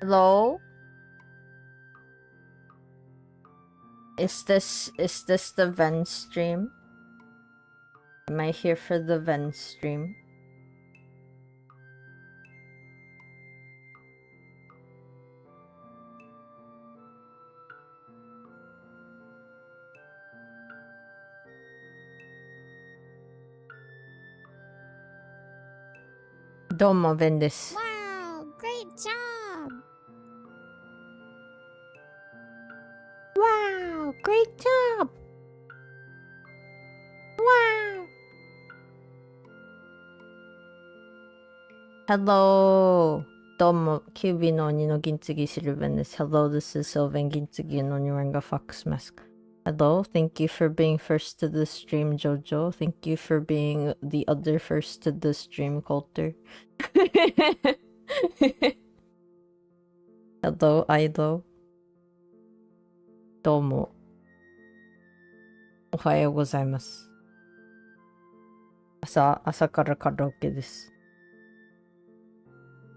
Hello? Is this the Ven stream? Am I here for the Ven stream? Domo Ven desu. Wow, great job! Wow, great job! Wow! Hello! Domo, Kyubi no Oni no Gintsugiシルヴェンです。Hello, this is Sylvan Gintsugi no Oniwanga Fox Mask. Hello, thank you for being first to the stream, Jojo. Thank you for being the other first to the stream, Coulter. Hello, Aido. Domo. Ohayo gozaimasu. 朝からカラオケです。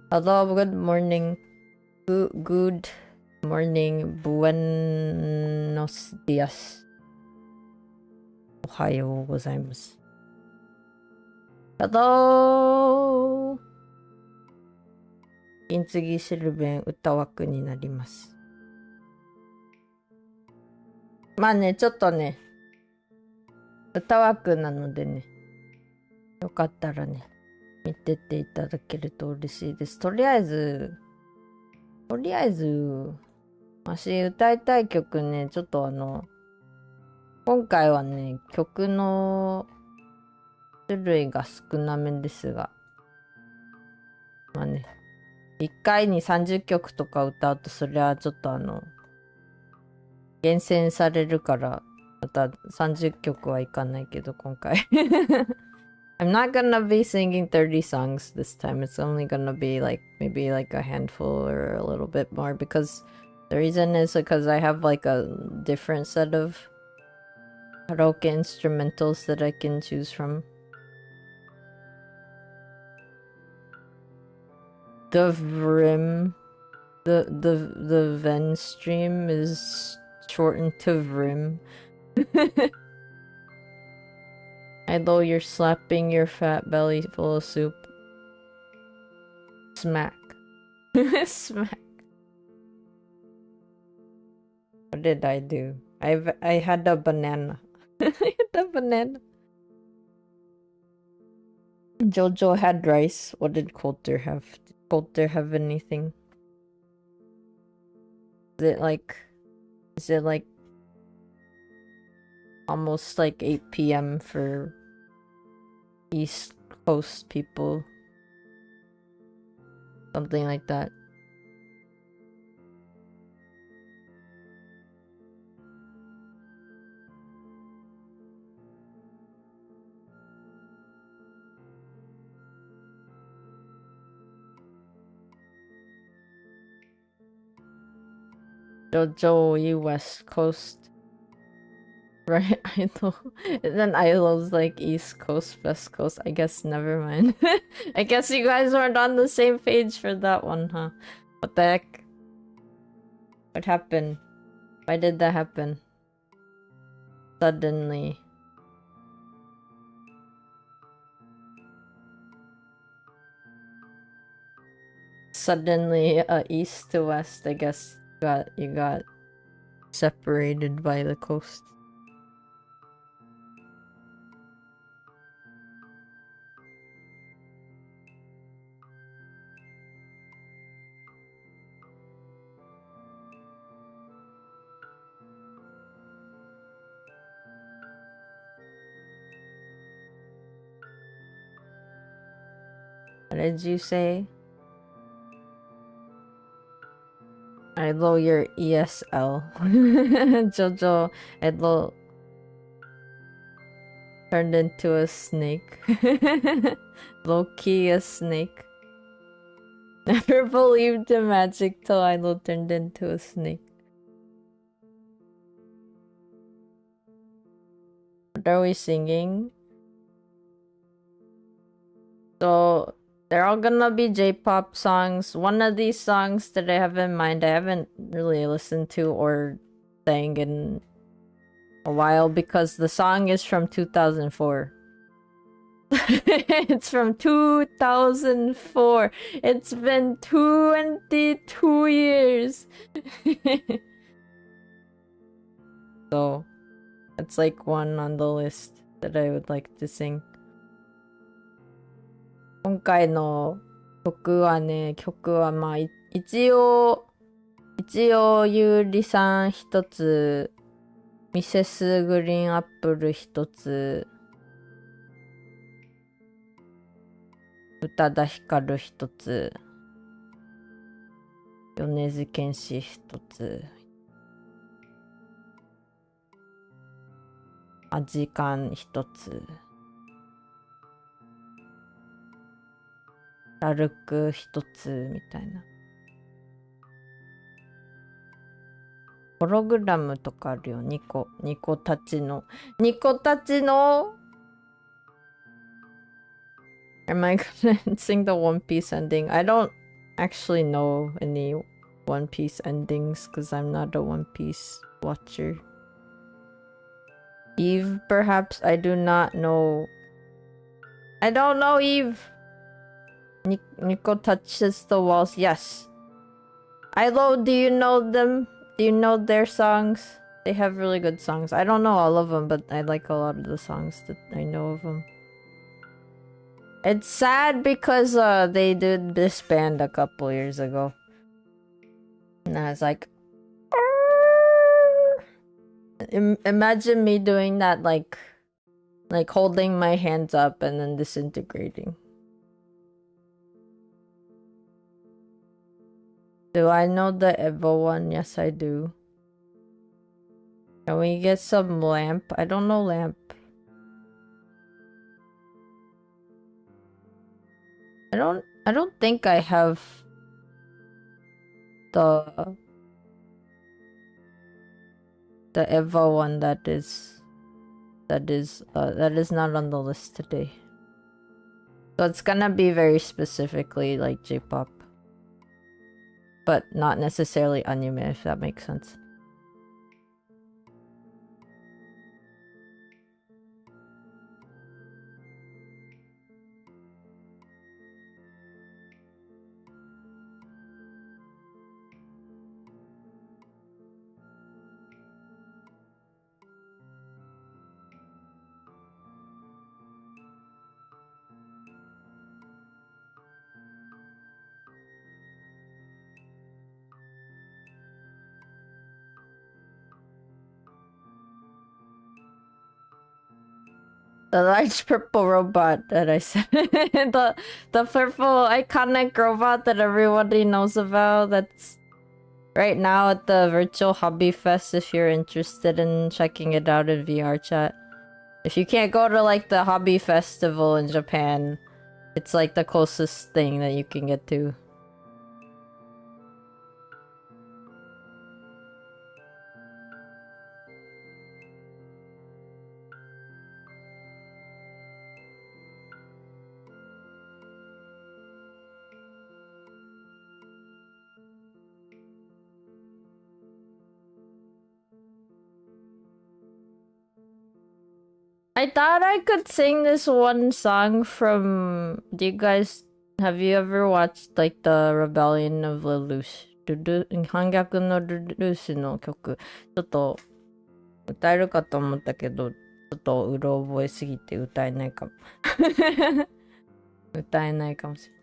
Hello, good morning. Good morning. Buenos dias. おはようございます。Hello! 銀次シルベン歌枠になります。まあね、ちょっとね、歌枠なのでね、よかったらね、見てっていただけると嬉しいです。とりあえず、私歌いたい曲ね、ちょっと今回はね、曲の種類が少なめですが、まあね、1回に30曲とか歌うと、それはちょっと厳選されるから、また30曲はいかないけど、今回。I'm not gonna be singing 30 songs this time. It's only gonna be maybe a handful or a little bit more, because the reason is because I have a different set of karaoke instrumentals that I can choose from. The Ven stream is shortened to Vrim. Although you're slapping your fat belly full of soup. Smack. Smack. What did I do? I had a banana. I had a banana. Jojo had rice. What did Coulter have? Did Coulter have anything? Is it almost 8 p.m. for East Coast people? Something like that. Jojo, you West Coast. Right, Idol. And then Idol's East Coast, West Coast. I guess never mind. I guess you guys weren't on the same page for that one, huh? What the heck? What happened? Why did that happen? Suddenly. Suddenly, east to west, I guess you got separated by the coast. What did you say? Idol, your ESL. Jojo, Idol turned into a snake. Low-key a snake. Never believed in magic till Idol turned into a snake. What are we singing? So, They're all gonna be J-pop songs. One of these songs that I have in mind, I haven't really listened to or sang in a while because the song is from 2004. It's from 2004. It's been 22 years. So, it's like one on the list that I would like to sing. 今回の曲はまあ一応ゆうりさん一つ、ミセスグリーンアップル一つ、宇多田ヒカル一つ、米津玄師一つ、アジカン一つ、ラルク一つみたいな。ホログラムとかあるよ。ニコたちの。Am I gonna sing the One Piece ending? I don't actually know any One Piece endings because I'm not a One Piece watcher. Eve, perhaps? I do not know. I don't know, Eve. Nico touches the walls. Yes. Ilo, do you know them? Do you know their songs? They have really good songs. I don't know all of them, but I like a lot of the songs that I know of them. It's sad because they did disband a couple years ago. And I was like, imagine me doing that, like holding my hands up and then disintegrating. Do I know the Evo one? Yes, I do. Can we get some lamp? I don't know lamp. I don't think I have the Evo one that is not on the list today. So it's gonna be very specifically like J-pop. But not necessarily anime, if that makes sense. The large purple robot that I said. the purple iconic robot that everybody knows about. That's right now at the virtual hobby fest if you're interested in checking it out in VR chat. If you can't go to like the hobby festival in Japan, it's like the closest thing that you can get to. I thought I could sing this one song from... Have you ever watched like the Rebellion of Lelouch? 反逆のルルーシュの曲。ちょっと歌えるかと思ったけど、ちょっとうろ覚えすぎて歌えないかも。歌えないかもしれない。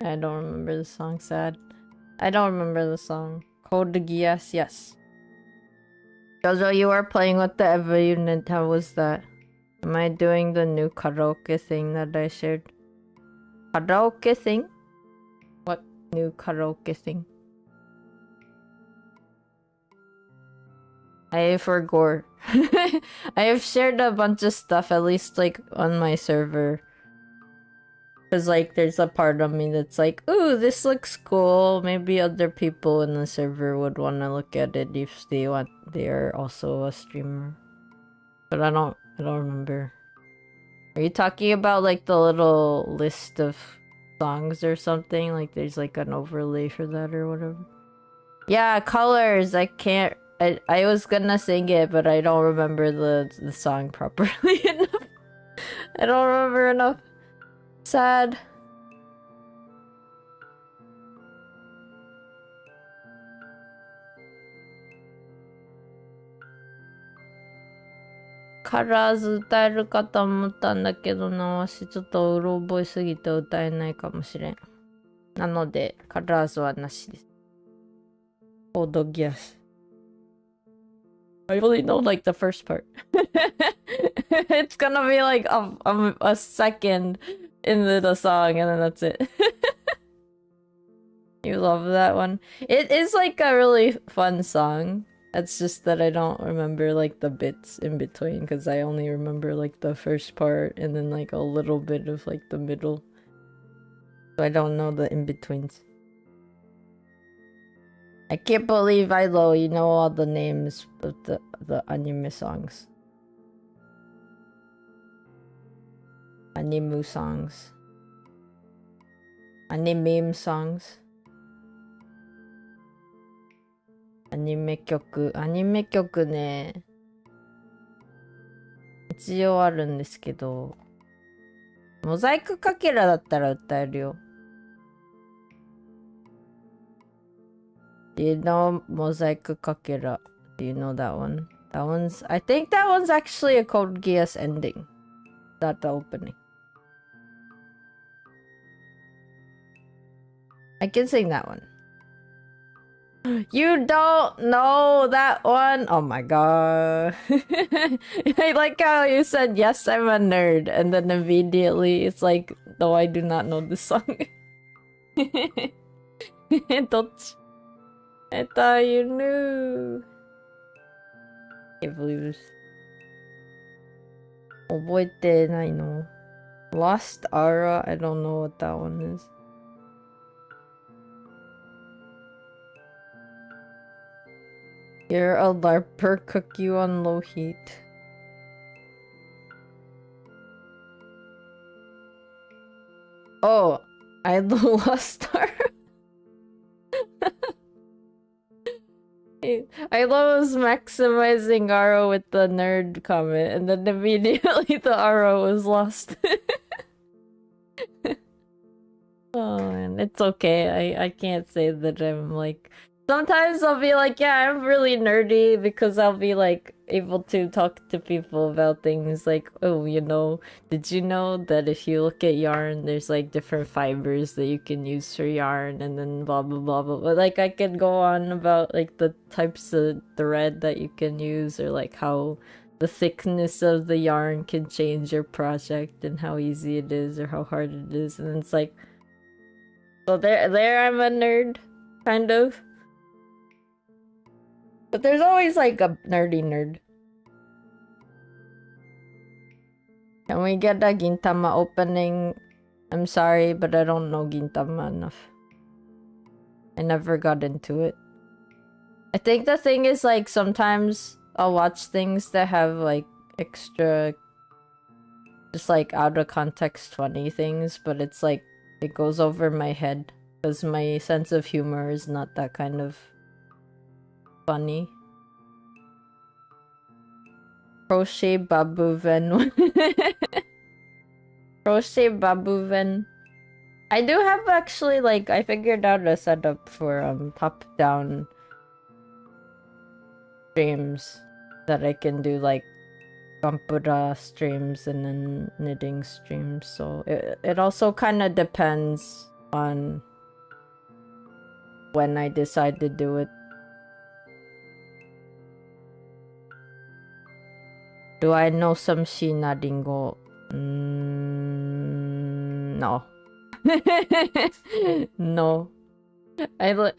I don't remember the song, sad. I don't remember the song. Code Geass, yes. Jojo, you are playing with the Evo unit. How was that? Am I doing the new karaoke thing that I shared? Karaoke thing? What new karaoke thing? I forgot. I have shared a bunch of stuff, at least like on my server. Cause like there's a part of me that's like, ooh, this looks cool. Maybe other people in the server would want to look at it if they are also a streamer. But I don't remember. Are you talking about like the little list of songs or something? Like there's like an overlay for that or whatever? Yeah, colors. I can't. I was gonna sing it, but I don't remember the song properly enough. I don't remember enough. Sad. Colors 歌えるかと思ったんだけどな、わしちょっとうろ覚えすぎて歌えないかもしれん。なので、Colors はなしです。Code Geass. I only know like the first part. It's gonna be like a second into the song and then that's it. You love that one. It is like a really fun song. It's just that I don't remember like the bits in between because I only remember like the first part and then like a little bit of like the middle. So I don't know the in-betweens. I can't believe Ilo, you know all the names of the anime songs. Anime songs. Anime songs. アニメ曲ね、一応あるんですけど、モザイクかけらだったら歌えるよ。Do you know モザイクかけら? Do you know that one? I think that one's actually a Code Geass ending. Not the opening. I can sing that one. You don't know that one? Oh my god. I like how you said, yes, I'm a nerd. And then immediately it's like, no, I do not know this song. どっち? I thought you knew. Can't believe this. 覚えてないの? Lost Aura? I don't know what that one is. You're a larper, cook you on low heat. Oh, I lost her. I was maximizing Aro with the nerd comment, and then immediately the Aro was lost. Oh man, it's okay. I can't say that I'm like... Sometimes I'll be like, yeah, I'm really nerdy because I'll be like able to talk to people about things like, oh, you know, did you know that if you look at yarn, there's like different fibers that you can use for yarn and then blah, blah, blah, blah. But like I could go on about like the types of thread that you can use or like how the thickness of the yarn can change your project and how easy it is or how hard it is. And it's like, so there I'm a nerd, kind of. But there's always like a nerdy nerd. Can we get a Gintama opening? I'm sorry, but I don't know Gintama enough. I never got into it. I think the thing is like sometimes I'll watch things that have like extra, just like out of context funny things, but it's like it goes over my head because my sense of humor is not that kind of funny. Crochet Babuven. Crochet Babuven. I do have actually like I figured out a setup for top-down streams that I can do like Gampura streams and then knitting streams. So it also kind of depends on when I decide to do it. Do I know some Shina Ringo? No. No. Do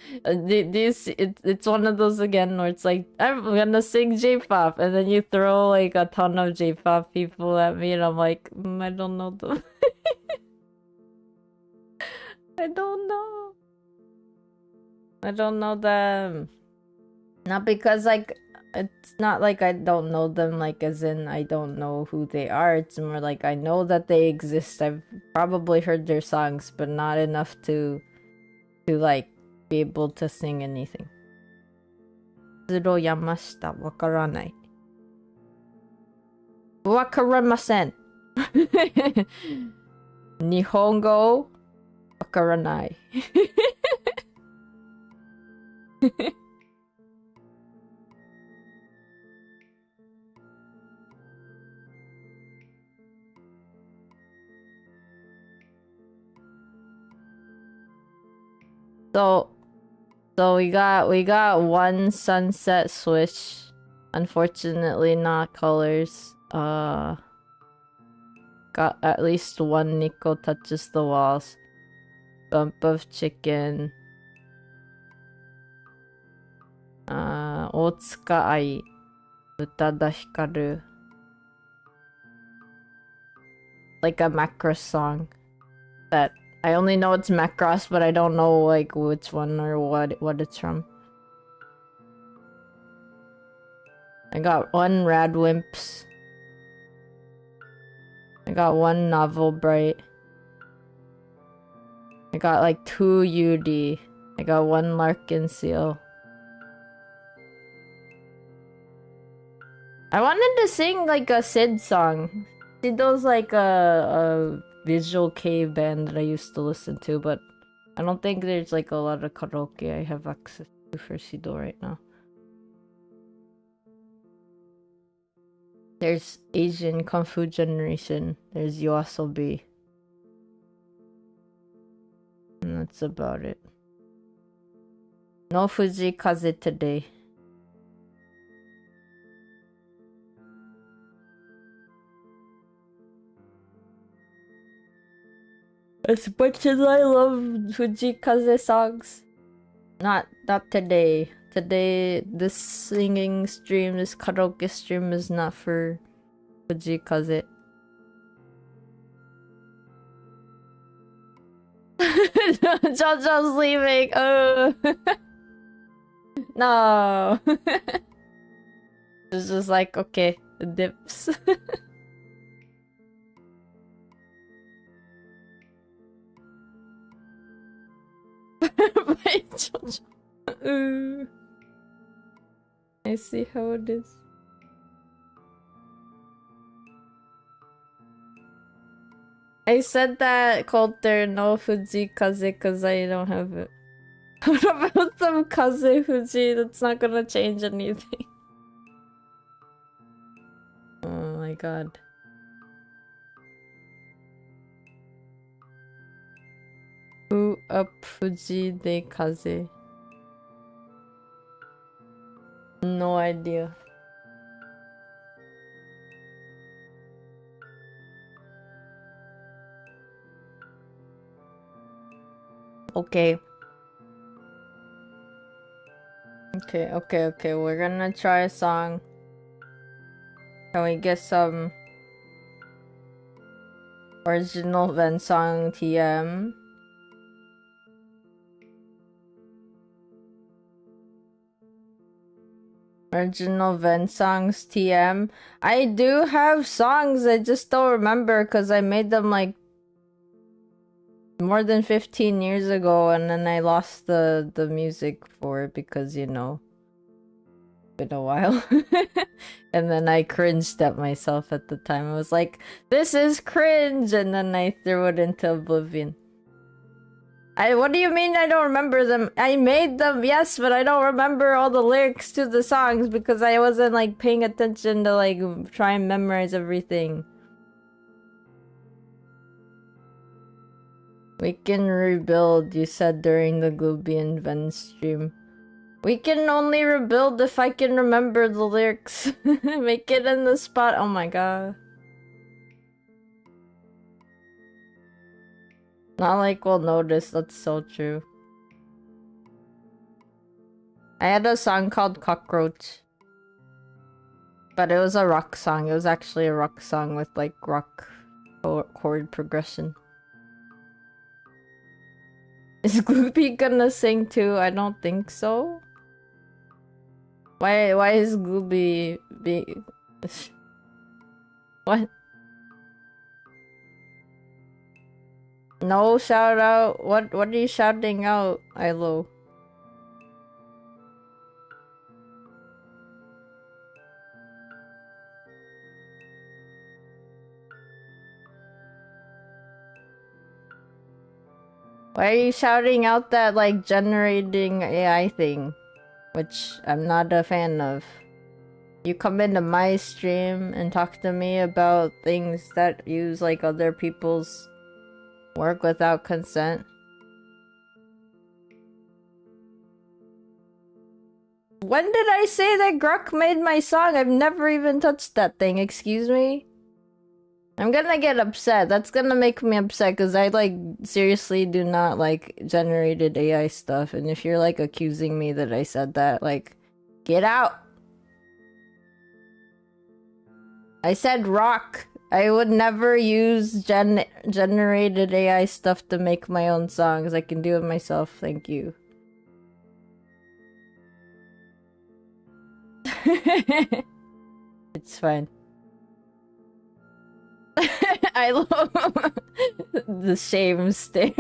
you see, it's one of those again where it's like, I'm gonna sing J-pop, and then you throw like a ton of J-pop people at me, and I'm like, I don't know them. I don't know. I don't know them. Not because like, it's not like I don't know them, like as in I don't know who they are. It's more like I know that they exist. I've probably heard their songs, but not enough to like be able to sing anything. zero Yamashita わからない。わかりません。日本語わからない。So we got one sunset swish. Unfortunately not colors. Got at least one Nico touches the walls. Bump of chicken. Otsuka ai. Utada hikaru. Like a Macross song that I only know it's Macross, but I don't know like which one or what it's from. I got one Radwimps. I got one Novel Bright. I got like two UD. I got one Larkin Seal. I wanted to sing like a Sid song. Sid's like a visual K band that I used to listen to, but I don't think there's like a lot of karaoke I have access to for Sido right now. There's Asian Kung Fu Generation. There's Yoasobi. And that's about it. No Fuji Kaze today. As much as I love Fujikaze songs, not today. Today, this singing stream, this karaoke stream is not for Fujikaze. JoJo's leaving. No. It's just like, okay, the dips. Bye, JoJo. I see how it is. I said that Coulter no Fuji Kaze because I don't have it. What about some Kaze Fuji? That's not gonna change anything. Oh my god. Who up Fuji de Kaze? No idea. Okay. Okay. We're gonna try a song. Can we get some original Ven song TM? Original Ven songs TM. I do have songs, I just don't remember because I made them like more than 15 years ago and then I lost the music for it because, you know, been a while. And then I cringed at myself at the time. I was like, this is cringe, and then I threw it into oblivion. What do you mean I don't remember them? I made them, yes, but I don't remember all the lyrics to the songs because I wasn't like paying attention to like try and memorize everything. We can rebuild, you said during the Glooby and Ven stream. We can only rebuild if I can remember the lyrics. Make it in the spot. Oh my god. Not like we'll notice, that's so true. I had a song called Cockroach. But it was a rock song. It was actually a rock song with like rock chord progression. Is Gloopy gonna sing too? I don't think so. Why is Gloopy being... What? No shout out. What are you shouting out, Ilo? Why are you shouting out that like generating AI thing? Which I'm not a fan of. You come into my stream and talk to me about things that use like other people's work without consent. When did I say that Grok made my song? I've never even touched that thing, excuse me? I'm gonna get upset. That's gonna make me upset because I like seriously do not like generated AI stuff. And if you're like accusing me that I said that, like, get out. I said rock. I would never use generated AI stuff to make my own songs. I can do it myself, thank you. It's fine. I love the shame stare.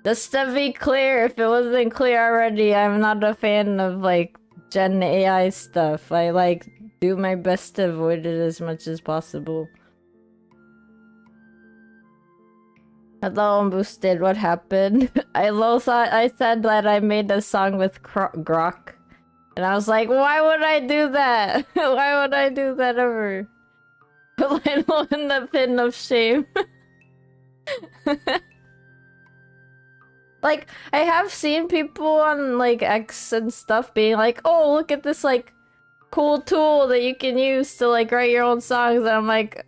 Just to be clear, if it wasn't clear already, I'm not a fan of like Gen AI stuff. I like do my best to avoid it as much as possible. Hello, Unboosted. What happened? I said that I made a song with Grok. And I was like, why would I do that? Why would I do that ever? Put Lionel in the pin of shame. Like, I have seen people on, like, X and stuff being like, oh, look at this, like, cool tool that you can use to, like, write your own songs. And I'm like,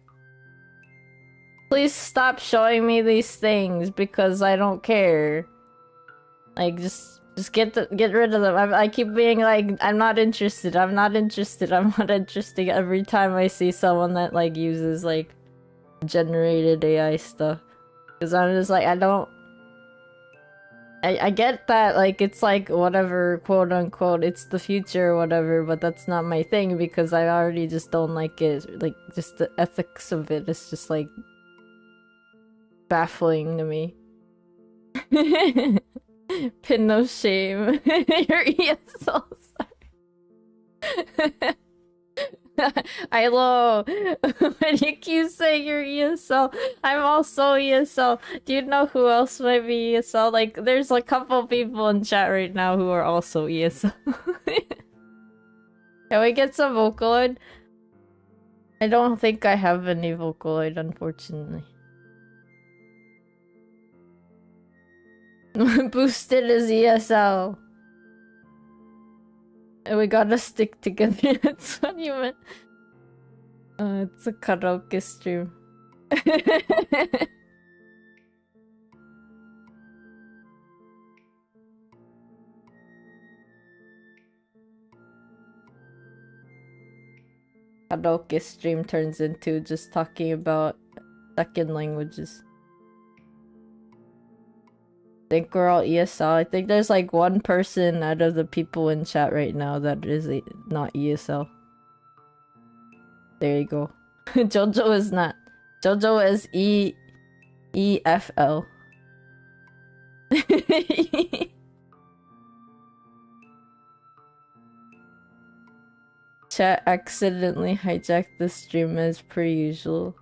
please stop showing me these things because I don't care. Like, just get rid of them. I keep being like, I'm not interested, I'm not interested, I'm not interested every time I see someone that, like, uses, like, generated AI stuff. Because I'm just like, I get that, like, it's like, whatever, quote-unquote, it's the future or whatever, but that's not my thing because I already just don't like it. Like, just the ethics of it is just, like, baffling to me. Pin of shame. Your ESL, sorry. Ilo, when you keep saying you're ESL, I'm also ESL. Do you know who else might be ESL? Like, there's a couple people in chat right now who are also ESL. Can we get some Vocaloid? I don't think I have any Vocaloid, unfortunately. Boosted is ESL. And we gotta stick together. That's what you meant. It's a karaoke stream. Karaoke stream turns into just talking about second languages. I think we're all ESL. I think there's like one person out of the people in chat right now that is not ESL. There you go. Jojo is not. Jojo is EFL. Chat accidentally hijacked the stream as per usual.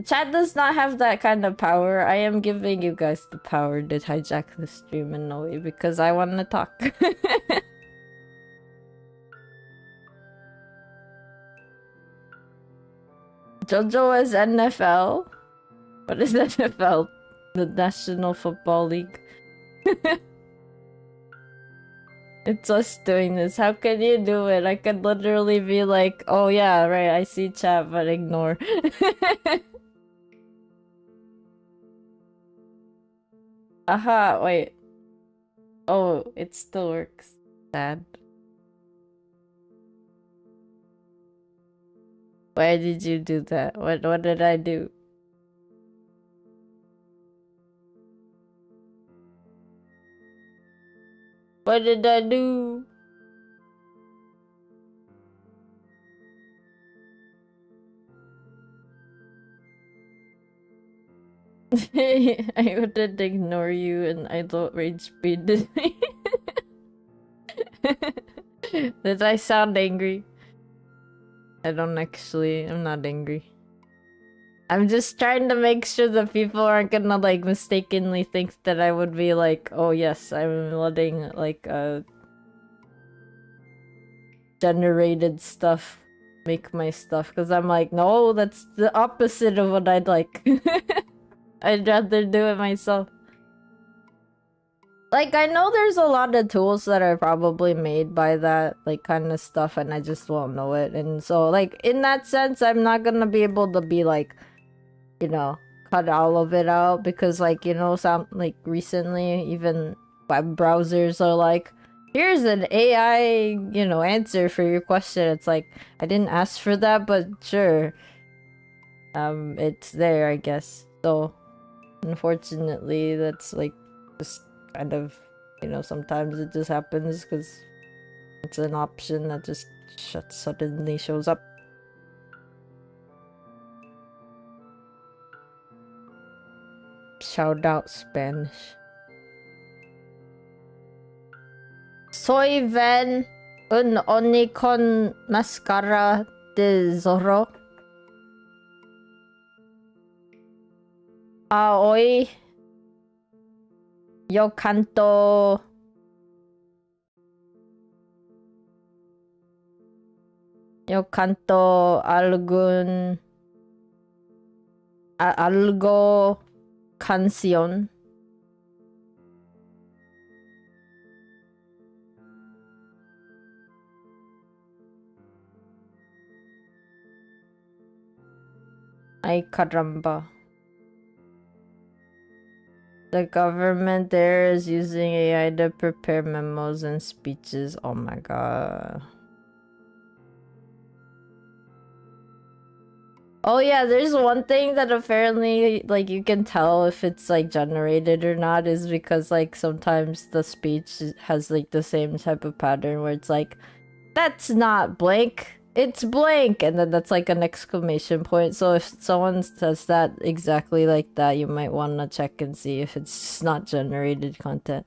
Chat does not have that kind of power. I am giving you guys the power to hijack the stream in a way because I want to talk. Jojo is NFL? What is NFL? The National Football League. It's us doing this. How can you do it? I could literally be like, oh yeah, right, I see chat, but ignore. Aha, wait. Oh, it still works. Sad. Why did you do that? What did I do? What did I do? I wouldn't ignore you and I don't rage bait, did I? Did I sound angry? I don't actually. I'm not angry. I'm just trying to make sure that people aren't gonna like mistakenly think that I would be like, oh yes, I'm letting like generated stuff make my stuff, because I'm like, no, that's the opposite of what I'd like. I'd rather do it myself. Like, I know there's a lot of tools that are probably made by that, like, kind of stuff, and I just won't know it. And so, like, in that sense, I'm not gonna be able to be, like, you know, cut all of it out, because, like, you know, some, like, recently, even web browsers are like, here's an AI, you know, answer for your question. It's like, I didn't ask for that, but sure. It's there, I guess. So, unfortunately, that's, like, just kind of, you know, sometimes it just happens because it's an option that just suddenly shows up. Shout out Spanish. Soy ven un oni con máscara de Zorro. Hoy yo canto algo canción. Ay caramba. The government there is using AI to prepare memos and speeches. Oh my god. Oh yeah, there's one thing that apparently, like, you can tell if it's, like, generated or not is because, like, sometimes the speech has, like, the same type of pattern where it's like, that's not blank. It's blank, and then that's like an exclamation point. So if someone says that exactly like that, you might want to check and see if it's not generated content.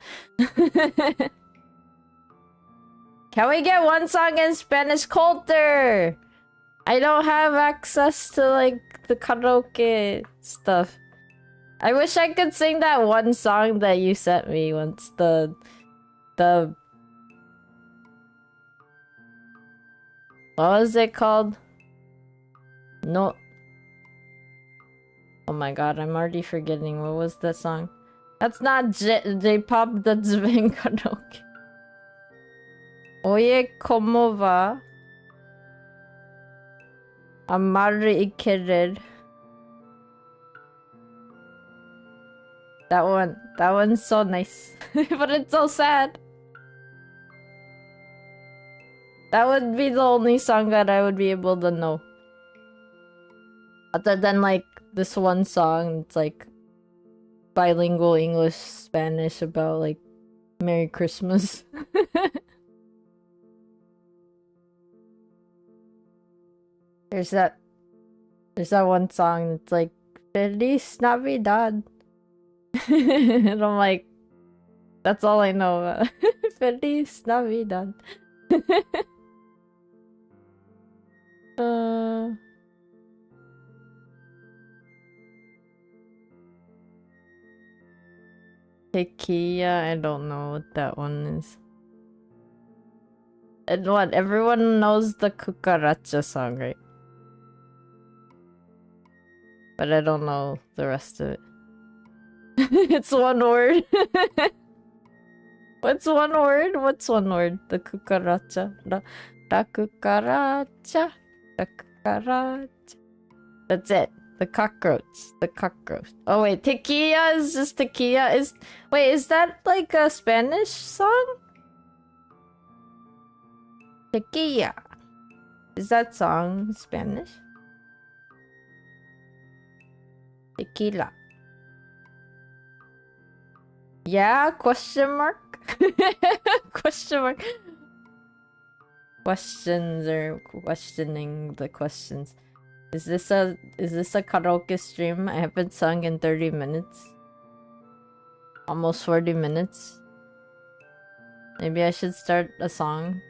Can we get one song in Spanish Coulter? I don't have access to like the karaoke stuff. I wish I could sing that one song that you sent me once. The what was it called? No. Oh my god, I'm already forgetting. What was that song? That's not J-pop, that's Vin Karaoke. Oye, ¿cómo va? Amar y querer. That one's so nice. But it's so sad. That would be the only song that I would be able to know. Other than like this one song, it's like bilingual English Spanish about like Merry Christmas. There's that one song that's like Feliz Navidad. And I'm like, that's all I know about. Feliz Navidad. Tequila, I don't know what that one is. And what, everyone knows the Cucaracha song, right? But I don't know the rest of it. It's one word. What's one word? What's one word? The Cucaracha. La cucaracha. La cucaracha. That's it. The cockroach. The cockroach. Oh wait, tequila is just tequila. Wait, is that like a Spanish song? Tequila. Is that song Spanish? Tequila. Yeah? Question mark? Question mark. Questions or questioning the questions. Is this a karaoke stream? I haven't sung in 30 minutes. Almost 40 minutes. Maybe I should start a song.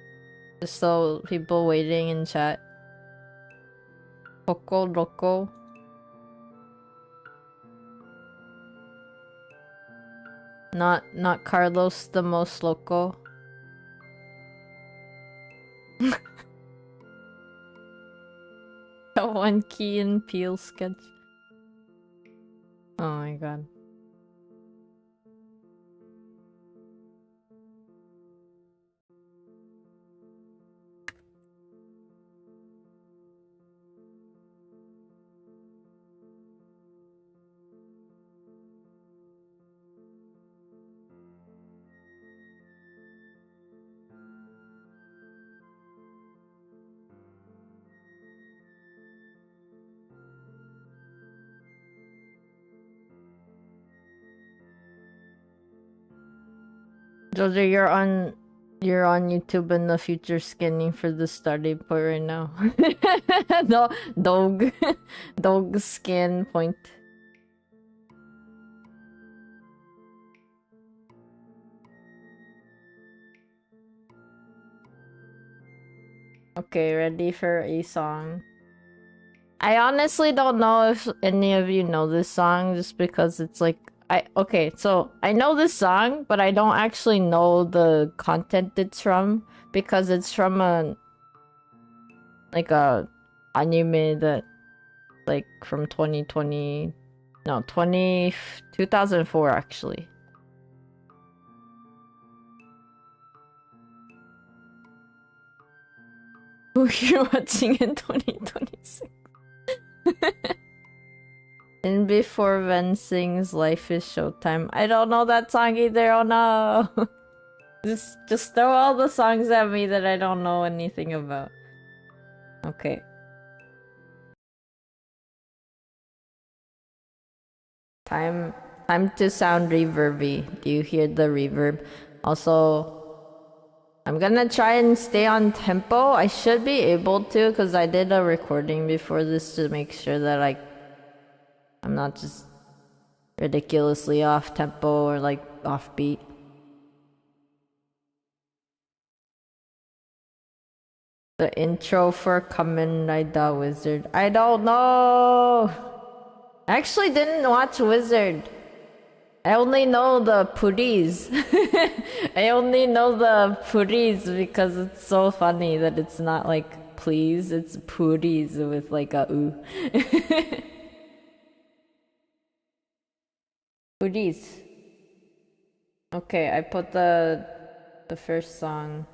Just so people waiting in chat. Poco Loco. Not Carlos the most loco. The one Key and Peele sketch. Oh my god. Jojo, you're on YouTube in the future scanning for the starting point right now. No, dog scan point. Okay, ready for a song. I honestly don't know if any of you know this song just because it's like okay, so I know this song, but I don't actually know the content it's from because it's from a anime that like from 2020 no 2004 actually. Who you're watching in 2026. And before Ven sings Life is Showtime. I don't know that song either, oh no! Just throw all the songs at me that I don't know anything about. Okay. Time to sound reverby. Do you hear the reverb? Also, I'm gonna try and stay on tempo. I should be able to because I did a recording before this to make sure that I'm not just ridiculously off tempo or like offbeat. The intro for Kamen Rider Wizard. I don't know! I actually didn't watch Wizard. I only know the puris. I only know the puris because it's so funny that it's not like please, it's puris with like a oo. Puris. Okay, I put the first song.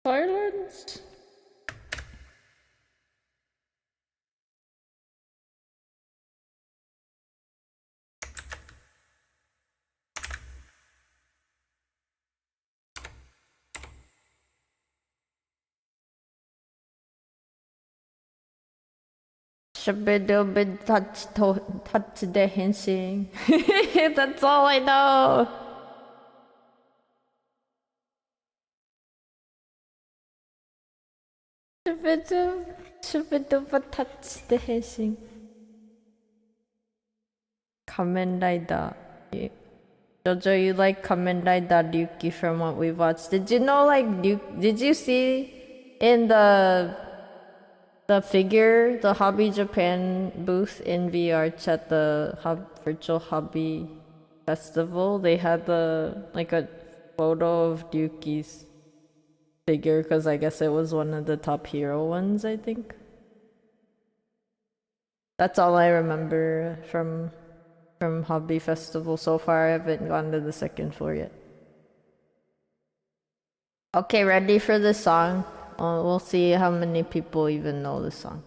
Silence. Shabidobid touch the henshin. That's all I know. Shabidobid touch the henshin. Kamen Rider. Jojo, you like Kamen Rider Ryuki from what we watched. Did you know did you see in the figure, the Hobby Japan booth in VR chat, the virtual hobby festival, they had a photo of Ryuki's figure because I guess it was one of the top hero ones, I think. That's all I remember from Hobby Festival so far. I haven't gone to the second floor yet. Okay, ready for the song? We'll see how many people even know the song.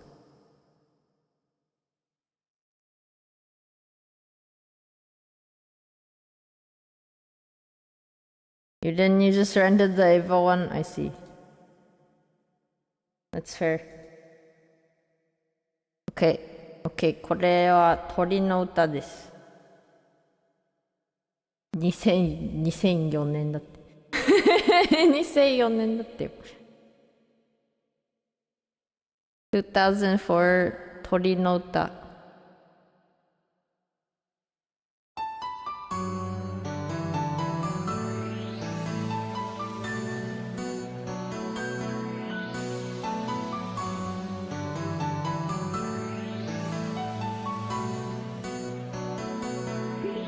You just rented the Ava one? I see. That's fair. Okay. これは鳥の歌です。2004年だって。2004年だってよ。2004鳥の歌。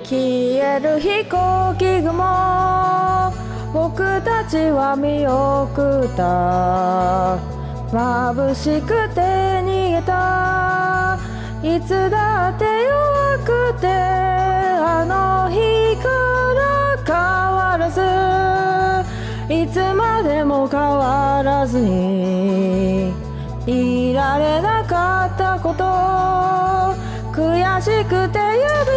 消える飛行機雲、僕たちは見送った。眩しくて逃げた。いつだって弱くて、あの日から変わらず、いつまでも変わらずにいられなかったこと、悔しくて指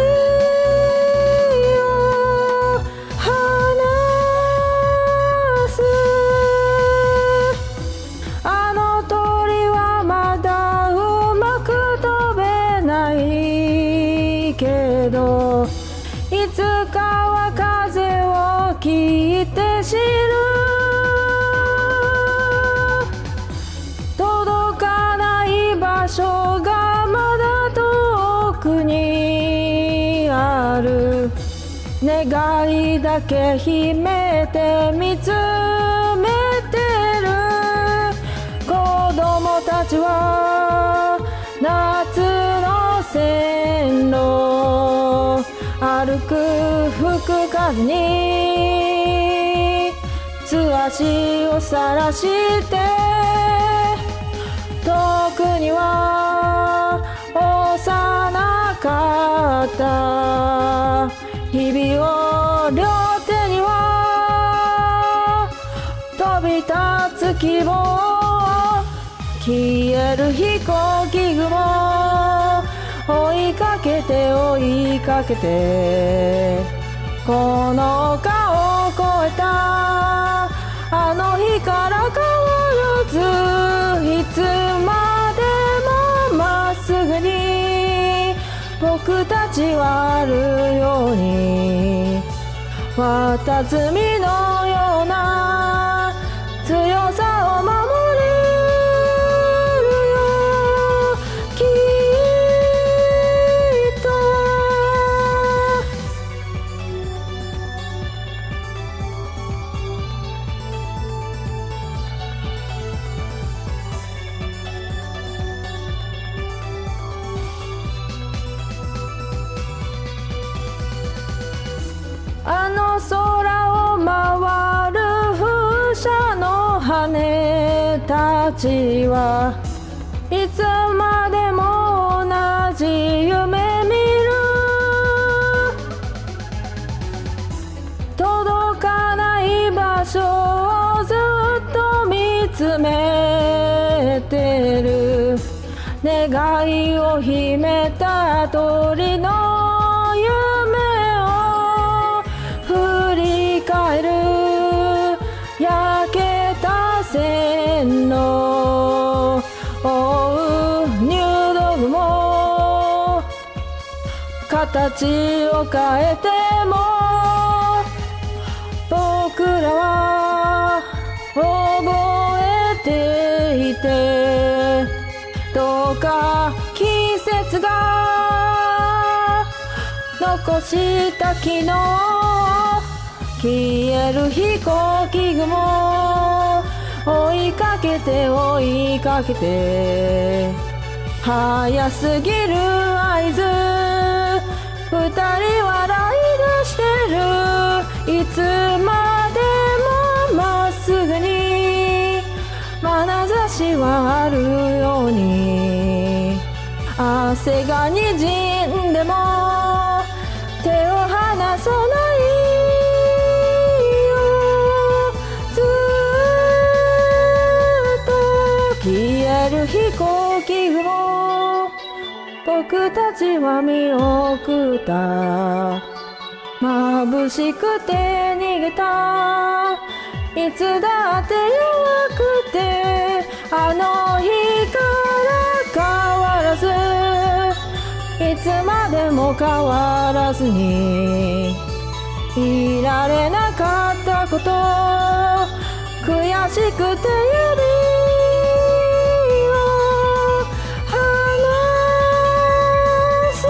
いつかは風を切って知る。届かない場所がまだ遠くにある。願いだけ秘めて見つめてる。子供たちは夏の線路歩く吹く風に素足を晒して遠くには幼かった日々を両手には飛び立つ希望、消える飛行機雲、追いかけて追いかけてこの丘を越えた。あの日から変わらずいつまでもまっすぐに僕たちはあるように、佇のような強さを守れるよ、きっと。あの空を回る風車の羽たちはいつまでも同じ夢見る。届かない場所をずっと見つめてる。願いを秘めた鳥の夢を振り返る。焼けた線路追う入道雲、形を変えても僕らは覚えていて、どうか季節が残した昨日消える飛行機雲追いかけて追いかけて早すぎる合図二人笑い出してるいつまでもまっすぐに眼差しはあるように汗がにじんでも手を離さないよずっと消える飛行機雲僕たちは見送った眩しくて逃げたいつだって弱くてあの日から変わらずいつまでも変わらずにいられなかったこと悔しくて指を離す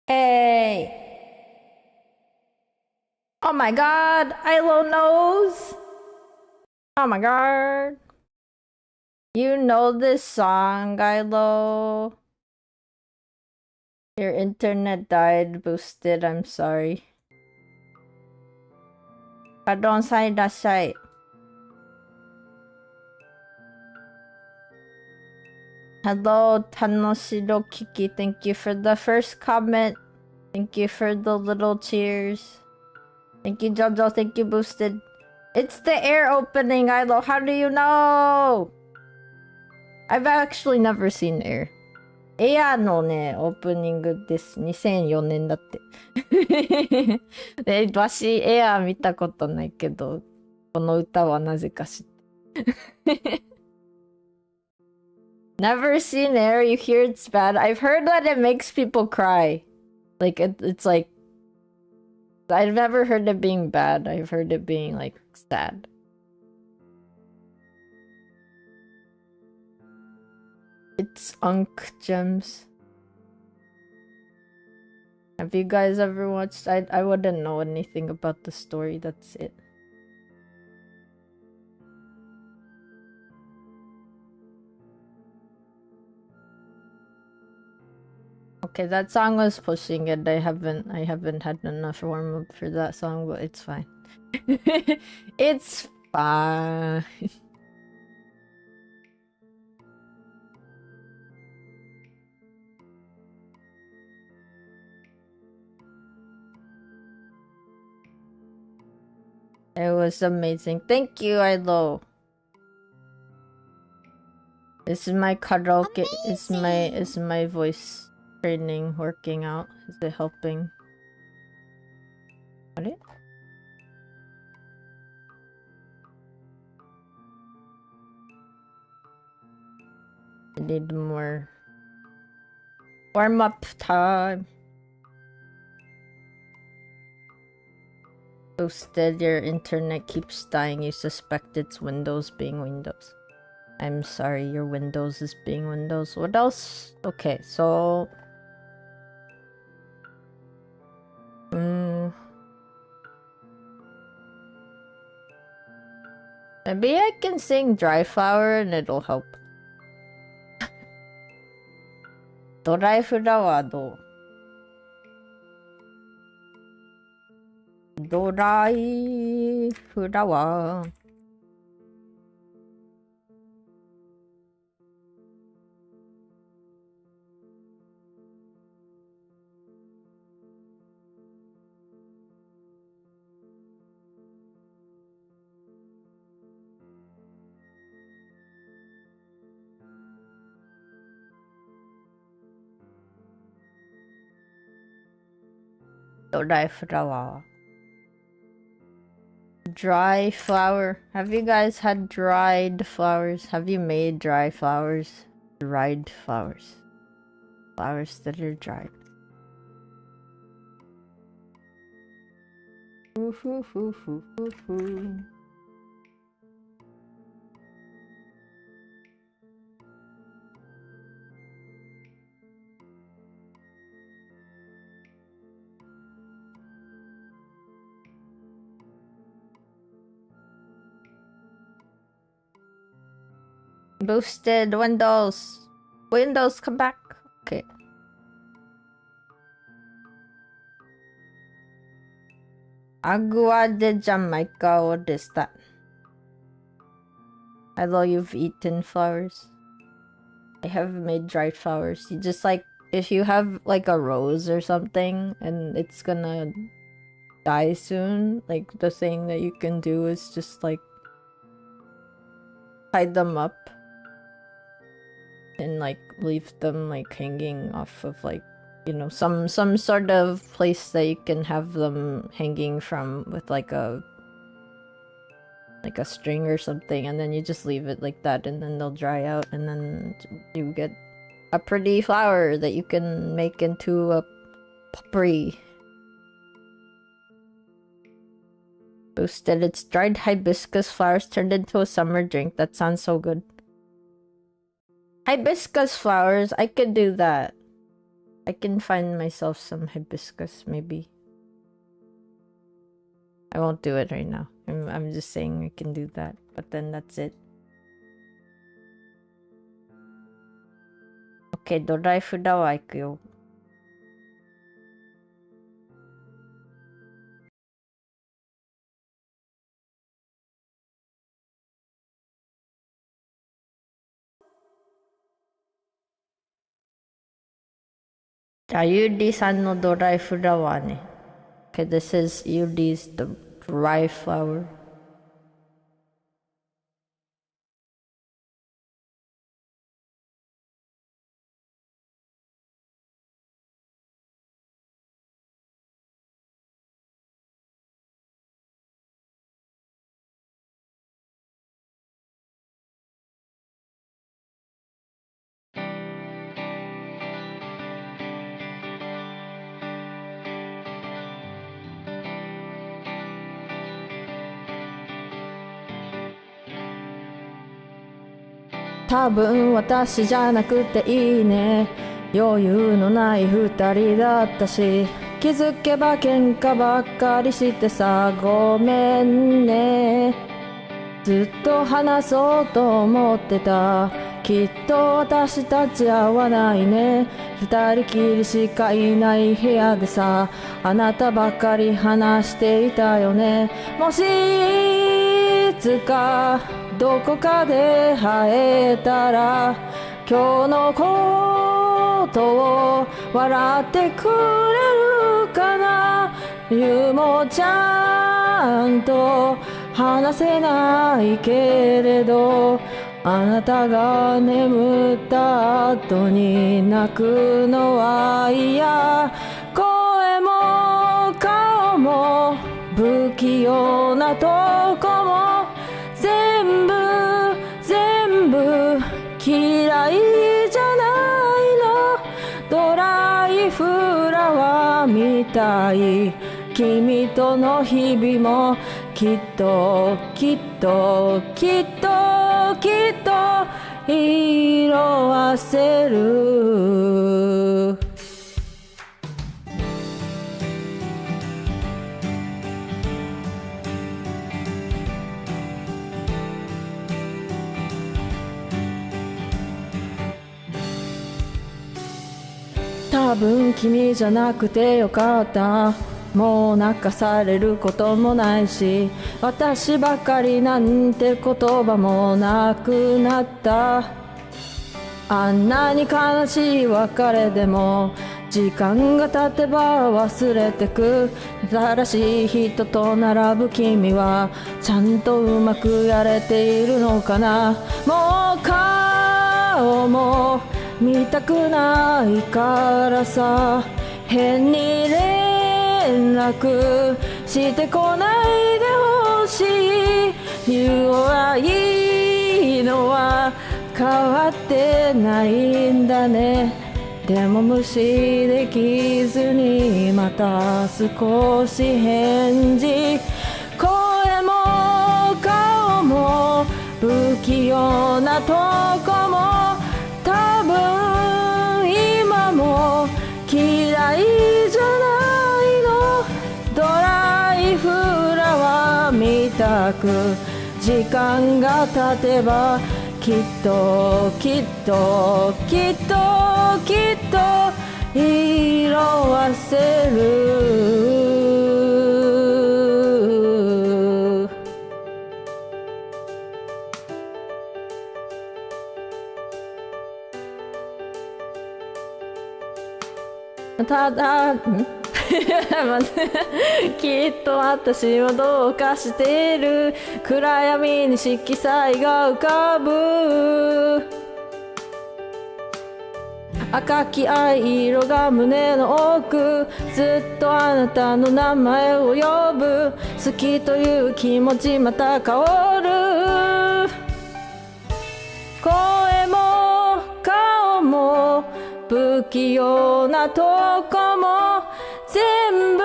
Hey! Oh my god, Ilo knows! Oh my god. You know this song, Ilo. Your internet died, boosted, I'm sorry. Kadonsai dasai. Hello, Tanoshiro Kiki. Thank you for the first comment. Thank you for the little cheers. Thank you, Jojo. Thank you, Boosted. It's the air opening, Ilo. How do you know? I've actually never seen air. エアのね、オープニングです。2004年だって。で、わし、エア見たことないけど、この歌はなぜか知って。Never seen air. You hear it's bad. I've heard that it makes people cry. Like, it's like... I've never heard it being bad. I've heard it being, like, sad. It's Unk Gems. Have you guys ever watched? I wouldn't know anything about the story. That's it. Okay, that song was pushing it. I haven't had enough warm up for that song, but it's fine. It's fine. It was amazing. Thank you, Ilo. This is my karaoke. Is my voice training working out? Is it helping? What? I need more warm up time. Boosted, your internet keeps dying. You suspect it's Windows being Windows. I'm sorry, your Windows is being Windows. What else? Okay, so... Maybe I can sing Dry Flower and it'll help. ドライフラワーどう？ドライフラワー。Dry flower. Dry flower. Have you guys had dried flowers? Have you made dry flowers? Dried flowers. Flowers that are dried. Ooh, ooh, ooh, ooh, ooh, ooh. Boosted windows. Windows, come back. Okay. Agua de Jamaica. What is that? I know you've eaten flowers. I have made dried flowers. You just like, if you have like a rose or something and it's gonna die soon, like the thing that you can do is just like tie them up and like leave them like hanging off of like, you know, some sort of place that you can have them hanging from with like a string or something, and then you just leave it like that and then they'll dry out and then you get a pretty flower that you can make into a potpourri. Boosted, it's dried hibiscus flowers turned into a summer drink. That sounds so good. Hibiscus flowers, I could do that. I can find myself some hibiscus, maybe. I won't do it right now. I'm just saying I can do that, but then that's it. Okay, ドライフラワー行くよ。じゃあ、ゆりさんのドライフラワーね。Okay, this is Yuli's the dry flower.多分私じゃなくていいね。余裕のない二人だったし、気づけば喧嘩ばっかりしてさ、ごめんね。ずっと話そうと思ってた。きっと私たち合わないね。二人きりしかいない部屋でさ、あなたばかり話していたよね。もしいつかどこかで会えたら、今日のことを笑ってくれるかな。ゆうもちゃんと話せないけれど、あなたが眠った後に泣くのは嫌。声も顔も不器用なとこも全部嫌いじゃないの。ドライフラワーみたい。君との日々もきっと色あせる。多分君じゃなくてよかった。もう泣かされることもないし、私ばかりなんて言葉もなくなった。あんなに悲しい別れでも時間が経てば忘れてく。新しい人と並ぶ君はちゃんとうまくやれているのかな。もう顔も見たくないからさ、変に連絡してこないでほしい。弱いのは変わってないんだね。でも無視できずにまた少し返事。声も顔も不器用なとこも多分今も嫌いじゃないの。ドライフラワーみたく時間が経てばきっときっときっときっと色あせる。ただきっと私はどうかしている。暗闇に色彩が浮かぶ。赤き藍色が胸の奥。ずっとあなたの名前を呼ぶ。好きという気持ちまた香る。声も顔も不器用なとこも全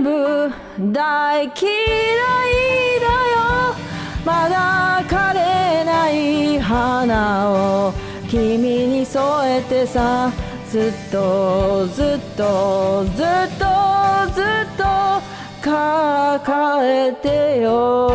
部大嫌いだよ。まだ枯れない花を君に添えてさ、ずっと抱えてよ。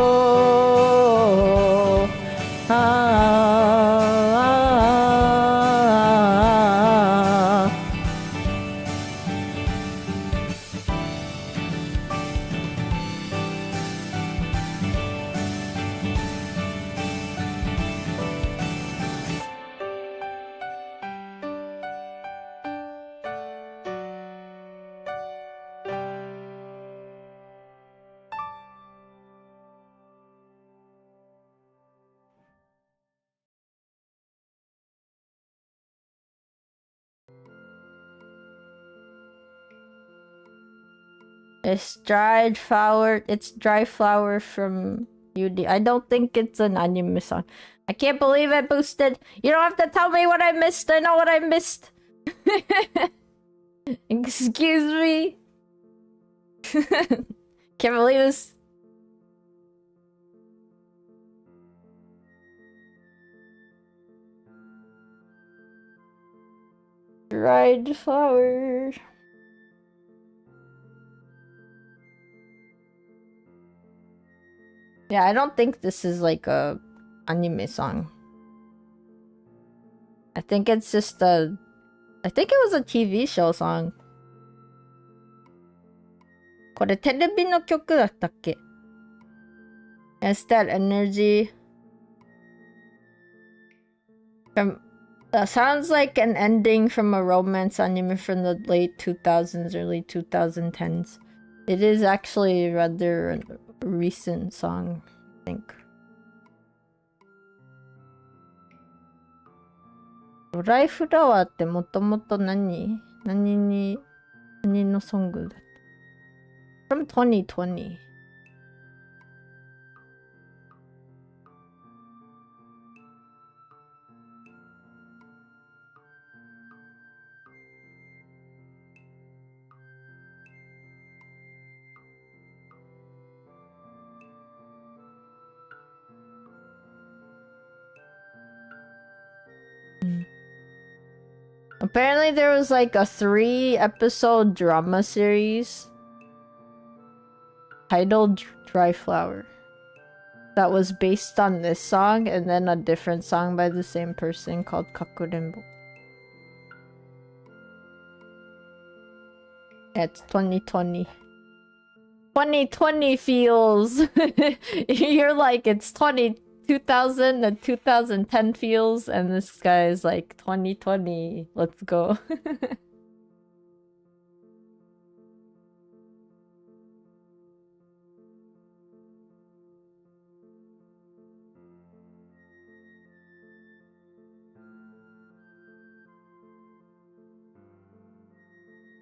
It's dried flower. It's dry flower from UD. I don't think it's an anime song. I can't believe it boosted. You don't have to tell me what I missed. I know what I missed. Excuse me. Can't believe this. Dried flower. Yeah, I don't think this is like a anime song. I think it's just I think it was a TV show song. これテレビの曲だったっけ? It's that energy from sounds like an ending from a romance anime from the late 2000s, early 2010s. It is actually rather a recent song, I think. ドライフラワーってもともと何のソングだった? From 2020. Apparently there was like a 3-episode drama series titled Dry Flower that was based on this song, and then a different song by the same person called Kakurenbo. It's 2020. 2020 feels. You're like, it's 2000 and 2010 feels, and this guy is like 2020. Let's go.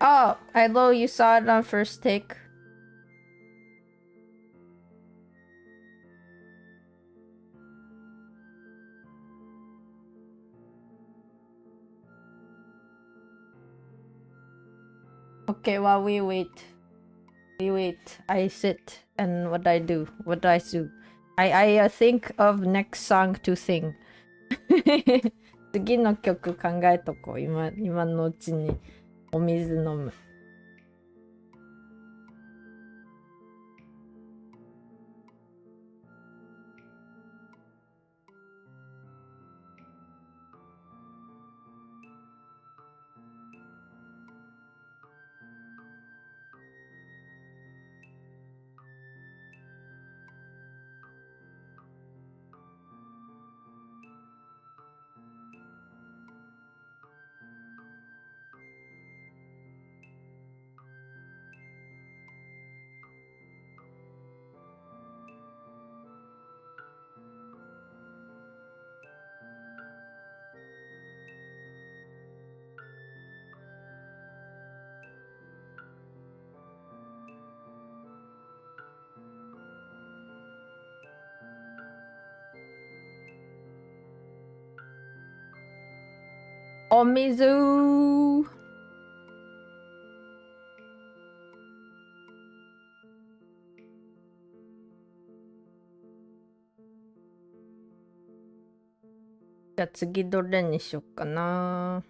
Oh, I know you saw it on first take. Okay, while we wait. I sit, and what I do? What do I do? I think of next song to sing. 次の曲考えとこう。今のうちにお水飲む。お水じゃあ次どれにしよっかな。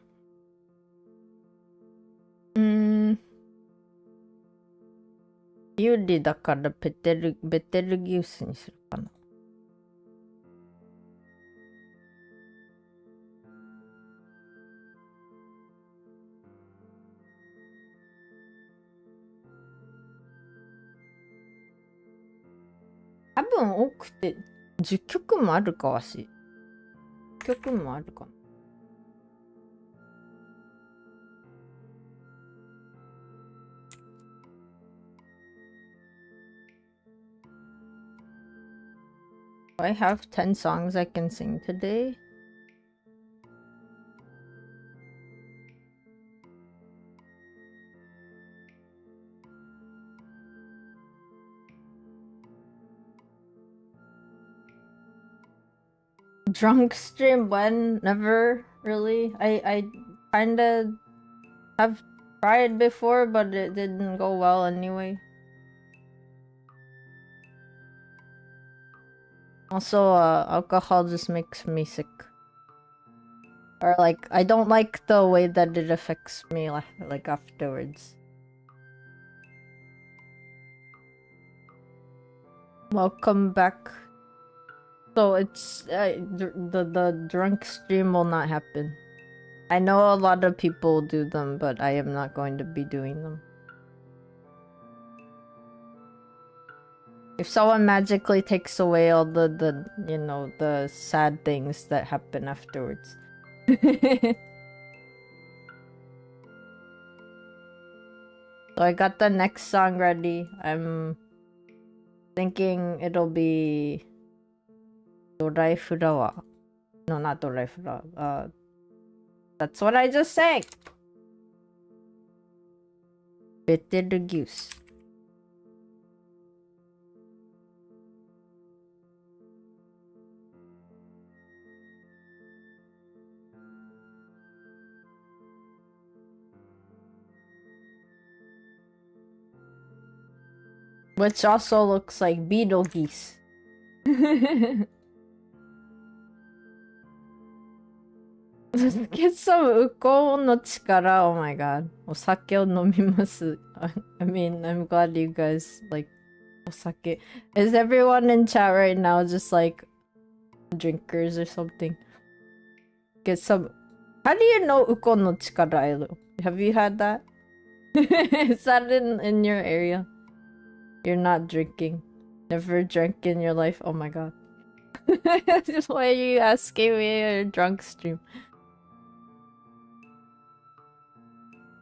有利だからベテルギウスにするかな。多分多くて10曲もあるかわし。10曲もあるかな。I have 10 songs I can sing today. Drunk stream when? Never really. I kinda have tried before, but it didn't go well anyway. Also, alcohol just makes me sick. Or like, I don't like the way that it affects me like afterwards. Welcome back. So it's the drunk stream will not happen. I know a lot of people do them, but I am not going to be doing them. If someone magically takes away all the you know, the sad things that happen afterwards. So I got the next song ready. I'm thinking it'll be Dorai Flower. No, not Dorai Flower. That's what I just sang. Betelgeuse. Which also looks like Beetlegeese. Get some uko no chikara. Oh my god. Osake o nomimasu. I mean, I'm glad you guys like osake. Is everyone in chat right now just like drinkers or something? Get some. How do you know uko no chikara? Have you had that? Is that in your area? You're not drinking. Never drank in your life? Oh my god. Why are you asking me a drunk stream?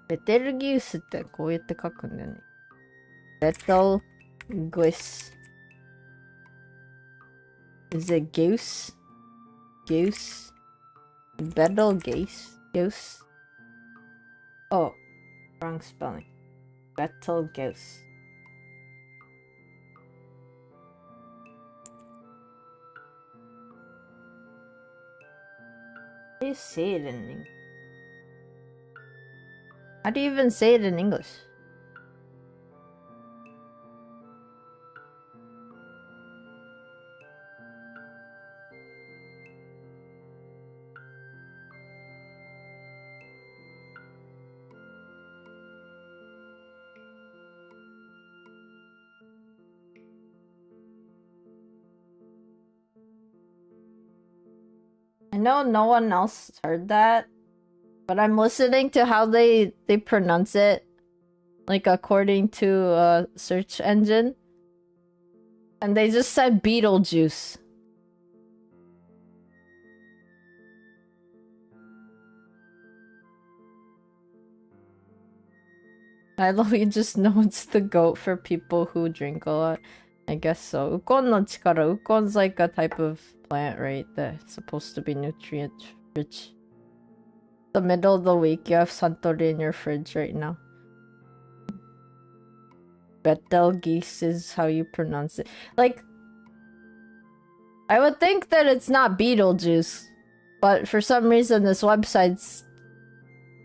ベテルギウスってこうやって書くんだよね。ベトルギウス。Is it goose? Goose? Betelgeuse? Goose? Oh, wrong spelling. Betelgeuse. How do you say it in English? How do you even say it in English? I know no one else heard that, but I'm listening to how they pronounce it, like according to a search engine, and they just said Beetlejuice. I love you just know it's the goat for people who drink a lot. I guess so. Ukon no chikara. Ukon's like a type of plant, right? That's supposed to be nutrient rich. The middle of the week, you have Santori in your fridge right now. Betelgeuse is how you pronounce it. Like, I would think that it's not Beetlejuice, but for some reason this website's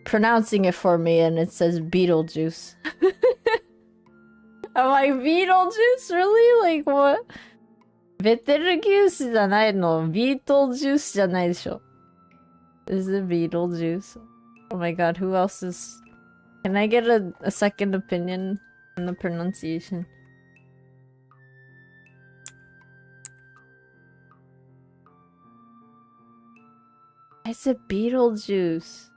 pronouncing it for me and it says Beetlejuice. I'm like, Beetlejuice? Really? Like, what? Betelgeuse じゃないの Beetlejuice じゃないでしょ Is it Beetlejuice? Oh my god, who else is... Can I get a second opinion on the pronunciation? I said Beetlejuice.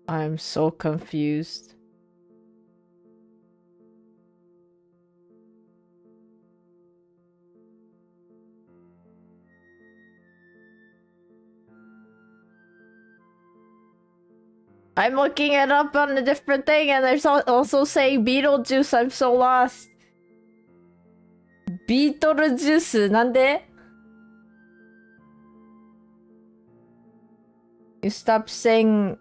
I'm so confused. I'm looking it up on a different thing and there's also saying Beetlejuice. I'm so lost. Beetlejuice, なんで? You stopped saying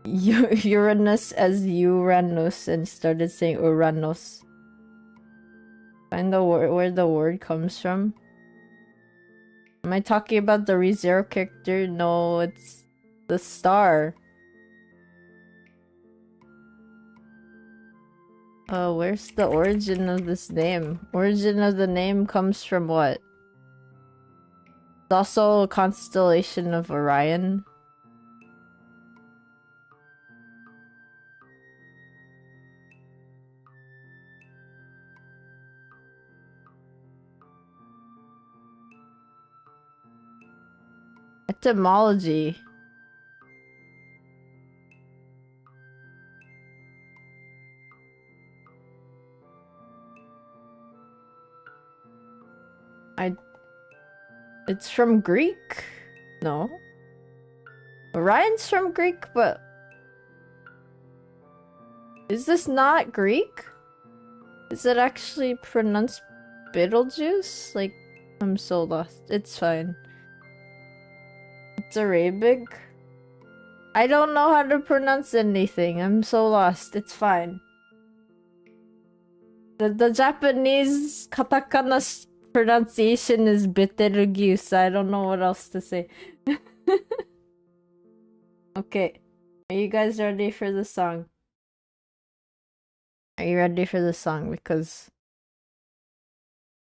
Uranus as Uranus and started saying Uranus. Find the where the word comes from. Am I talking about the ReZero character? No, it's the star. Where's the origin of this name? Origin of the name comes from what? It's also a constellation of Orion. Etymology. It's from Greek? No. Orion's from Greek, but... Is this not Greek? Is it actually pronounced Beetlejuice? Like, I'm so lost. It's fine. It's Arabic. I don't know how to pronounce anything. I'm so lost. It's fine. The Japanese katakana pronunciation is Betelgeuse. I don't know what else to say. Okay. Are you guys ready for the song? Are you ready for the song? Because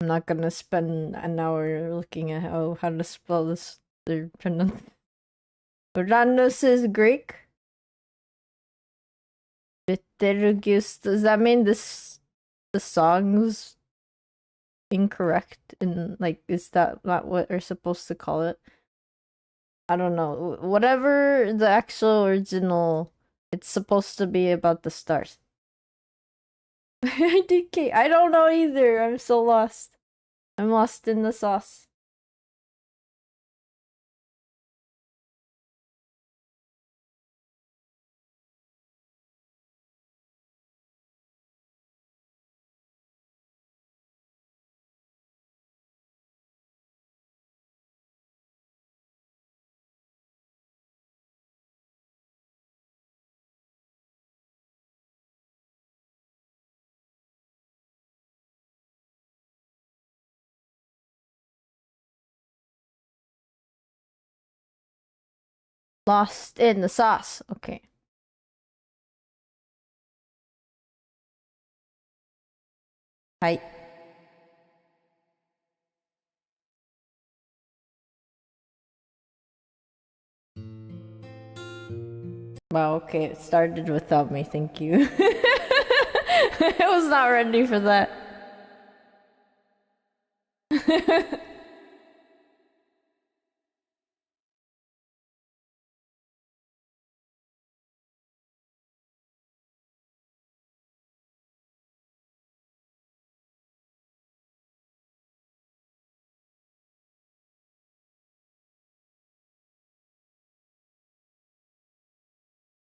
I'm not gonna spend an hour looking at how to spell this. Uranus is Greek. Betelgeuse. Does that mean the song's incorrect? In like, is that not what we're supposed to call it? I don't know. Whatever the actual original, it's supposed to be about the stars. IDK. I don't know either. I'm so lost. I'm lost in the sauce. Lost in the sauce. Okay. Hi. Wow, okay, it started without me, thank you. I was not ready for that.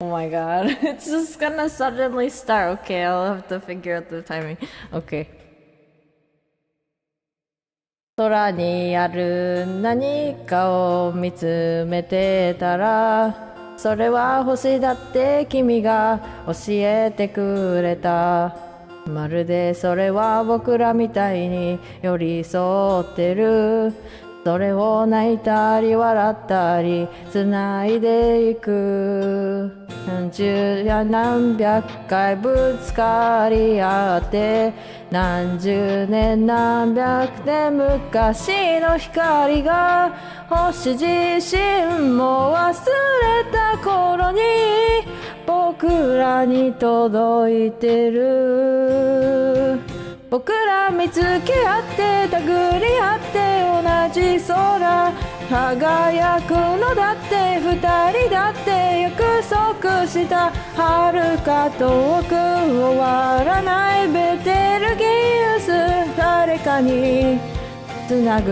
Oh my god, it's just gonna suddenly start. Okay, I'll have to figure out the timing. Okay. 空にある何かを見つめてたら、それは星だって君が教えてくれた。まるでそれは僕らみたいに寄り添ってる。それを泣いたり笑ったり繋いでいく。何十や何百回ぶつかり合って何十年何百年昔の光が星自身も忘れた頃に僕らに届いてる。僕ら見つけ合って手繰り合って同じ空輝くのだって二人だって約束した遥か遠く終わらないベテルギウス誰かにつなぐ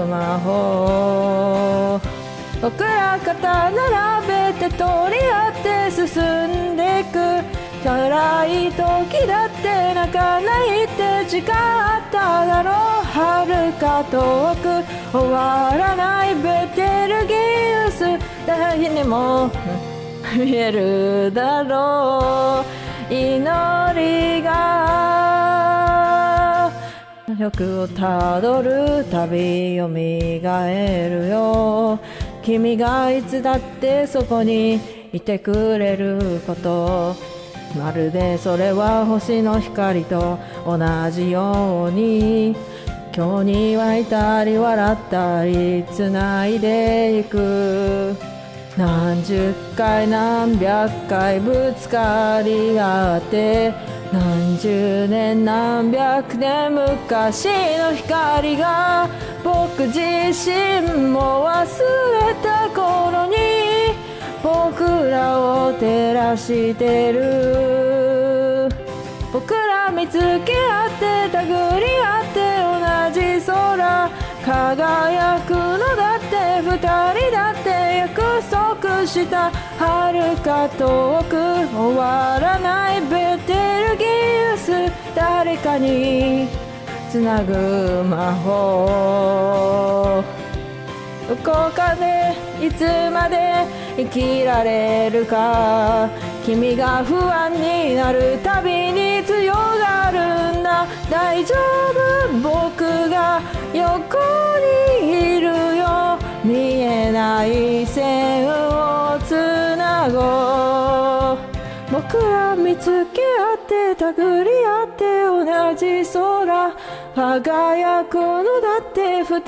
魔法僕ら肩並べて取り合って進んでいく辛い時だって泣かないって時間あっただろう遥か遠く終わらないベテルギウス誰にも見えるだろう祈りが欲をたどる旅よみがえるよ君がいつだってそこにいてくれることまるでそれは星の光と同じように今日に湧いたり笑ったり繋いでいく何十回何百回ぶつかり合って何十年何百年昔の光が僕自身も忘れた頃に僕らを照らしてる僕ら見つけ合って手繰り合って同じ空輝くのだって二人だって約束した遥か遠く終わらないベテルギウス誰かにつなぐ魔法どこかでいつまで生きられるか。君が不安になるたびに強がるんだ。大丈夫、僕が横にいるよ。見えない線をつなごう。僕ら見つけ合って手繰り合って同じ空輝くのだって、二人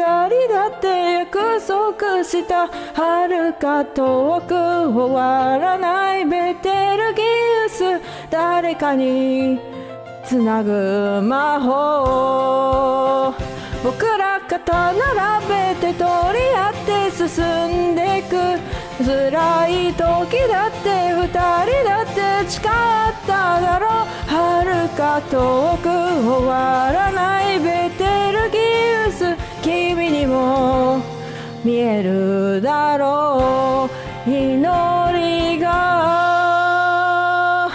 だって約束した。遥か遠く終わらないベテルギウス、誰かにつなぐ魔法。僕ら肩並べて取り合って進んでく。辛い時だって二人だって誓っただろう。遥か遠く終わらないベテルギウス、君にも見えるだろう。祈りが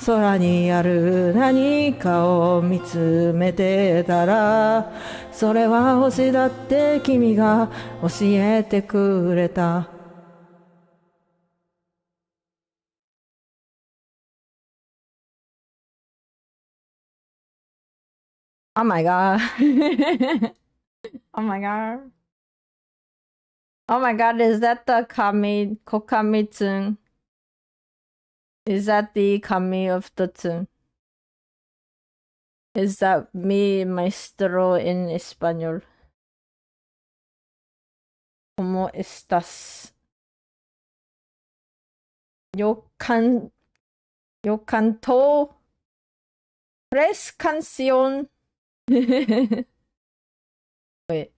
空にある何かを見つめてたら、それは星だって君が教えてくれた。Oh my god. Oh my god. Oh my god, is that the Kokami-tsun? Is that the Kami of the tsun? Is that mi maestro in español? ¿Cómo estás? Yo canto tres canción. Wait,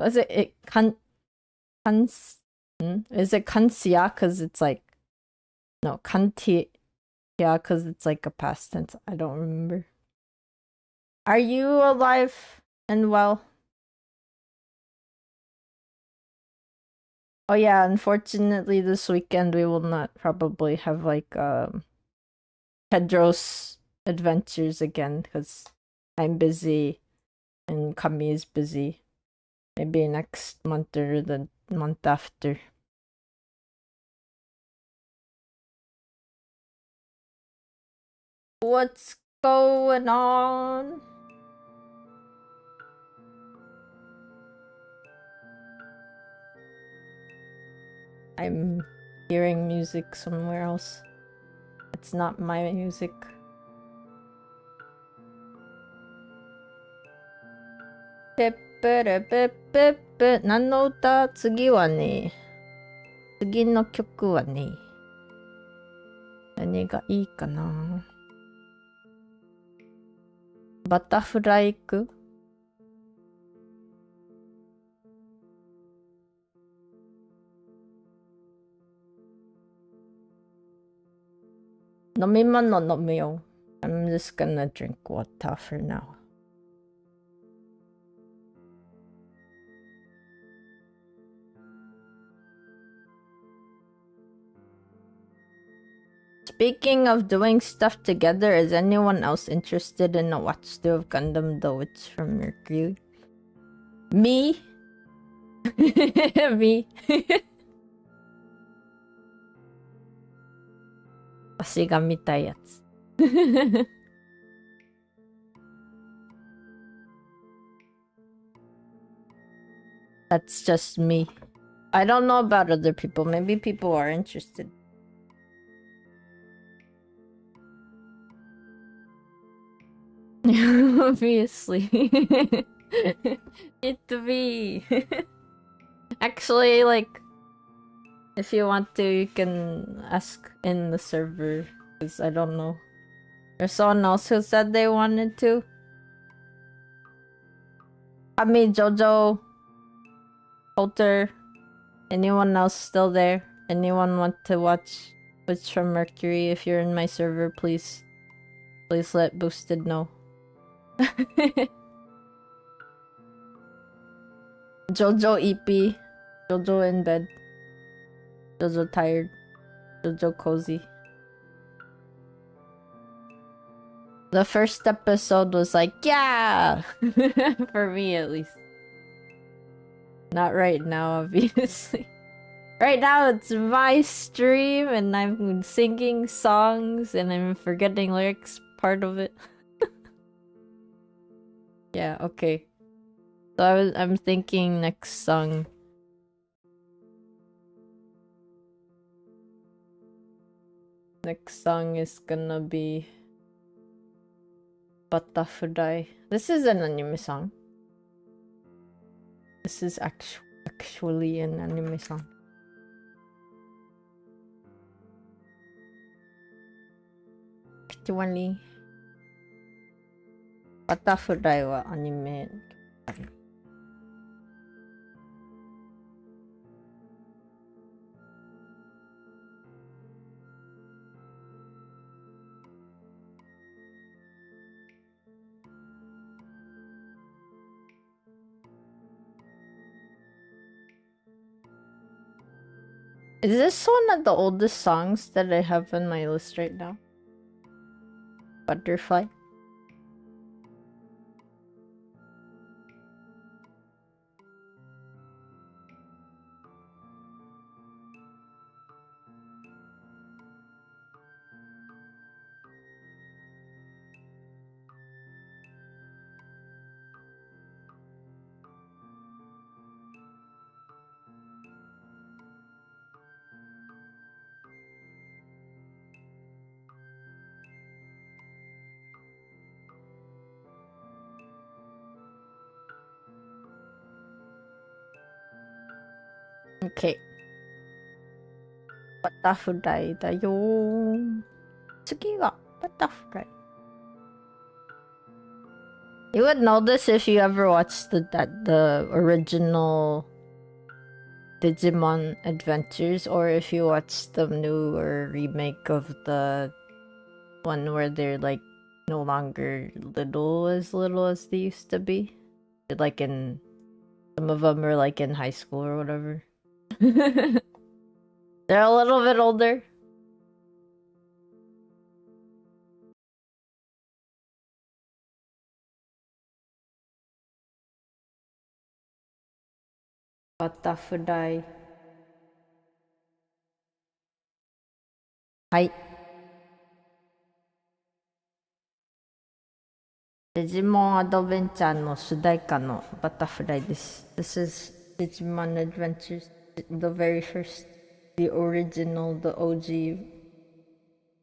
is it is it kansia because it's like, no, kantia because it's like a past tense. I don't remember. Are you alive and well? Oh yeah, unfortunately this weekend we will not probably have like Pedro's adventures again because I'm busy and Kami is busy. Maybe next month or the month after. What's going on? I'm hearing music somewhere else. It's not my music.何の歌？次はね、次の曲はね、何がいいかな。バタフライク？飲み物飲むよ。I'm just gonna drink water for now. Speaking of doing stuff together, is anyone else interested in a watch through of Gundam The Witch from Mercury? Me? Me? 私が見たいやつ。That's just me. I don't know about other people. Maybe people are interested. Obviously. It to be. Actually, like, if you want to, you can ask in the server, because I don't know. There's someone else who said they wanted to. Ami, Jojo, Coulter, anyone else still there? Anyone want to watch Witch from Mercury? If you're in my server, please let Boosted know. Jojo EP, Jojo in bed, Jojo tired, Jojo cozy. The first episode was like, yeah! For me at least. Not right now, obviously. Right now it's my stream and I'm singing songs and I'm forgetting lyrics part of it. Yeah, okay. So I'm thinking next song. Next song is gonna be Butterfly. This is an anime song. This is actually an anime song. Actually, Butterfly はアニメ。Is this one of the oldest songs that I have on my list right now? Butterfly. Okay. Butterfly だよ。次が Butterfly. You would know this if you ever watched the original Digimon Adventures, or if you watched the newer remake of the one where they're like no longer little as they used to be. Like in some of them are like in high school or whatever. They're a little bit older. Butterfly. はい。デジモンアドベンチャーの主題歌のバタフライです。This is Digimon Adventures, the very first, the original, the OG,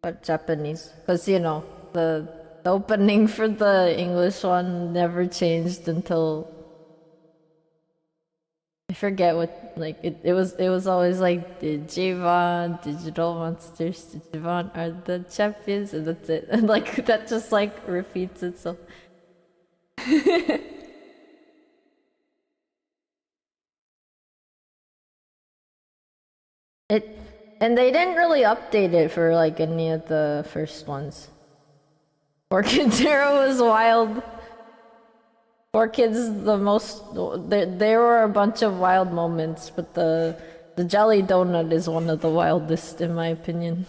but Japanese. Because, you know, the opening for the English one never changed until I forget what, like, it was always like Digimon, Digital Monsters, Digimon are the champions, and that's it. And like, that just like repeats itself. And they didn't really update it for like any of the first ones. 4Kids Era was wild. 4Kids the most. There were a bunch of wild moments, but the jelly donut is one of the wildest in my opinion.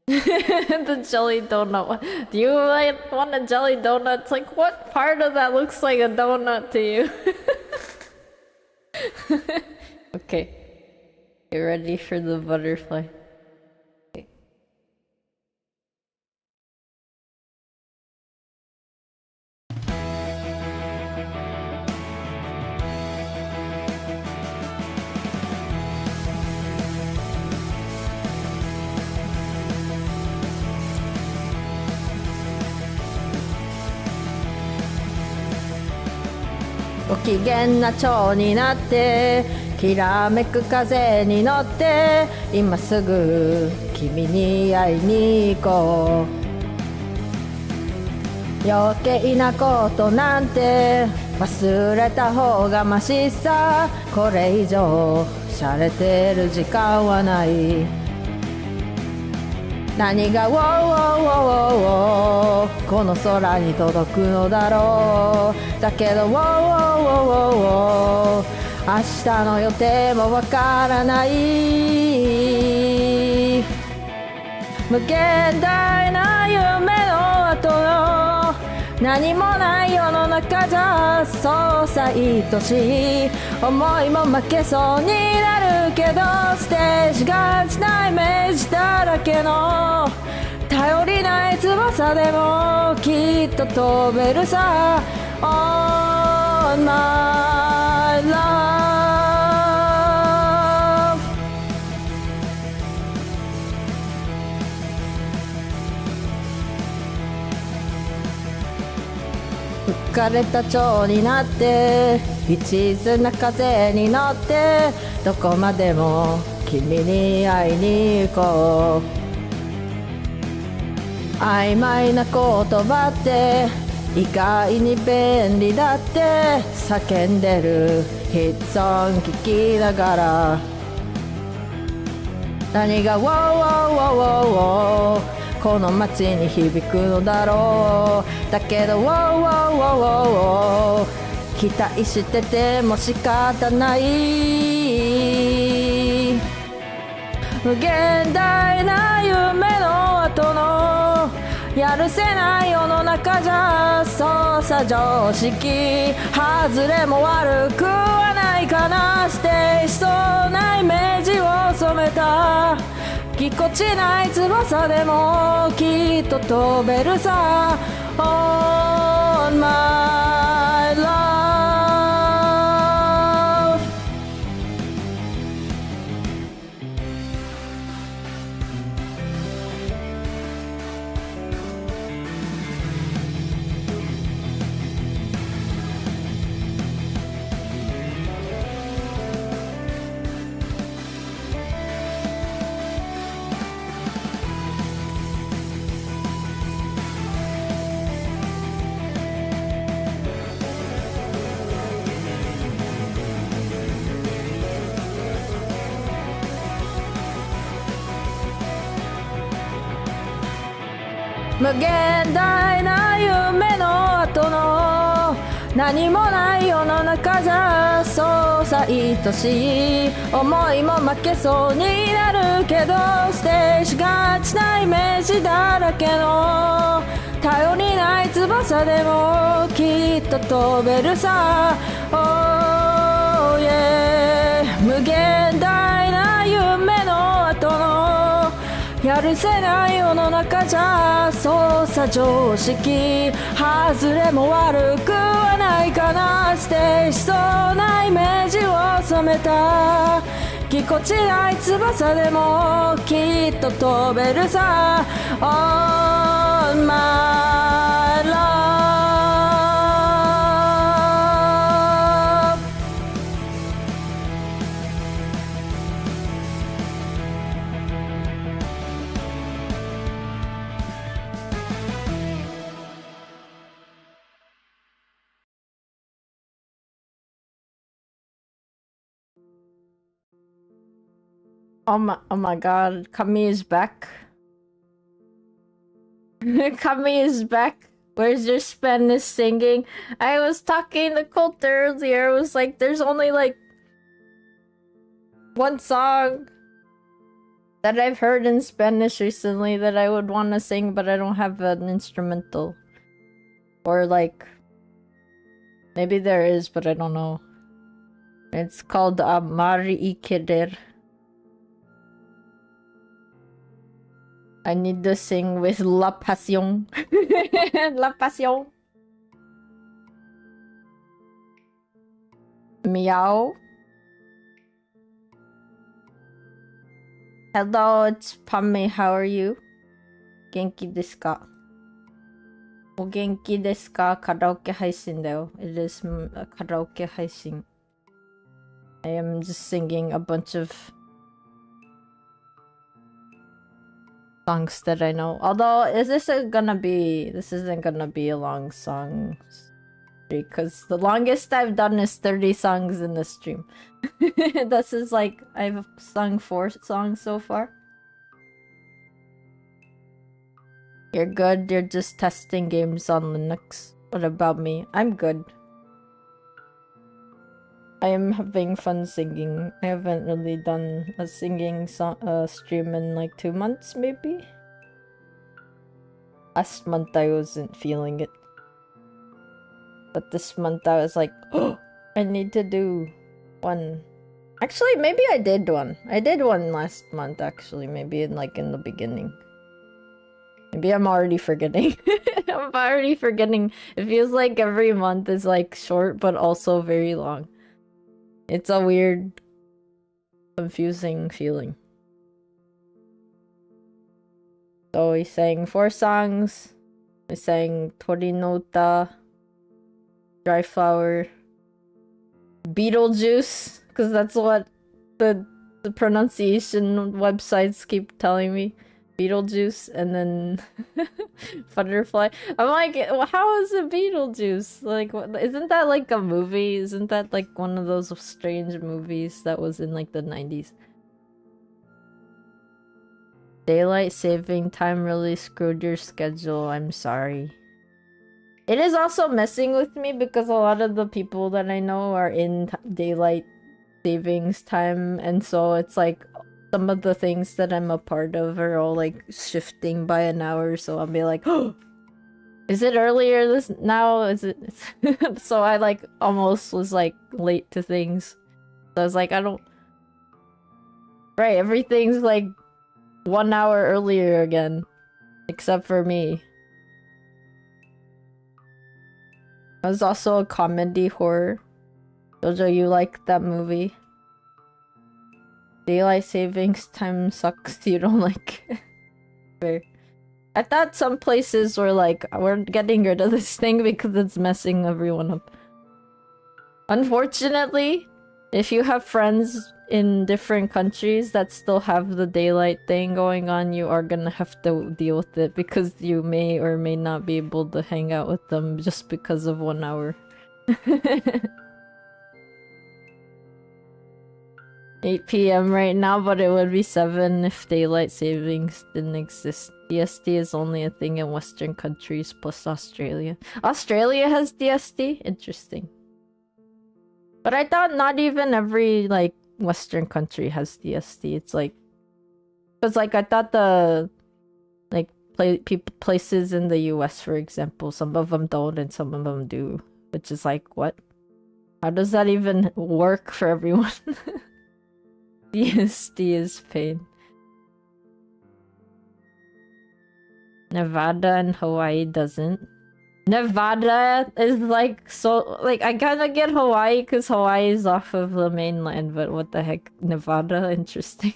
The jelly donut. Do you like want a jelly donut? It's like, what part of that looks like a donut to you? Okay. Get ready for the butterfly. Okay.ご機嫌な蝶になってきらめく風に乗って今すぐ君に会いに行こう余計なことなんて忘れた方がマシさこれ以上洒落てる時間はない何がウォーウォーウォーウォーこの空に届くのだろうだけどウォーウォーウォーウォーウォー明日の予定もわからない無限大な夢の後の何もない世の中じゃそうさ愛しい思いも負けそうになるけどステージがちなイメージだらけの頼りない翼でもきっと飛べるさ On my love吹かれた蝶になって一途な風に乗ってどこまでも君に会いに行こう曖昧な言葉って意外に便利だって叫んでるヒットソング聞きながら何がウォーウォーウォーウォーこの街に響くのだろうだけどウォーウォーウォーウォー期待してても仕方ない無限大な夢の後のやるせない世の中じゃそうさ常識外れも悪くはないかなしてしそうなイメージを染めたぎこちない翼でもきっと飛べるさ On my love無限大な夢の後の何もない世の中じゃそうさ愛しい思いも負けそうになるけどステージがちなイメージだらけの頼りない翼でもきっと飛べるさ Oh yeah 無限大な夢の後のやるせない世の中じゃそうさ常識外れも悪くはないかなしてしそうなイメージを染めたぎこちない翼でもきっと飛べるさ On my love Oh my god, Kami is back. Kami is back. Where's your Spanish singing? I was talking to Colt earlier. It was like, there's only like one song that I've heard in Spanish recently that I would want to sing, but I don't have an instrumental. Or like, maybe there is, but I don't know. It's called Amar y Querer. I need to sing with La Pasión. La Pasión. Meow. Hello, it's Pame. How are you? Genki desu ka? O genki desu ka? Karaoke 配信だよ. It is a karaoke 配信. I am just singing a bunch of songs that I know. Although, this isn't gonna be a long song because the longest I've done is 30 songs in the stream. This is like, I've sung 4 songs so far. You're good, you're just testing games on Linux. What about me? I'm good. I am having fun singing. I haven't really done a singing stream in like 2 months, maybe? Last month I wasn't feeling it. But this month I was like, oh, I need to do one. Actually, maybe I did one. I did one last month, actually. Maybe in the beginning. Maybe I'm already forgetting. I'm already forgetting. It feels like every month is like short, but also very long. It's a weird, confusing feeling. So we sang 4 songs. We sang Tori no Uta, Dry Flower, Beetlejuice, because that's what the pronunciation websites keep telling me. Beetlejuice, and then Butterfly. I'm like, how is it Beetlejuice? Like, isn't that like a movie? Isn't that like one of those strange movies that was in like the 90s? Daylight saving time really screwed your schedule. I'm sorry. It is also messing with me because a lot of the people that I know are in daylight savings time, and so it's like some of the things that I'm a part of are all like shifting by an hour, so I'll be like, oh, is it earlier this now? Is it? So I like almost was like late to things. So I was like, I don't. Right, everything's like 1 hour earlier again, except for me. It was also a comedy horror. Jojo, you like that movie? Daylight savings time sucks. You don't like it. Fair. I thought some places were like, we're getting rid of this thing because it's messing everyone up. Unfortunately, if you have friends in different countries that still have the daylight thing going on, you are gonna have to deal with it because you may or may not be able to hang out with them just because of 1 hour. 8 p.m. right now, but it would be 7 if daylight savings didn't exist. DST is only a thing in Western countries plus Australia. Australia has DST? Interesting. But I thought not even every like Western country has DST. It's like, because like I thought the like places in the US, for example, some of them don't and some of them do, which is like, what? How does that even work for everyone? DST is pain. Nevada and Hawaii doesn't. Nevada is like so like I kinda get Hawaii because Hawaii is off of the mainland, but what the heck? Nevada? Interesting.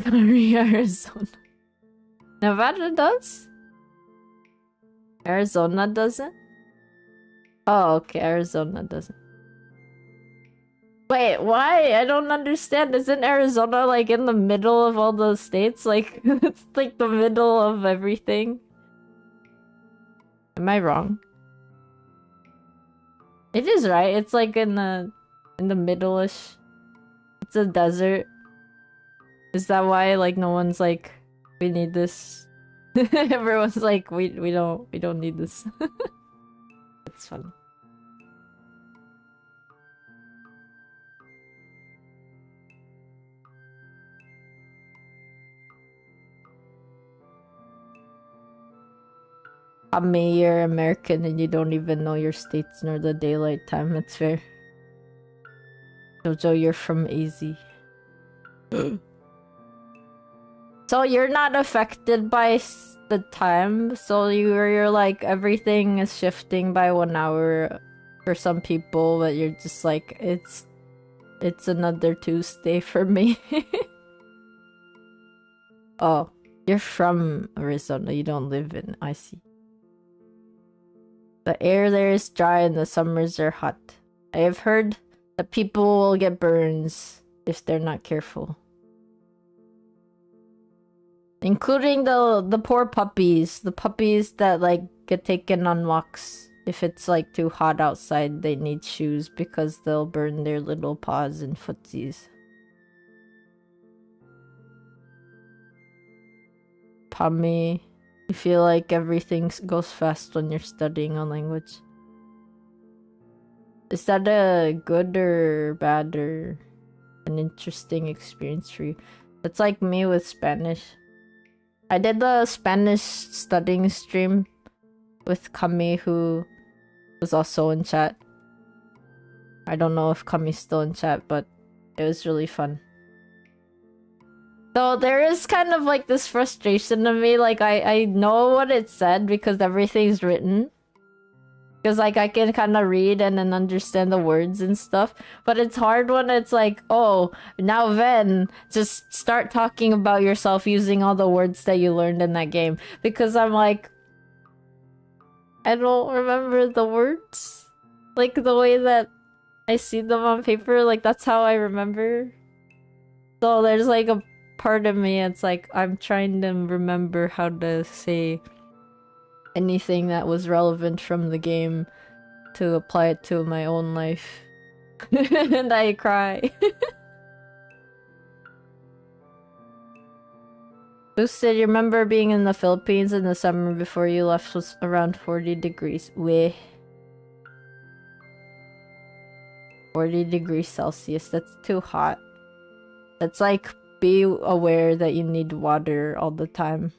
Arizona. Nevada does? Arizona doesn't? Oh, okay, Arizona doesn't. Wait, why? I don't understand. Isn't Arizona like in the middle of all the states? Like, it's like the middle of everything. Am I wrong? It is, right? It's like in the middle-ish. It's a desert. Is that why like no one's like, we need this? Everyone's like, we don't need this. It's fun. You're American and you don't even know your states nor the daylight time. It's fair. Jojo, you're from AZ. So you're not affected by the time. So you're like everything is shifting by 1 hour for some people, but you're just like it's another Tuesday for me. Oh, you're from Arizona. You don't live in. I see. The air there is dry and the summers are hot. I have heard that people will get burns if they're not careful. Including the poor puppies. The puppies that like get taken on walks. If it's like too hot outside, they need shoes because they'll burn their little paws and footsies. Pami. You feel like everything goes fast when you're studying a language. Is that a good or bad or an interesting experience for you? It's like me with Spanish. I did the Spanish studying stream with Kami, who was also in chat. I don't know if Kami's still in chat, but it was really fun. So there is kind of like this frustration of me, like I know what it said because everything's written. Because like I can kind of read and then understand the words and stuff. But it's hard when it's like, oh, now then, just start talking about yourself using all the words that you learned in that game. Because I'm like, I don't remember the words. Like the way that I see them on paper, like that's how I remember. So there's like a part of me, it's like I'm trying to remember how to say anything that was relevant from the game to apply it to my own life. And I cry. Boosted, you remember being in the Philippines in the summer before you left was around 40 degrees. Weh. 40 degrees Celsius, that's too hot. That's like, be aware that you need water all the time.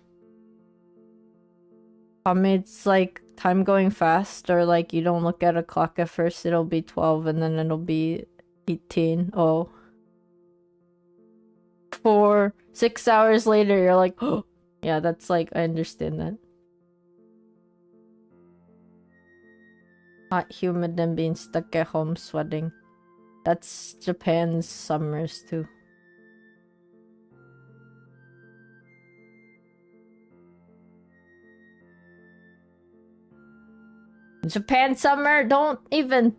It's like time going fast, or like you don't look at a clock at first, it'll be 12 and then it'll be 18. Oh. 6 hours later, you're like, oh. Yeah, that's like, I understand that. Hot, humid, and being stuck at home sweating. That's Japan's summers too. Japan summer, don't even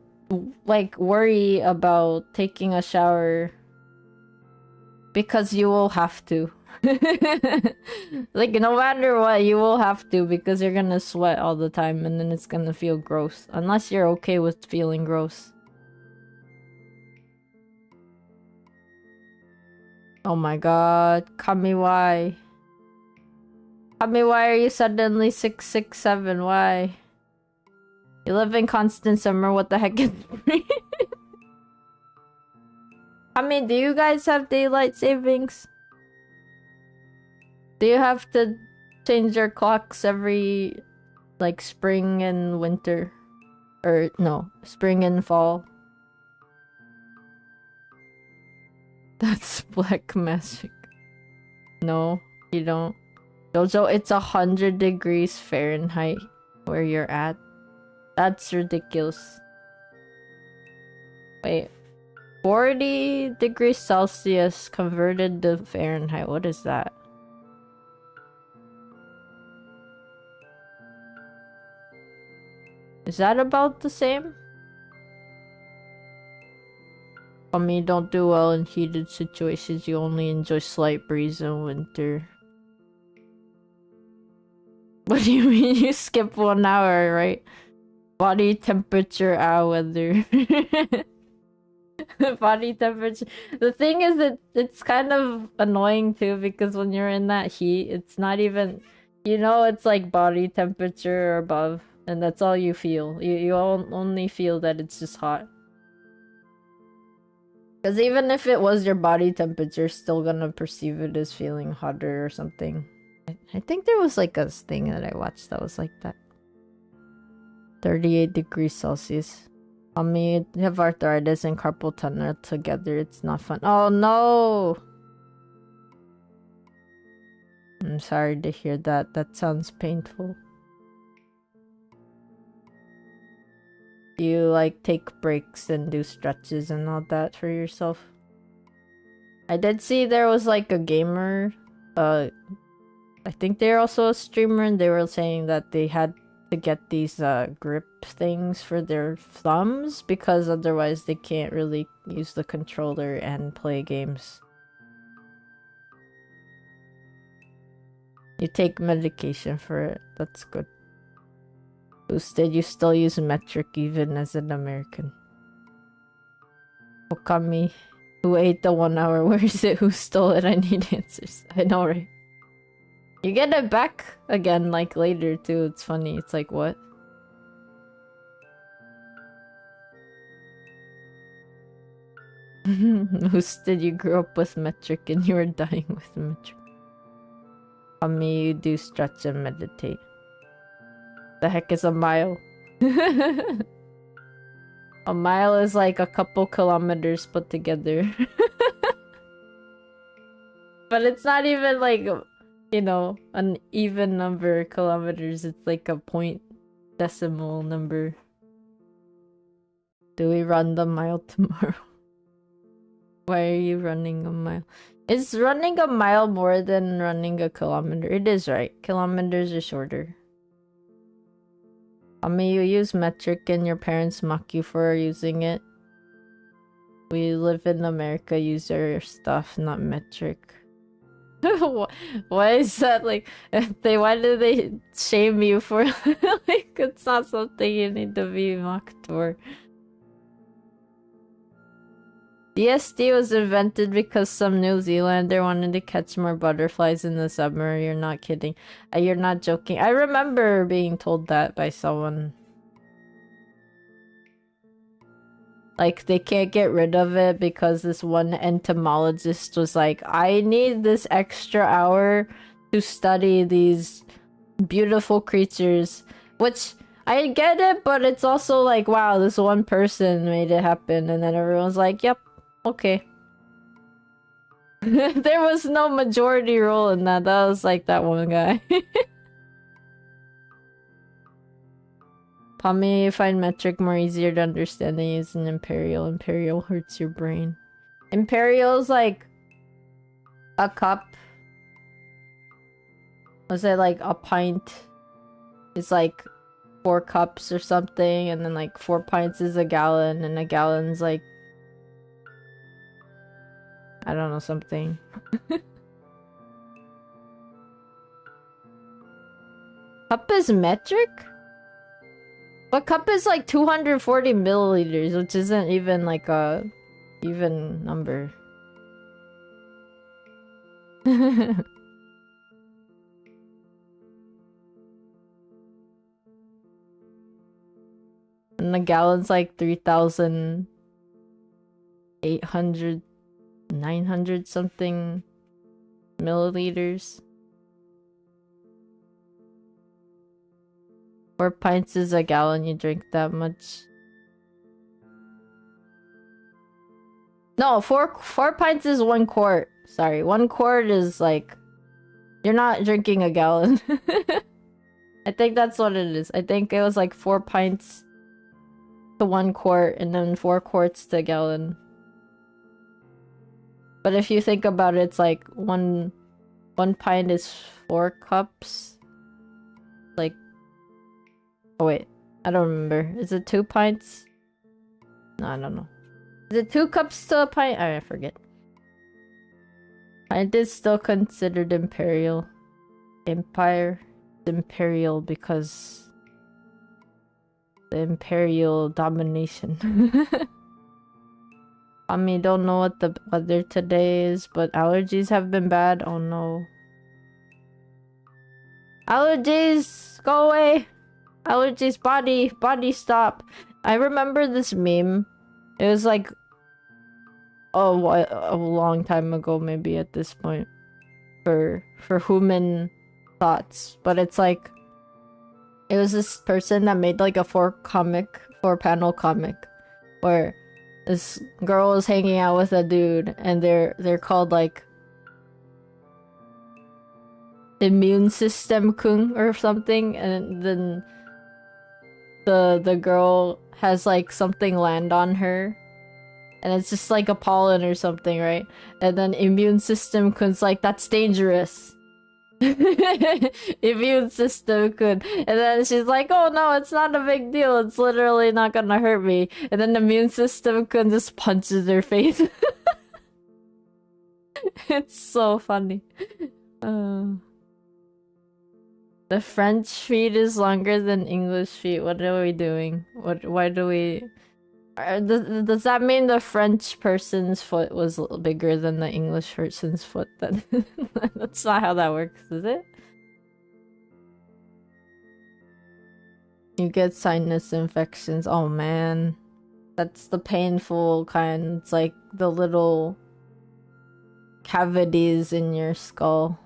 like worry about taking a shower because you will have to. Like no matter what, you will have to because you're gonna sweat all the time and then it's gonna feel gross. Unless you're okay with feeling gross. Oh my god, Kami, why? Kami, why are you suddenly 667? Why? You live in constant summer, what the heck is spring? I mean, do you guys have daylight savings? Do you have to change your clocks every, like, spring and winter? Or, no, spring and fall? That's black magic. No, you don't. Jojo, it's 100 degrees Fahrenheit where you're at. That's ridiculous. Wait. 40 degrees Celsius converted to Fahrenheit. What is that? Is that about the same? I mean, don't do well in heated situations. You only enjoy slight breeze in winter. What do you mean you skip 1 hour, right? Body temperature, weather. Body temperature. The thing is that it's kind of annoying too because when you're in that heat, it's not even, you know, it's like body temperature or above, and that's all you feel. You only feel that it's just hot. Because even if it was your body temperature, still gonna perceive it as feeling hotter or something. I think there was like a thing that I watched that was like that. 38 degrees Celsius. I mean, you have arthritis and carpal tunnel together. It's not fun. Oh no! I'm sorry to hear that. That sounds painful. Do you like take breaks and do stretches and all that for yourself? I did see there was like a gamer. I think they're also a streamer, and they were saying that they had to get these grip things for their thumbs because otherwise they can't really use the controller and play games. You take medication for it. That's good. Boosted, you still use metric even as an American. Okami, who ate the 1 hour? Where is it? Who stole it? I need answers. I know, right? You get it back again, like, later, too. It's funny. It's like, what? Boosted, you grew up with metric and you were dying with metric. Mommy, you do stretch and meditate. The heck is a mile? A mile is like a couple kilometers put together. But it's not even like, you know, an even number of kilometers. It's like a point decimal number. Do we run the mile tomorrow? Why are you running a mile? Is running a mile more than running a kilometer? It is, right? Kilometers are shorter. Mommy, you use metric and your parents mock you for using it. We live in America, use our stuff, not metric. Why is that like? Why do they shame you for like? It's not something you need to be mocked for. DSD was invented because some New Zealander wanted to catch more butterflies in the summer. You're not kidding. You're not joking. I remember being told that by someone. Like, they can't get rid of it because this one entomologist was like, I need this extra hour to study these beautiful creatures. Which, I get it, but it's also like, wow, this one person made it happen. And then everyone's like, yep. Okay. There was no majority rule in that. That was like that one guy. Pommy, you find metric more easier to understand than using imperial. Imperial hurts your brain. Imperial's like a cup. Was it like a pint? It's like 4 cups or something, and then like 4 pints is a gallon, and a gallon's like, I don't know, something. Cup is metric? But cup is like 240 milliliters, which isn't even like a even number. And the gallon's like 3,800, 900 something milliliters. 4 pints is a gallon, you drink that much. No, 4 pints is 1 quart. Sorry, 1 quart is like, you're not drinking a gallon. I think that's what it is. I think it was like 4 pints to 1 quart, and then 4 quarts to a gallon. But if you think about it, it's like one pint is 4 cups. Like, oh wait, I don't remember. Is it 2 pints? No, I don't know. Is it 2 cups to a pint? I forget. Pint is still considered imperial. Empire is imperial because the imperial domination. I mean, don't know what the weather today is, but allergies have been bad. Oh no. Allergies, go away. Allergies, body stop. I remember this meme. It was like, oh, a long time ago, maybe at this point, for human thoughts. But it's like, it was this person that made like a 4-panel comic, where this girl is hanging out with a dude, and they're called like Immune System Kun or something, and then the girl has like something land on her, and it's just like a pollen or something, right? And then Immune System Kun's like, that's dangerous. Immune System Kun. And then she's like, oh no, it's not a big deal, it's literally not gonna hurt me. And then the Immune System Kun just punches her face. It's so funny. The French feet is longer than English feet. What are we doing? Why do we... Does that mean the French person's foot was bigger than the English person's foot? That's not how that works, is it? You get sinus infections. Oh man. That's the painful kind. It's like the little cavities in your skull.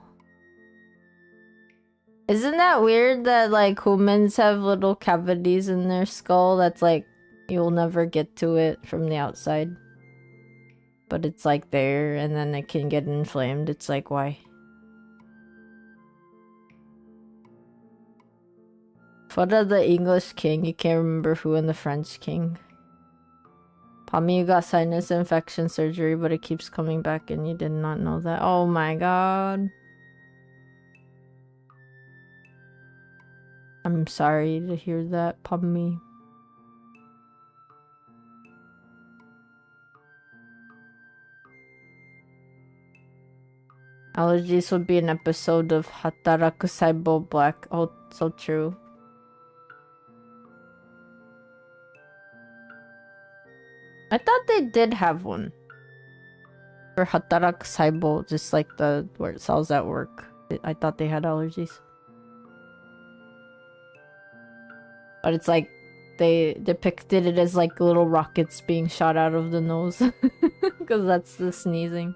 Isn't that weird that like humans have little cavities in their skull that's like you'll never get to it from the outside? But it's like there and then it can get inflamed. It's like why? What are the English king? You can't remember who and the French king. Pommy, you got sinus infection surgery, but it keeps coming back and you did not know that. Oh my god. I'm sorry to hear that, Pommy. Allergies would be an episode of Hataraku Saibo Black. Oh, so true. I thought they did have one. For Hataraku Saibo, just like the where it sells at work. I thought they had allergies. But it's like they depicted it as like little rockets being shot out of the nose. Because that's the sneezing.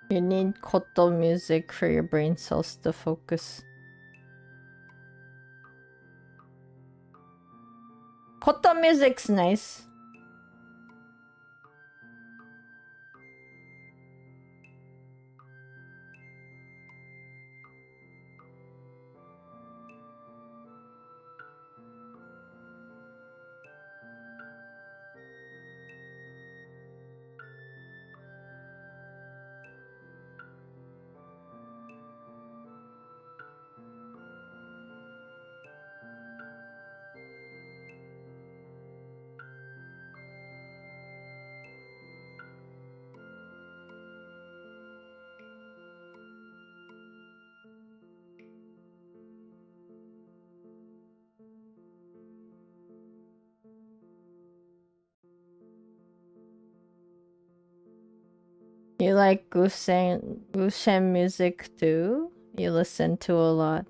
You need koto music for your brain cells to focus. Koto music's nice. You like Gushen music too? You listen to a lot.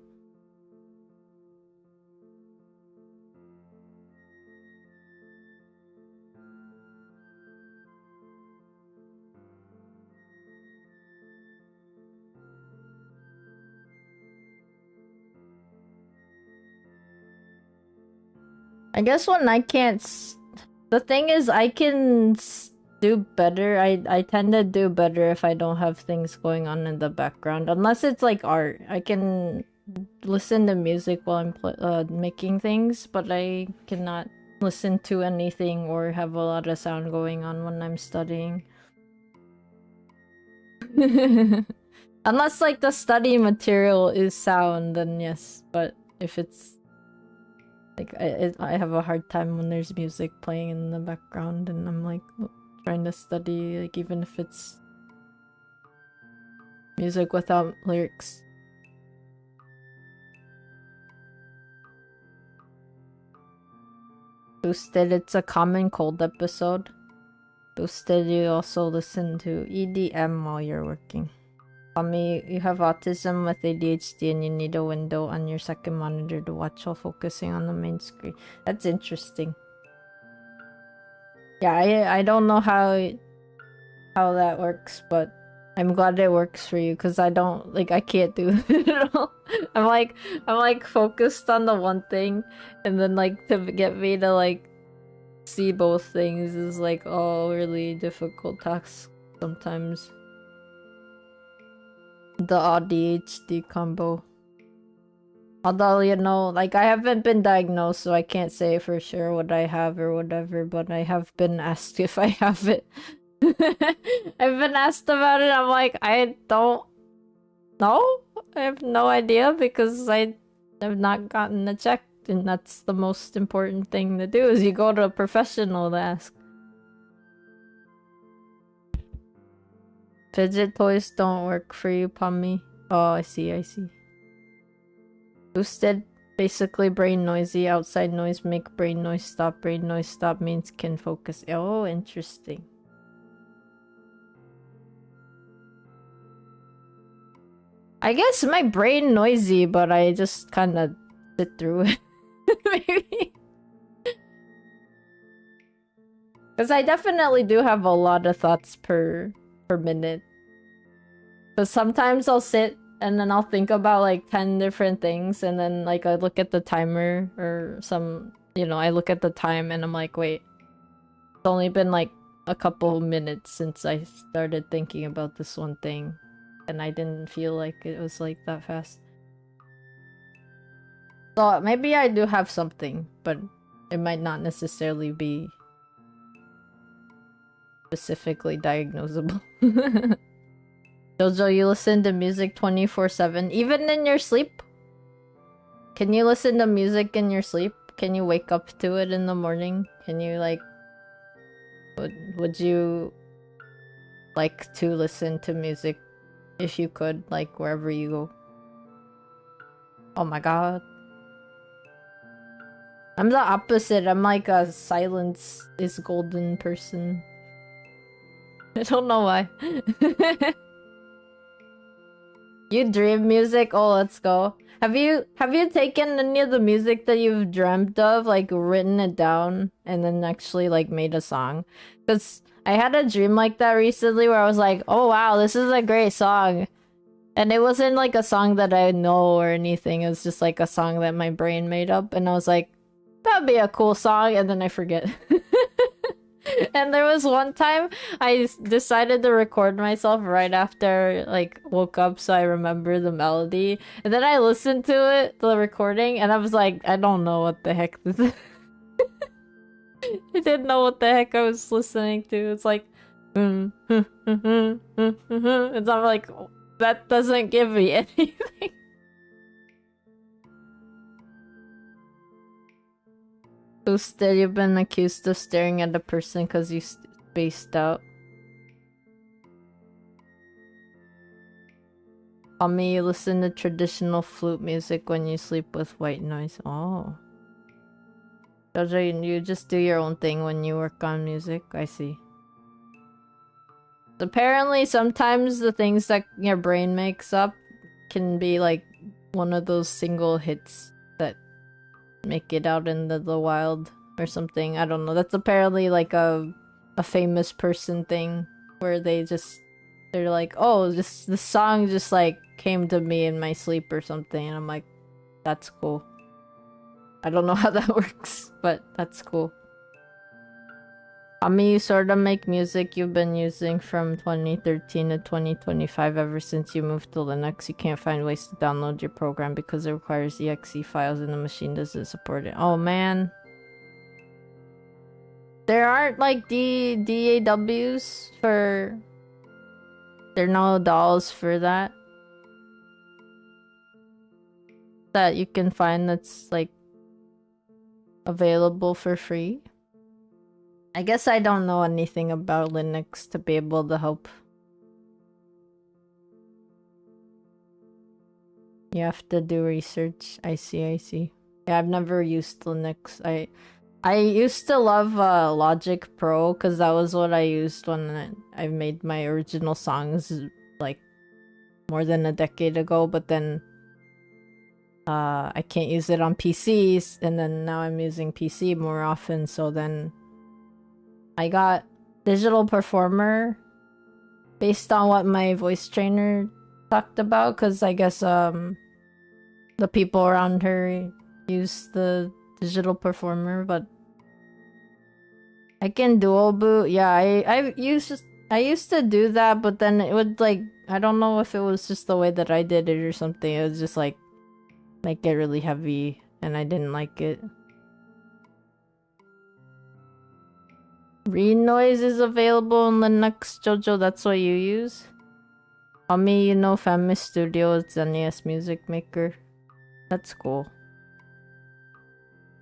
I guess when I can't... The thing is, I can do better. I tend to do better if I don't have things going on in the background. Unless it's like art. I can listen to music while I'm making things, but I cannot listen to anything or have a lot of sound going on when I'm studying. Unless like the study material is sound, then yes. But if it's like I have a hard time when there's music playing in the background and I'm like trying to study, like even if it's music without lyrics. Boosted, it's a common cold episode. Boosted, you also listen to EDM while you're working. You have autism with ADHD and you need a window on your second monitor to watch while focusing on the main screen. That's interesting. Yeah, I don't know how that works, but I'm glad it works for you because I don't like I can't do it at all. I'm like focused on the one thing, and then like to get me to like see both things is like all really difficult task sometimes. The ADHD combo. Although, you know, like I haven't been diagnosed, so I can't say for sure what I have or whatever, but I have been asked if I have it. I've been asked about it. I'm like, I don't know. I have no idea because I have not gotten it checked, and that's the most important thing to do is you go to a professional to ask. Fidget toys don't work for you, Pommy. Oh, I see, I see. Boosted, basically brain noisy. Outside noise make brain noise stop. Brain noise stop means can focus. Oh, interesting. I guess my brain noisy, but I just kind of sit through it. Maybe. Because I definitely do have a lot of thoughts per minute. But sometimes I'll sit and then I'll think about like 10 different things, and then like I look at the timer or some, you know, I look at the time and I'm like, wait, it's only been like a couple minutes since I started thinking about this one thing. And I didn't feel like it was like that fast. So maybe I do have something, but it might not necessarily be specifically diagnosable. Jojo, you listen to music 24/7, even in your sleep? Can you listen to music in your sleep? Can you wake up to it in the morning? Can you like... Would you like to listen to music if you could, like wherever you go? Oh my god. I'm the opposite. I'm like a silence is golden person. I don't know why. You dream music? Oh, let's go. Have you taken any of the music that you've dreamt of, like written it down and then actually like made a song? Because I had a dream like that recently where I was like, oh wow, this is a great song. And it wasn't like a song that I know or anything. It was just like a song that my brain made up. And I was like, that'd be a cool song. And then I forget. And there was one time I decided to record myself right after like woke up so I remember the melody. And then I listened to it, the recording, and I was like, I don't know what the heck this is. I didn't know what the heck I was listening to. It's like, and I'm like, that doesn't give me anything. Boosted, you've been accused of staring at a person because you spaced out. Mommy, you listen to traditional flute music when you sleep with white noise. Oh. Jojo, you just do your own thing when you work on music? I see. Apparently, sometimes the things that your brain makes up can be like one of those single hits that make it out into the wild or something. I don't know. That's apparently like a famous person thing where they're like, oh, this song just like came to me in my sleep or something, and I'm like, that's cool. I don't know how that works, but that's cool. You sort of make music you've been using from 2013 to 2025 ever since you moved to Linux. You can't find ways to download your program because it requires exe files and the machine doesn't support it. Oh man. There aren't like DAWs for... There are no dolls for that. That you can find that's like available for free. I guess I don't know anything about Linux to be able to help. You have to do research. I see. Yeah, I've never used Linux. I used to love Logic Pro because that was what I used when I made my original songs like more than a decade ago, but then I can't use it on PCs, and then now I'm using PC more often, so then I got Digital Performer based on what my voice trainer talked about, because I guess the people around her use the digital performer, but I can dual boot. Yeah, I used to do that, but then it would like, I don't know if it was just the way that I did it or something. It was just like make it really heavy, and I didn't like it. Renoise is available in Linux, Jojo. That's what you use. Ami, you know, Famous Studio is NES Music Maker. That's cool.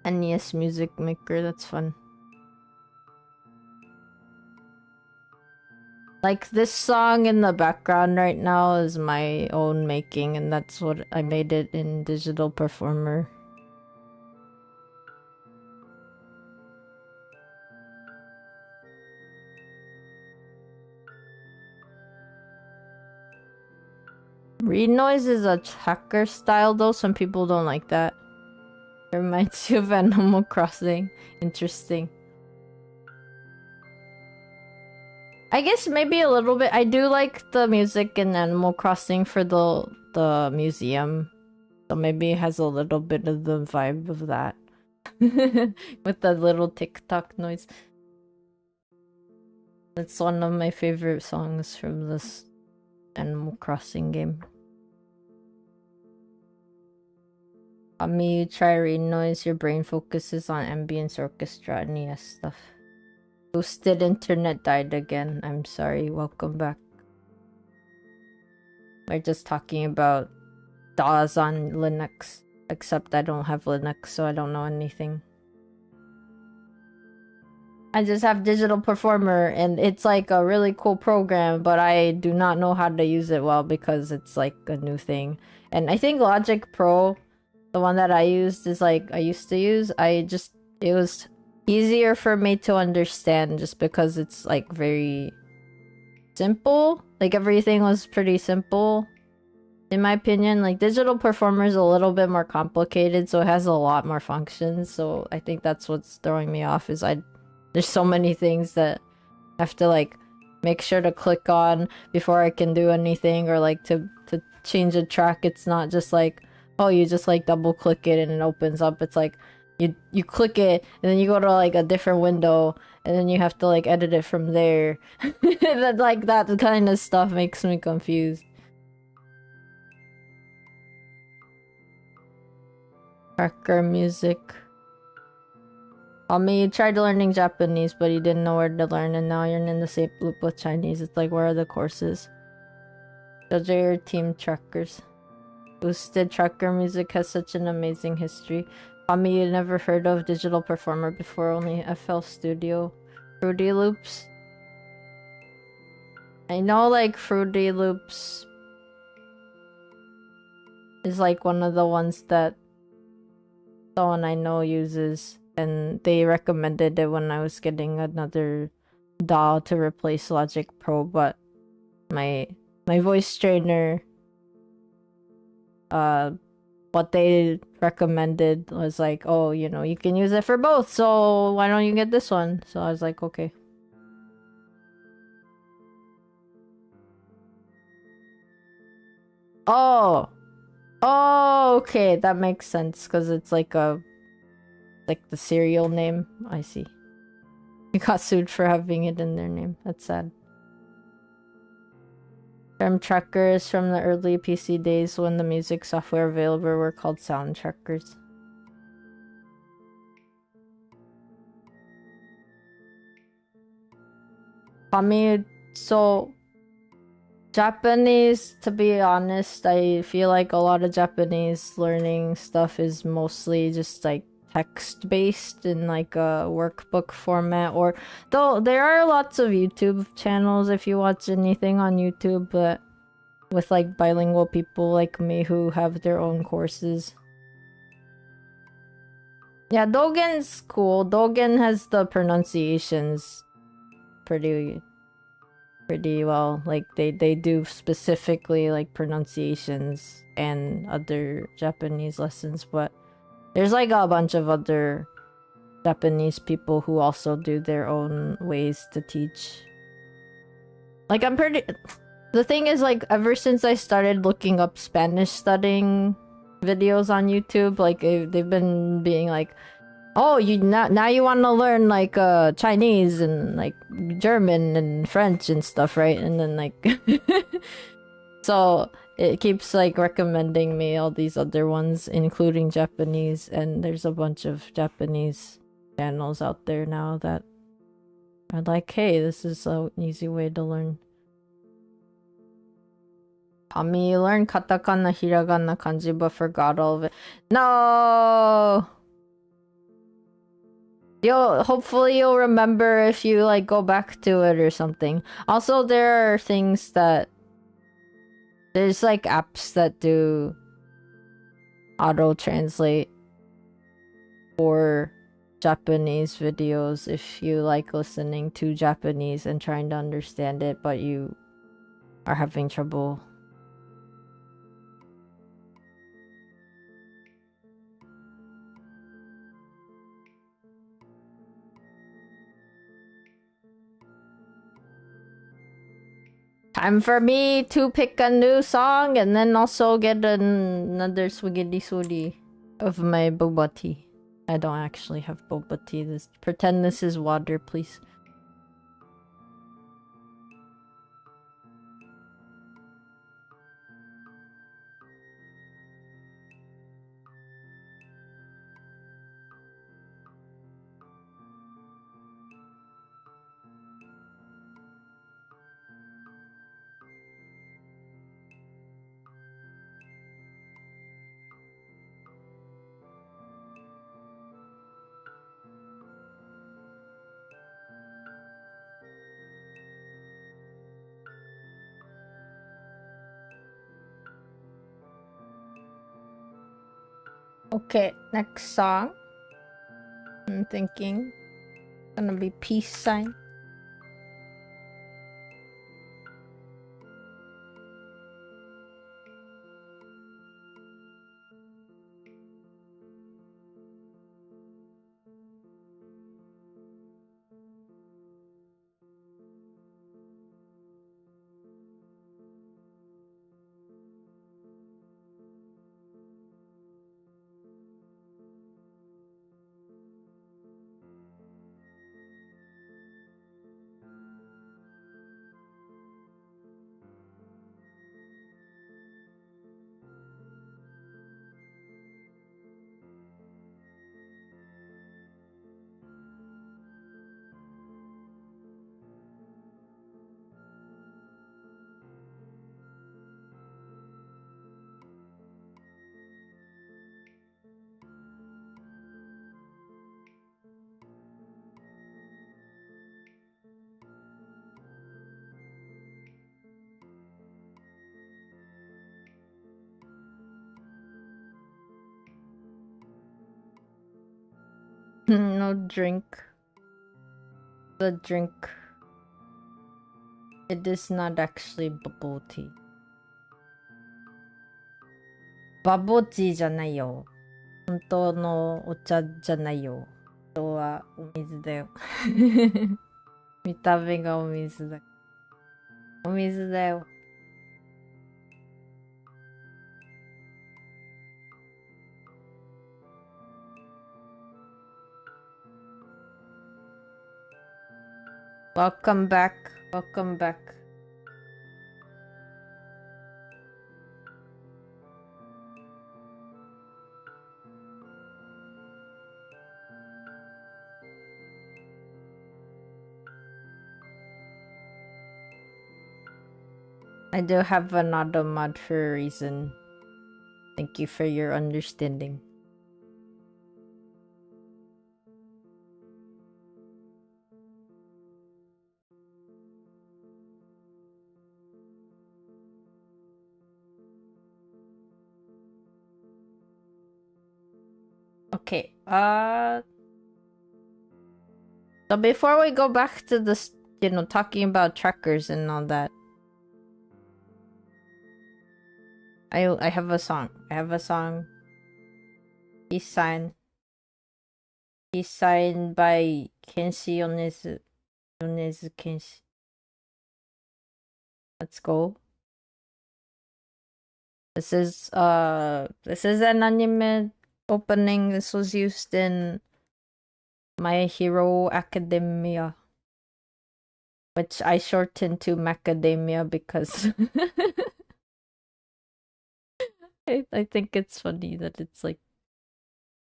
NES Music Maker, that's fun. Like, this song in the background right now is my own making, and that's what I made it in Digital Performer. Renoise is a tracker style though, some people don't like that. It reminds you of Animal Crossing. Interesting. I guess maybe a little bit. I do like the music in Animal Crossing for the museum. So maybe it has a little bit of the vibe of that. With the little tick-tock noise. That's one of my favorite songs from this Animal Crossing game. You try Renoise, your brain focuses on ambience, orchestra, NES stuff. Boosted internet died again. I'm sorry. Welcome back. We're just talking about DAWs on Linux. Except I don't have Linux, so I don't know anything. I just have Digital Performer, and it's like a really cool program, but I do not know how to use it well because it's like a new thing. And I think Logic Pro, the one that I used, is like I used to use. It was easier for me to understand just because it's like very simple. Like everything was pretty simple. In my opinion, like Digital Performer is a little bit more complicated, so it has a lot more functions. So I think that's what's throwing me off, is there's so many things that I have to like make sure to click on before I can do anything, or like to change a track. It's not just like, oh, you just like double click it and it opens up. It's like you click it and then you go to like a different window and then you have to like edit it from there. Like that kind of stuff makes me confused. Tracker music. You tried learning Japanese, but you didn't know where to learn, and now you're in the same loop with Chinese. It's like, where are the courses? Those are your team trackers. Boosted tracker music has such an amazing history. You never heard of Digital Performer before, only FL Studio. Fruity Loops. I know like Fruity Loops is like one of the ones that someone I know uses. And they recommended it when I was getting another DAW to replace Logic Pro, but my voice trainer, what they recommended was like, oh, you know, you can use it for both, so why don't you get this one? So I was like, okay. Oh, okay, that makes sense, because it's like the serial name. I see. You got sued for having it in their name. That's sad. Term trackers from the early PC days when the music software available were called sound trackers. So Japanese, to be honest, I feel like a lot of Japanese learning stuff is mostly just like text-based in like a workbook format, or though there are lots of YouTube channels if you watch anything on YouTube, but with like bilingual people like me who have their own courses. Yeah, Dogen's cool. Dogen has the pronunciations pretty well. Like they do specifically like pronunciations and other Japanese lessons, but there's like a bunch of other Japanese people who also do their own ways to teach. Like, I'm pretty... The thing is, like, ever since I started looking up Spanish studying videos on YouTube, like, they've been being like, oh, now you want to learn, like, Chinese and, like, German and French and stuff, right? And then, like... So, it keeps, like, recommending me all these other ones, including Japanese, and there's a bunch of Japanese channels out there now that are like, hey, this is an easy way to learn. Tommy, you learned katakana, hiragana, kanji, but forgot all of it. No! Hopefully you'll remember if you, like, go back to it or something. Also, there are things that... There's, like, apps that do auto-translate for Japanese videos if you like listening to Japanese and trying to understand it, but you are having trouble. Time for me to pick a new song and then also get another swiggity of my boba tea. I don't actually have boba tea. Pretend this is water, please. Okay, next song. I'm thinking it's gonna be peace sign. No drink. The drink. It is not actually bubble tea. Bubble tea じゃないよ。本当のお茶じゃないよ。本当はお水だよ。見た目がお水だ。お水だよ。Welcome back. Welcome back. I do have an auto mod for a reason. Thank you for your understanding. Okay, so before we go back to this, talking about trackers and all that, I have a song. I have a song. Peace sign. Peace sign by Kenshi Yonezu. Yonezu Kenshi. Let's go. This is an anime opening. This was used in My Hero Academia, which I shortened to Macadamia because I think it's funny that it's like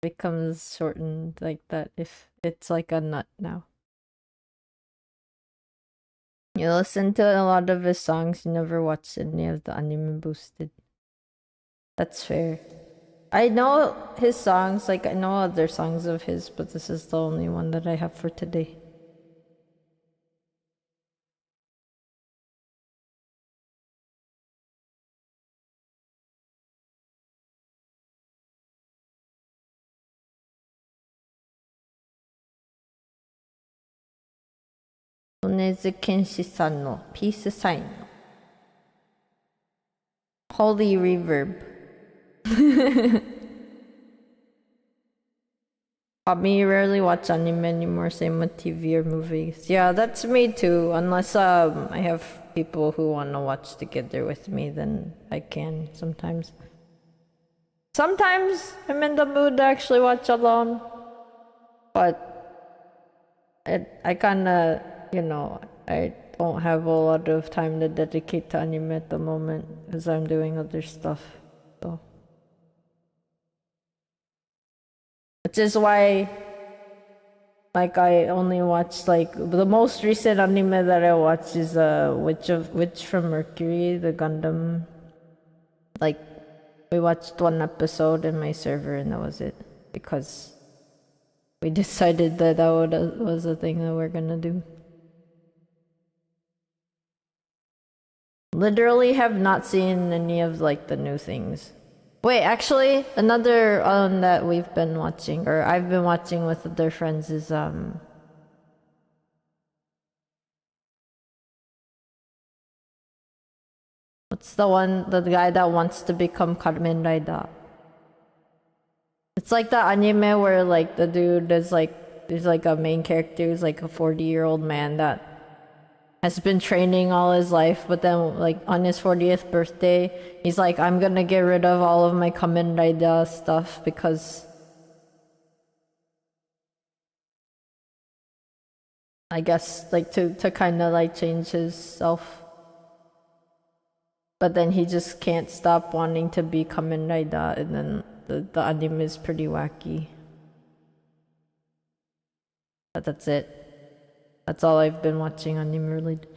becomes shortened like that if it's like a nut now. You listen to a lot of his songs, you never watched any of the anime boosted. That's fair. I know his songs, like I know other songs of his, but this is the only one that I have for today. Kenshi-san no peace sign. Holy reverb. Me rarely watch anime anymore, same with TV or movies. Yeah, that's me too. Unless I have people who want to watch together with me, then I can sometimes. Sometimes I'm in the mood to actually watch alone. But I kinda, I don't have a lot of time to dedicate to anime at the moment because I'm doing other stuff. So. Which is why, like, I only watched, like, the most recent anime that I watched is Witch from Mercury, the Gundam. Like, we watched one episode in my server and that was it. Because we decided that was a thing that we're gonna do. Literally have not seen any of, like, the new things. Wait, actually, another one that we've been watching, or I've been watching with other friends is, what's the guy that wants to become Kamen Rider? It's like the anime where, like, the dude is, like, there's, like, a main character who's, like, a 40-year-old man that has been training all his life, but then, like, on his 40th birthday, he's like, I'm gonna get rid of all of my Kamen Rider stuff because I guess, like, to kind of, like, change his self. But then he just can't stop wanting to be Kamen Rider, and then the anime is pretty wacky. But that's it. That's all I've been watching anime related.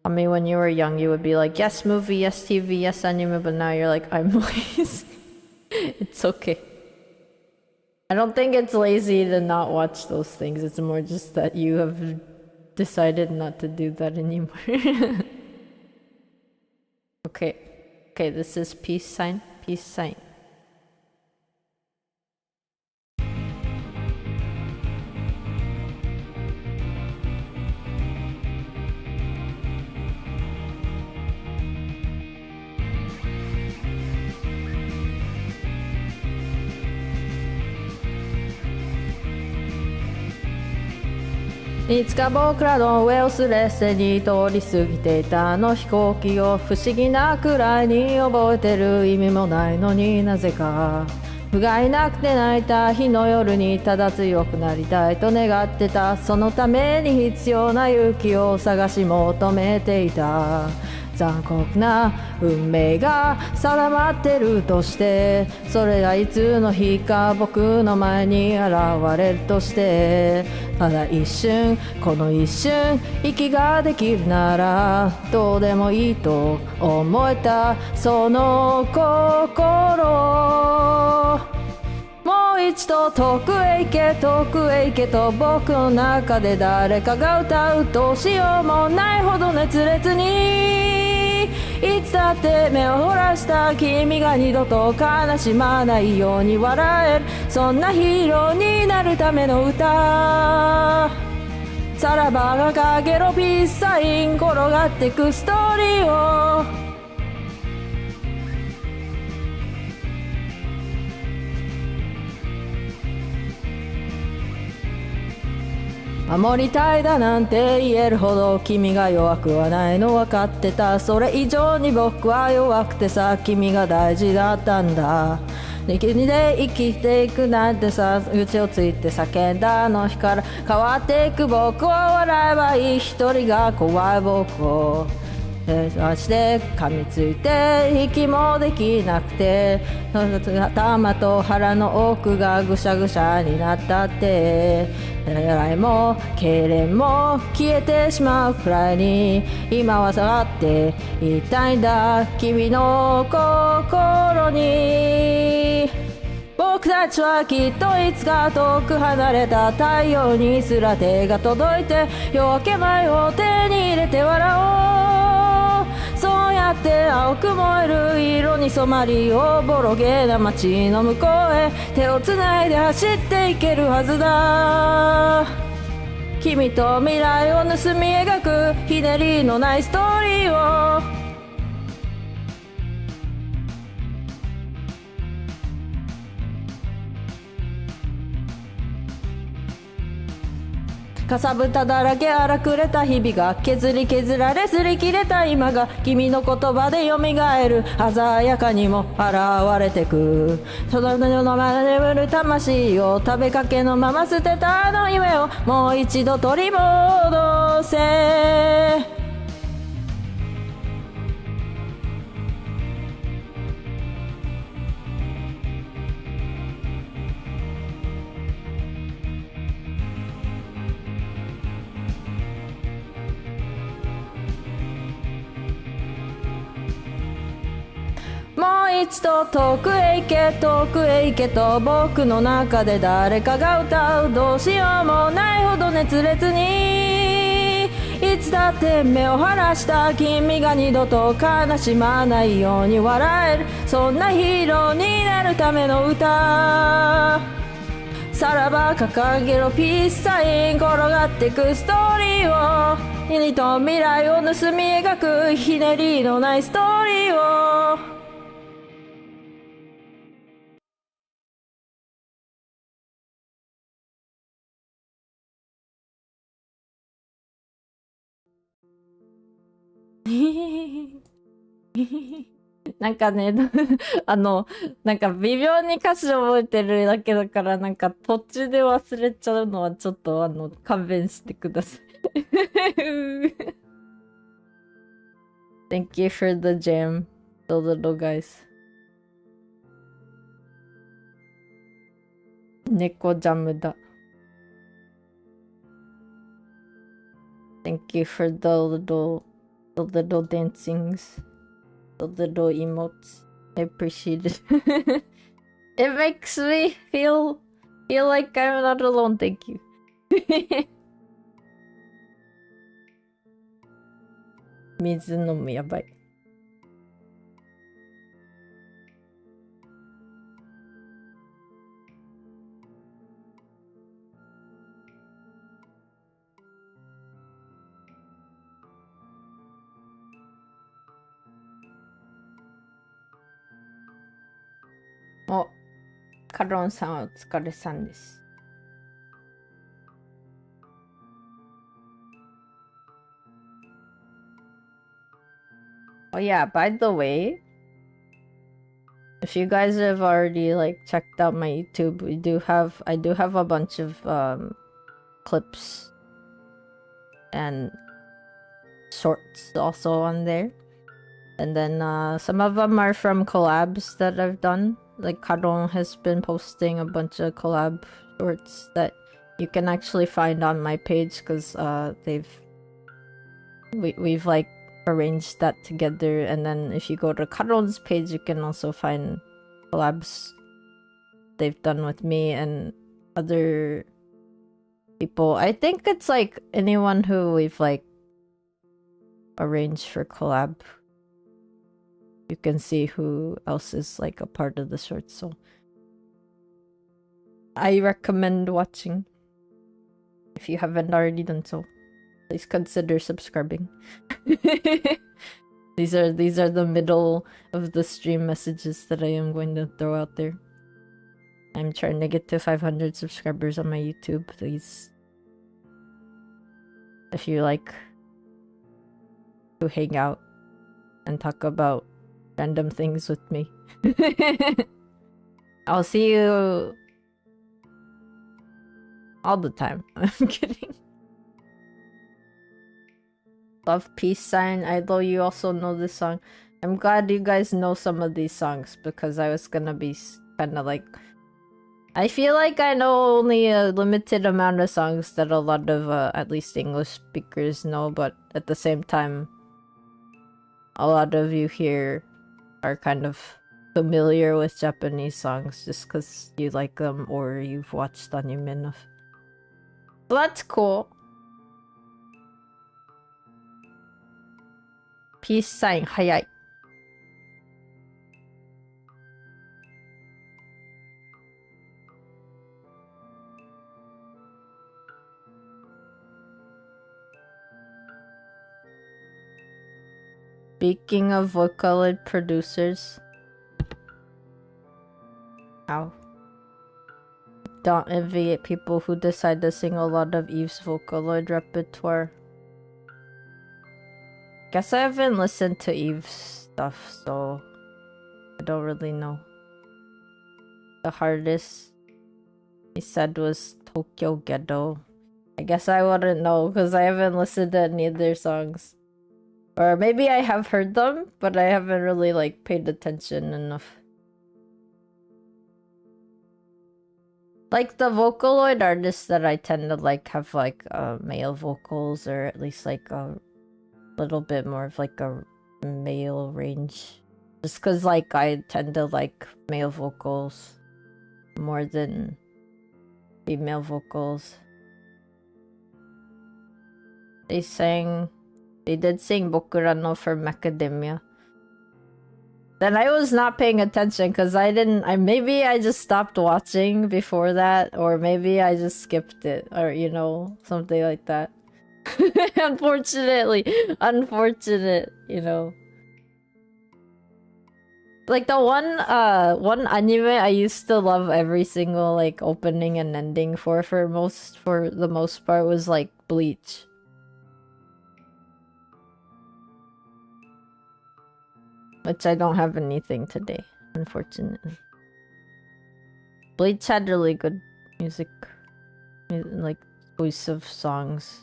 I mean, when you were young, you would be like, yes, movie, yes, TV, yes, anime, but now you're like, I'm lazy. It's okay. I don't think it's lazy to not watch those things. It's more just that you have decided not to do that anymore. Okay, this is peace sign, peace sign.「いつか僕らの上をすれすれに通り過ぎていたあの飛行機を不思議なくらいに覚えてる意味もないのになぜか不甲斐なくて泣いた日の夜にただ強くなりたいと願ってたそのために必要な勇気を探し求めていた残酷な運命が定まってるとしてそれがいつの日か僕の前に現れるとしてただ一瞬この一瞬息ができるならどうでもいいと思えたその心もう一度遠くへ行け遠くへ行けと僕の中で誰かが歌うどうしようもないほど熱烈にいつだって目を凝らした君が二度と悲しまないように笑えるそんなヒーローになるための歌さらばがかげろピースサイン転がってくストーリーを守りたいだなんて言えるほど君が弱くはないの分かってた。それ以上に僕は弱くてさ、君が大事だったんだ。君で生きていくなんてさ、口をついて叫んだあの日から変わっていく僕を笑えばいい。一人が怖い僕を足で噛みついて息もできなくて、頭と腹の奥がぐしゃぐしゃになったって、笑いも痙攣も消えてしまうくらいに今は下がっていたいんだ、君の心に。僕たちはきっといつか遠く離れた太陽にすら手が届いて、夜明け前を手に入れて笑おう。そうやって青く燃える色に染まり、おぼろげな街の向こうへ手をつないで走っていけるはずだ。君と未来を盗み描くひねりのないストーリーを。かさぶただらけ荒くれた日々が削り削られ擦り切れた今が君の言葉で蘇る、鮮やかにも現れてく。その世のまま眠る魂を食べかけのまま捨てたあの夢をもう一度取り戻せ。もう一度遠くへ行け遠くへ行けと僕の中で誰かが歌う。どうしようもないほど熱烈にいつだって目を離した君が二度と悲しまないように笑える、そんなヒーローになるための歌。さらば掲げろピースサイン、転がってくストーリーを。君と未来を盗み描くひねりのないストーリーを。なんかね、なんか微妙に歌詞覚えてるだけだから、なんか途中で忘れちゃうのはちょっと勘弁してください。Thank you for the jam, the little guys. 猫ジャムだ。Thank you for the little dancings, the little emotes. I appreciate it. It makes me feel like I'm not alone. Thank you. 水飲むやばい。お、カロンさんお疲れさんです。Oh yeah, by the way, if you guys have already like checked out my YouTube, I do have a bunch of clips and shorts also on there. And then some of them are from collabs that I've done. Like Karon has been posting a bunch of collab shorts that you can actually find on my page because we've like arranged that together. And then if you go to Karon's page, you can also find collabs they've done with me and other people. I think it's like anyone who we've like arranged for collab. You can see who else is like a part of the short, so I recommend watching. If you haven't already done so, please consider subscribing. These are the middle of the stream messages that I am going to throw out there. I'm trying to get to 500 subscribers on my YouTube, please. if you like to hang out and talk about random things with me. I'll see you all the time. I'm kidding. Love peace sign. I know you also know this song. I'm glad you guys know some of these songs because I was gonna be kind of like... I feel like I know only a limited amount of songs that a lot of at least English speakers know, but at the same time, a lot of you here are kind of familiar with Japanese songs just because you like them or you've watched anime enough. So that's cool. Peace sign, 早い. Speaking of Vocaloid producers, ow. Don't envy people who decide to sing a lot of Eve's Vocaloid repertoire. Guess I haven't listened to Eve's stuff, so I don't really know. The hardest he said was Tokyo Ghetto. I guess I wouldn't know because I haven't listened to any of their songs. Or maybe I have heard them, but I haven't really like paid attention enough. Like the Vocaloid artists that I tend to like have like male vocals, or at least like a little bit more of like a male range. Just cause like I tend to like male vocals more than female vocals. They did sing Bokura no for Macadamia. Then I was not paying attention because maybe I just stopped watching before that, or maybe I just skipped it, or you know, something like that. Unfortunate, you know. Like the one anime I used to love every single like opening and ending for the most part was like Bleach. Which I don't have anything today, unfortunately. Bleach had really good music, like cohesive songs,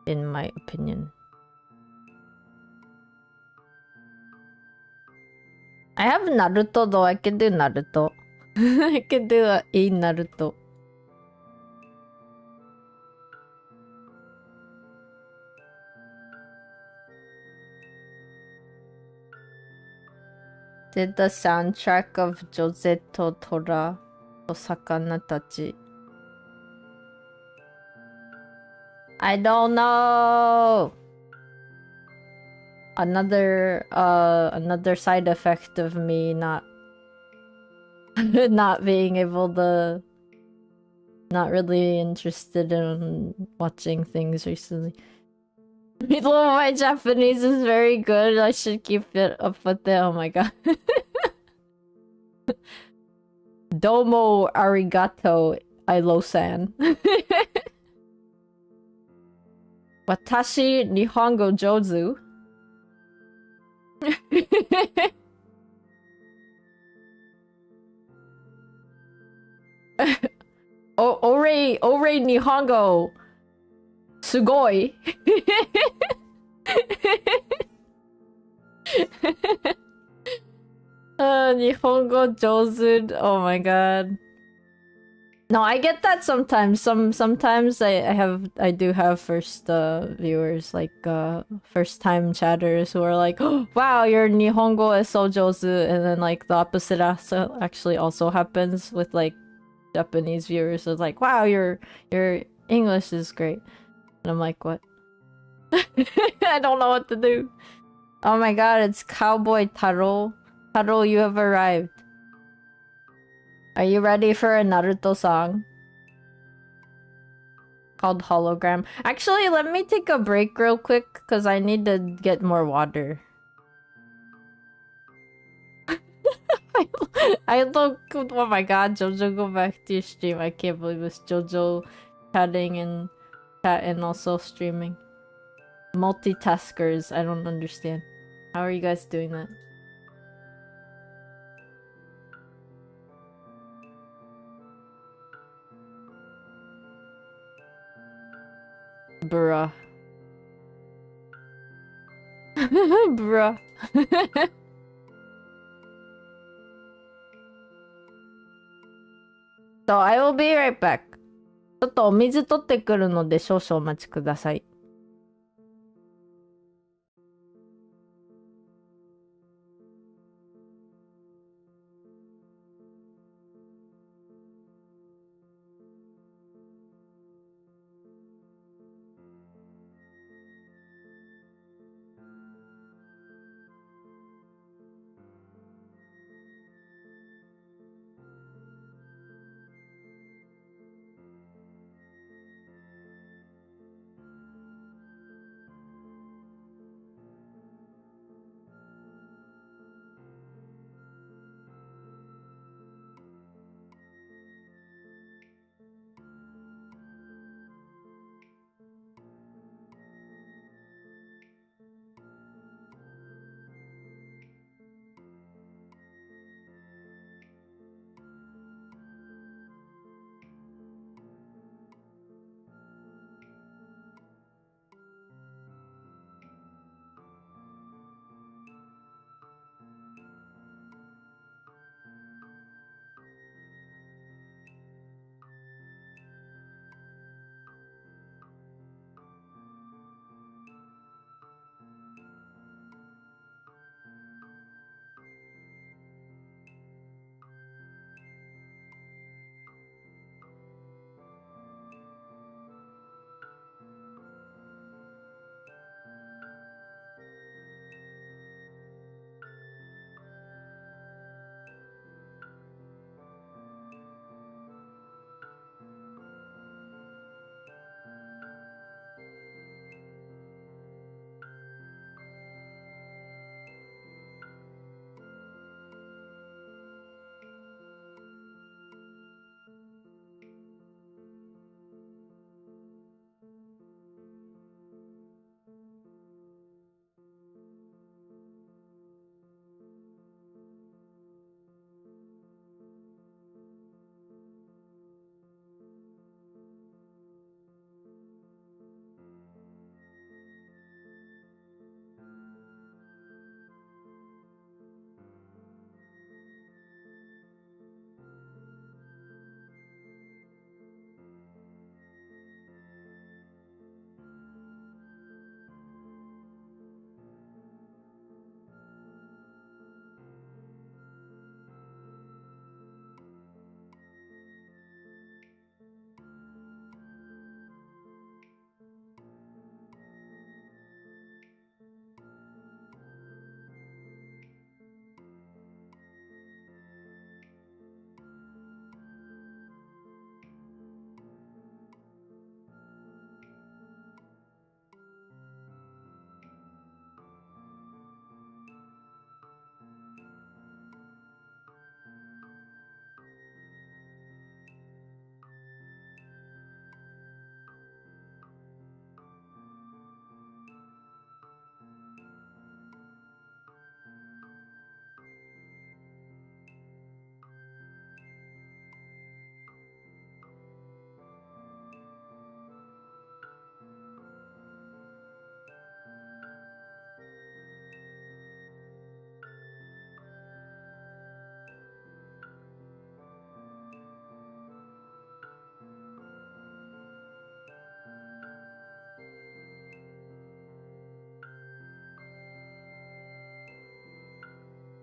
in my opinion. I have Naruto though, I can do Naruto. I can do a Naruto. Did the soundtrack of Jose to Tora to Sakana Tachi. I don't know. Another side effect of me not being able to, not really interested in watching things recently. My Japanese is very good. I should keep it up with it. Oh my god. Domo arigato, Ilo-san. Watashi Nihongo Jozu. Ore Nihongo. Sugoi. Nihongo Jozu. Oh my god. No, I get that sometimes. Sometimes I do have first viewers, like first time chatters who are like, oh, wow, your Nihongo is so jozu, and then like the opposite actually also happens with like Japanese viewers. So it's like, wow, your English is great. And I'm like, what? I don't know what to do. Oh my god, it's Cowboy Taro. Taro, you have arrived. Are you ready for a Naruto song? Called Hologram. Actually, let me take a break real quick, because I need to get more water. I look... Oh my god, Jojo, go back to your stream. I can't believe it's Jojo chatting and chat and also streaming. Multitaskers. I don't understand. How are you guys doing that? Bruh. Bruh. So I will be right back. ちょっとお水取ってくるので少々お待ちください。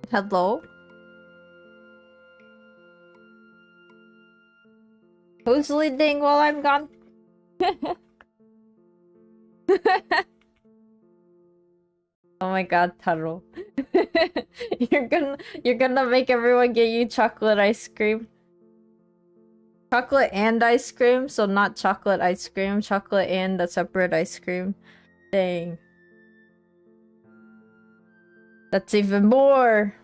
Hello? Who's leading while I'm gone? Oh my god, Taro. You're gonna make everyone get you chocolate ice cream. Chocolate and ice cream, so not chocolate ice cream, chocolate and a separate ice cream. Dang. That's even more.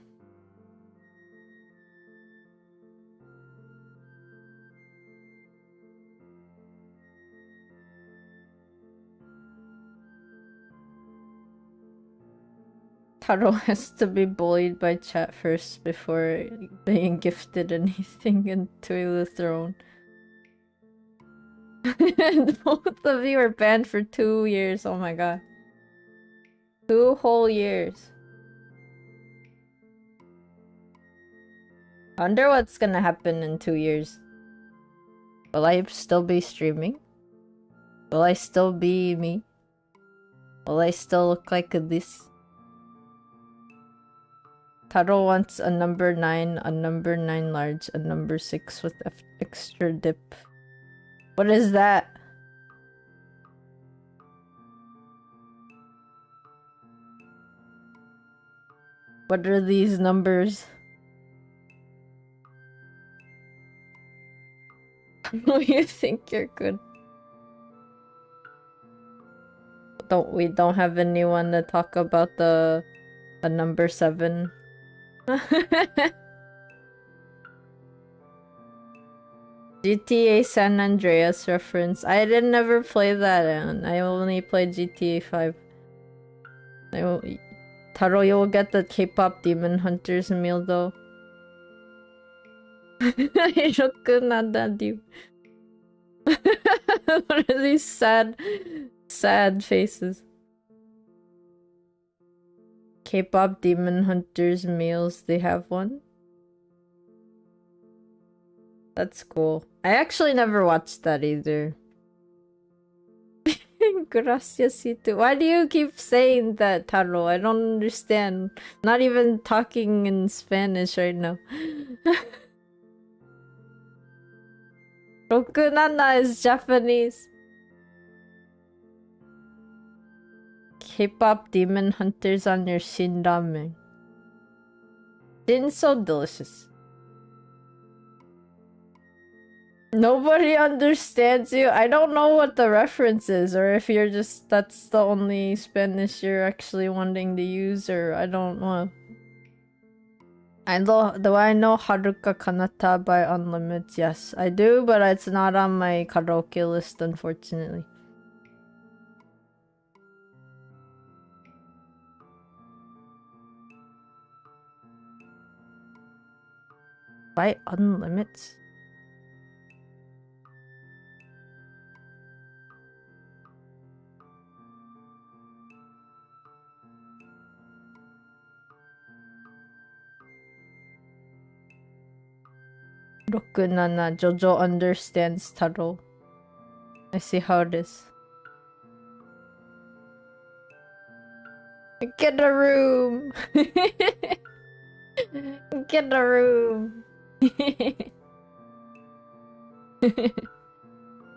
Taro has to be bullied by chat first before being gifted anything into the throne. And both of you are banned for 2 years. Oh my god. 2 whole years. I wonder what's gonna happen in 2 years. Will I still be streaming? Will I still be me? Will I still look like this? Taro wants a number 9, a number 9 large, a number 6 with extra dip. What is that? What are these numbers? You think you're good? We don't have anyone to talk about the number 7. GTA San Andreas reference. I didn't ever play that, and I only played GTA 5. Taro, you'll get the K-pop Demon Hunters meal though. What are these sad faces? K-pop Demon Hunters meals, they have one? That's cool. I actually never watched that either. Graciasito. Why do you keep saying that, Taro? I don't understand. Not even talking in Spanish right now. Rokunana is Japanese. K-pop Demon Hunters on your Shin ramen. Shin's so delicious. Nobody understands you. I don't know what the reference is, or if you're just, that's the only Spanish you're actually wanting to use, or I don't know. Do I know Haruka Kanata by Unlimited? Yes, I do, but it's not on my karaoke list, unfortunately. By Unlimited? Rokunana, Jojo understands Taro. I see how it is. Get a room! Get a room!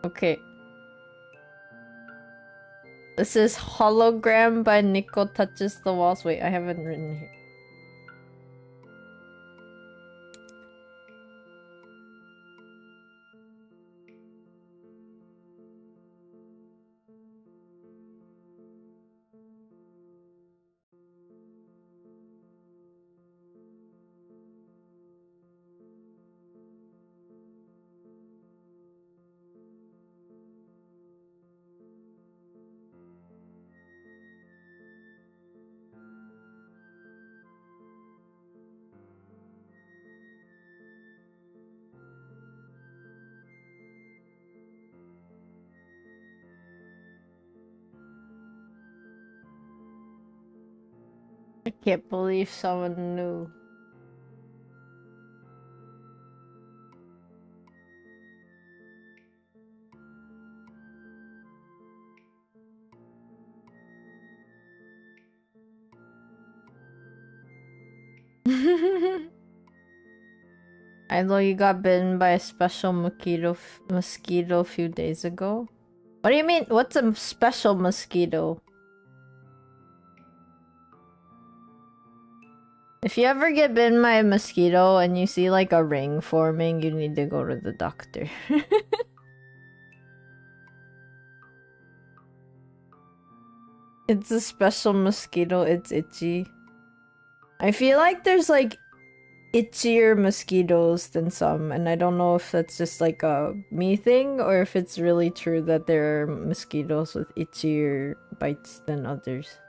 Okay. This is Hologram by Nico Touches the Walls. Wait, I haven't written here. I can't believe someone knew. I know you got bitten by a special mosquito a few days ago. What do you mean? What's a special mosquito? If you ever get bitten by a mosquito and you see like a ring forming, you need to go to the doctor. It's a special mosquito, it's itchy. I feel like there's like itchier mosquitoes than some, and I don't know if that's just like a me thing or if it's really true that there are mosquitoes with itchier bites than others.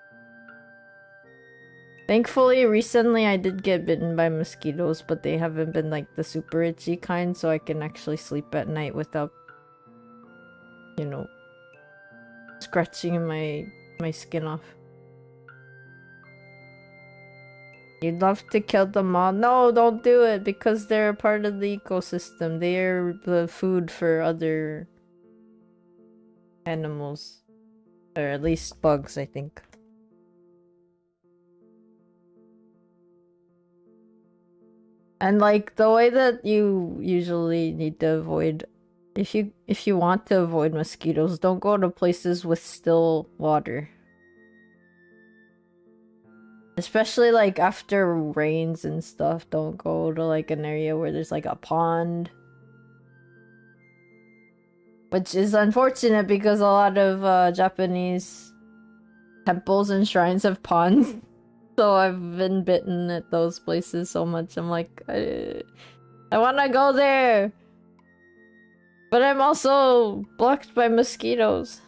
Thankfully, recently I did get bitten by mosquitoes, but they haven't been like the super itchy kind, so I can actually sleep at night without, you know, scratching my skin off. You'd love to kill them all. No, don't do it, because they're a part of the ecosystem. They're the food for other animals. Or at least bugs, I think. And like the way that you usually need to avoid, if you want to avoid mosquitoes, don't go to places with still water. Especially like after rains and stuff, don't go to like an area where there's like a pond. Which is unfortunate because a lot of Japanese temples and shrines have ponds. So I've been bitten at those places so much. I'm like, I want to go there. But I'm also blocked by mosquitoes.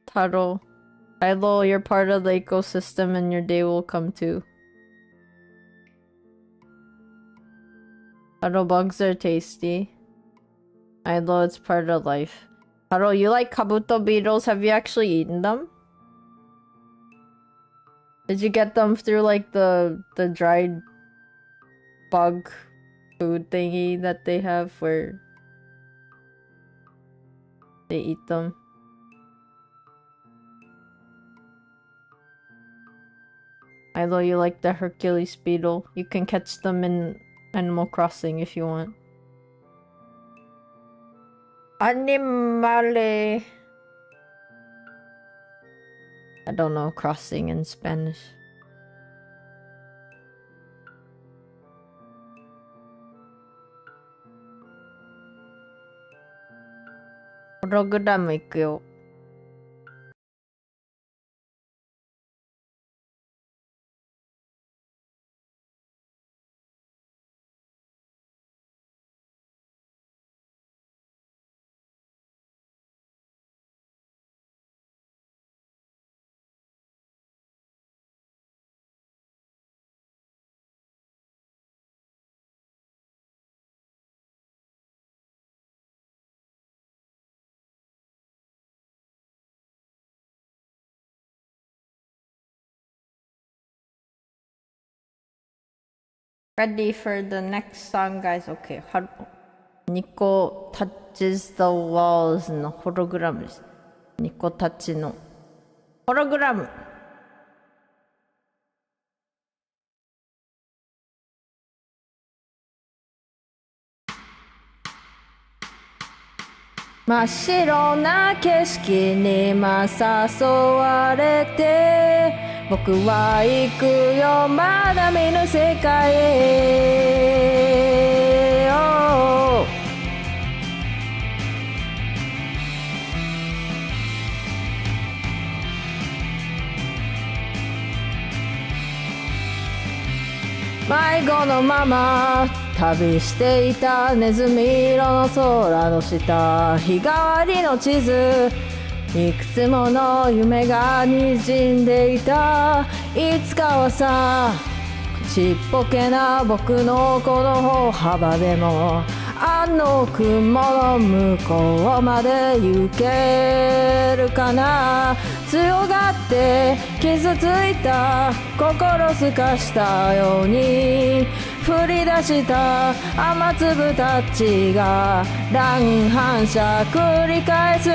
Taro. Hello, you're part of the ecosystem and your day will come too. Taro, bugs are tasty. I know it's part of life. Taro, you like kabuto beetles? Have you actually eaten them? Did you get them through like the dried bug food thingy that they have where they eat them? I know you like the Hercules beetle. You can catch them in Animal Crossing if you want. Animale. I don't know crossing in Spanish. Program 行くよ。Ready for the next song, guys? Okay. Nico touches the walls のホログラムです。ニコタッチのホログラム。真っ白な景色に誘われて僕は行くよまだ見ぬ世界へ、oh、迷子のまま旅していたネズミ色の空の下日替わりの地図いくつもの夢が滲んでいたいつかはさちっぽけな僕のこの歩幅でもあの雲の向こうまで行けるかな強がって傷ついた心すかしたように降り出した雨粒たちが乱反射繰り返す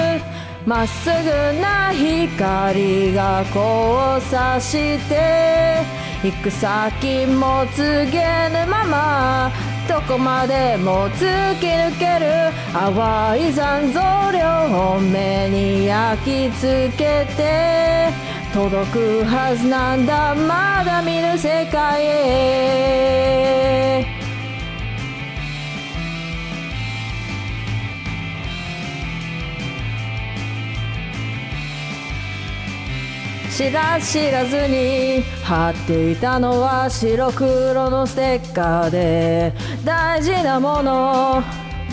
まっすぐな光が交差して行く先も告げぬままどこまでも突き抜ける淡い残像両目に焼き付けて届くはずなんだまだ見ぬ世界へ知らずに貼っていたのは白黒のステッカーで大事なもの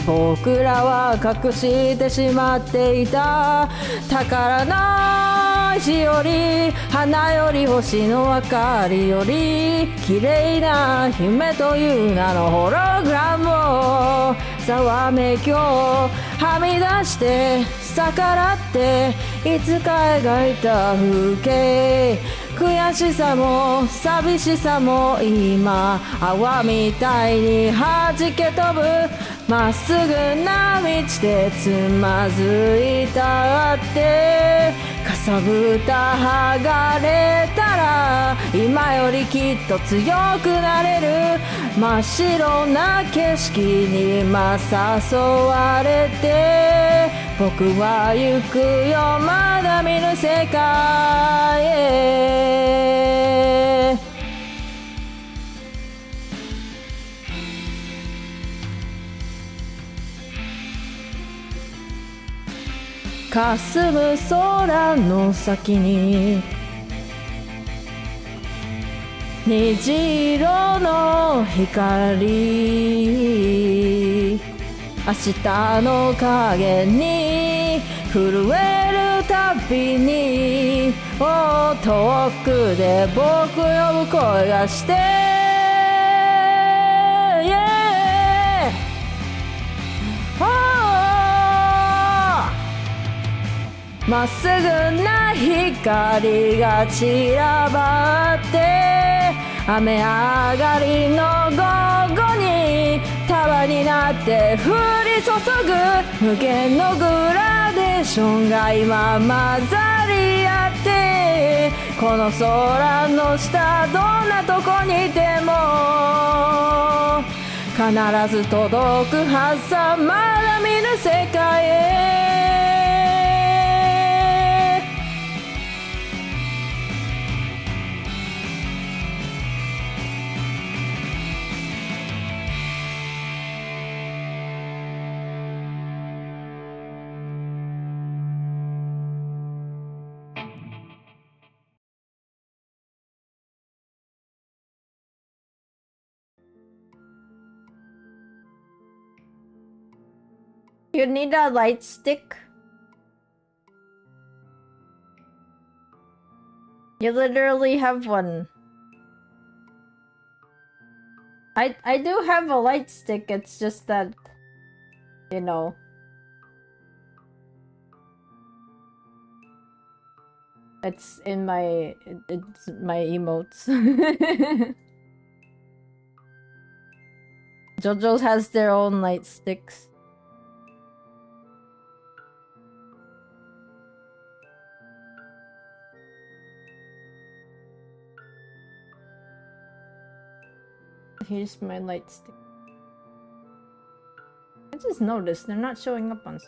僕らは隠してしまっていた宝の大地より花より星の明かりより綺麗な夢という名のホログラムをざわめきをはみ出して逆らっていつか描いた風景悔しさも寂しさも今泡みたいに弾け飛ぶまっすぐな道でつまずいたってかさぶた剥がれたら今よりきっと強くなれる真っ白な景色に今誘われて僕は行くよまだ見ぬ世界へ霞む空の先に虹色の光明日の影に震えるたびに遠くで僕呼ぶ声がしてまっすぐな光が散らばって雨上がりの午後に束になって降り注ぐ無限のグラデーションが今混ざり合ってこの空の下どんなとこにいても必ず届くはずさまだ見ぬ世界へYou need a light stick? You literally have one. I do have a light stick, it's just that, you know. It's in my emotes. JoJo's has their own light sticks. Here's my light stick. I just noticed they're not showing up on.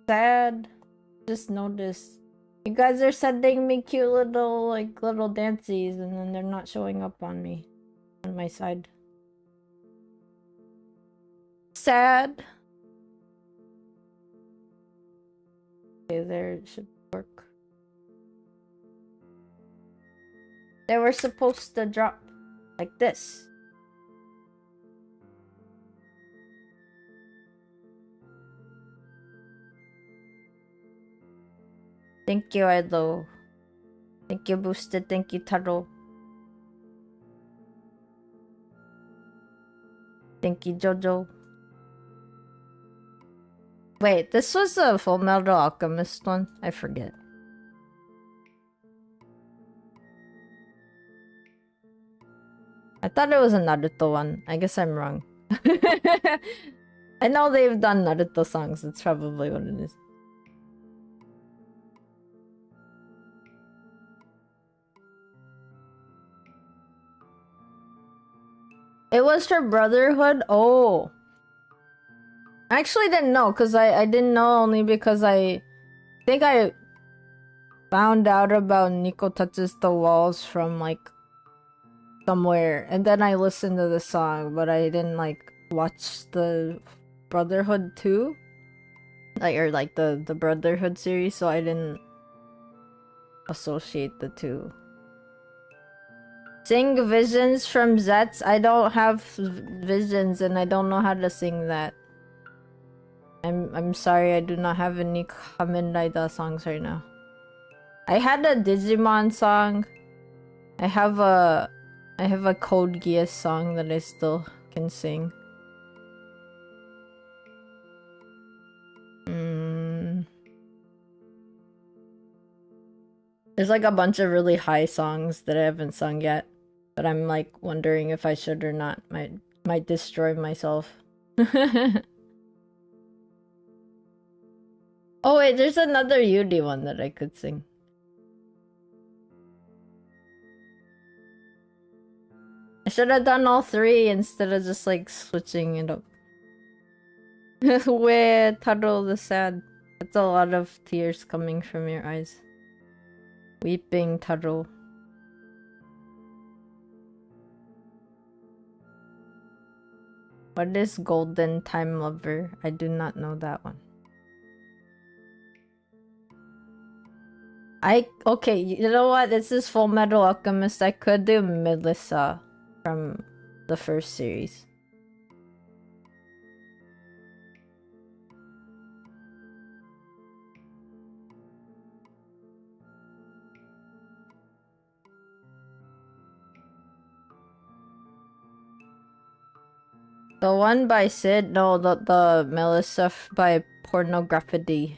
Sad. Just noticed. You guys are sending me cute little little dances and then they're not showing up on me. On my side. Sad. Okay, there it should work. They were supposed to drop like this. Thank you, Edo. Thank you, Boosted. Thank you, Taro. Thank you, Jojo. Wait, this was a Fullmetal Alchemist one? I forget. I thought it was a Naruto one. I guess I'm wrong. I know they've done Naruto songs. That's probably what it is. It was for Brotherhood? Oh. I actually didn't know, because I didn't know only because I think I found out about Nico Touches the Walls from, like, somewhere. And then I listened to the song, but I didn't, like, watch the Brotherhood 2. Like, or, like, the Brotherhood series, so I didn't associate the two. Sing Visions from Zets. I don't have visions and I don't know how to sing that. I'm sorry, I do not have any Kamen Rider songs right now. I had a Digimon song. I have a Code Geass song that I still can sing. There's like a bunch of really high songs that I haven't sung yet, but I'm like wondering if I should or not. Might destroy myself. Oh wait, there's another Yuri one that I could sing. I should have done all three instead of just like switching it up. Where Taro the sad. That's a lot of tears coming from your eyes. Weeping Taro. What is Golden Time Lover? I do not know that one. Okay, you know what? This is Full Metal Alchemist. I could do Melissa from the first series. The one by Sid? No, the Melissa by Pornography.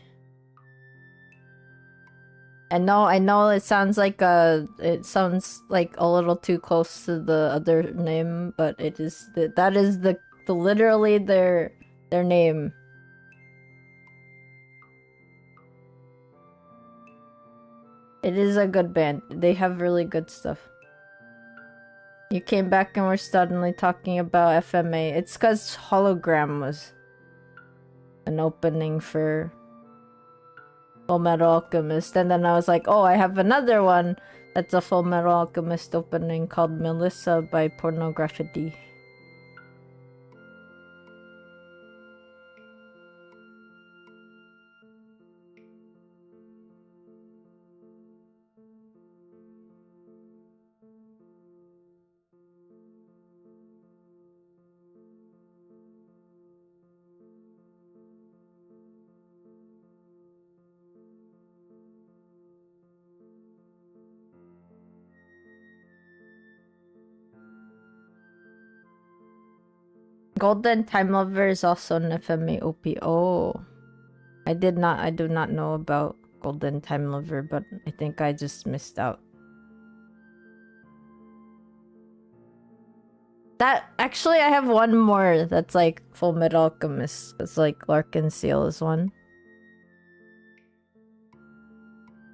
I know it sounds like a little too close to the other name, but it is that is the literally their name. It is a good band. They have really good stuff. You came back and we're suddenly talking about FMA. It's cause Hologram was an opening for Full Metal Alchemist, and then I was like, oh, I have another one that's a Full Metal Alchemist opening called Melissa by Pornography. Golden Time Lover is also an FMA OP. Oh, I do not know about Golden Time Lover, but I think I just missed out. That actually, I have one more that's like Full Metal Alchemist. It's like Larkin Seal is one.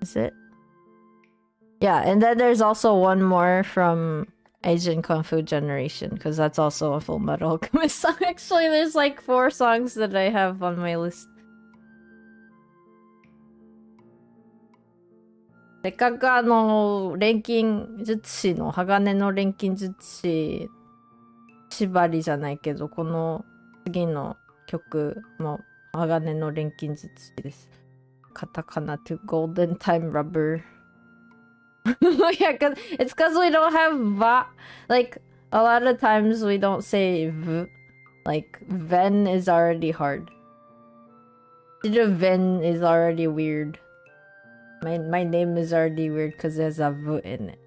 Is it? Yeah, and then there's also one more from Asian Kung Fu Generation, because that's also a Full Metal Alchemist song. Actually, there's like 4 songs that I have on my list. せっかく錬金術師の鋼の錬金術師縛りじゃないけど、この次の曲も鋼の錬金術師です。カタカナ to Golden Time Rubber. Yeah, it's because we don't have va. Like, a lot of times we don't say v. Like, ven is already hard. Ven is already weird. My name is already weird because there's a v in it.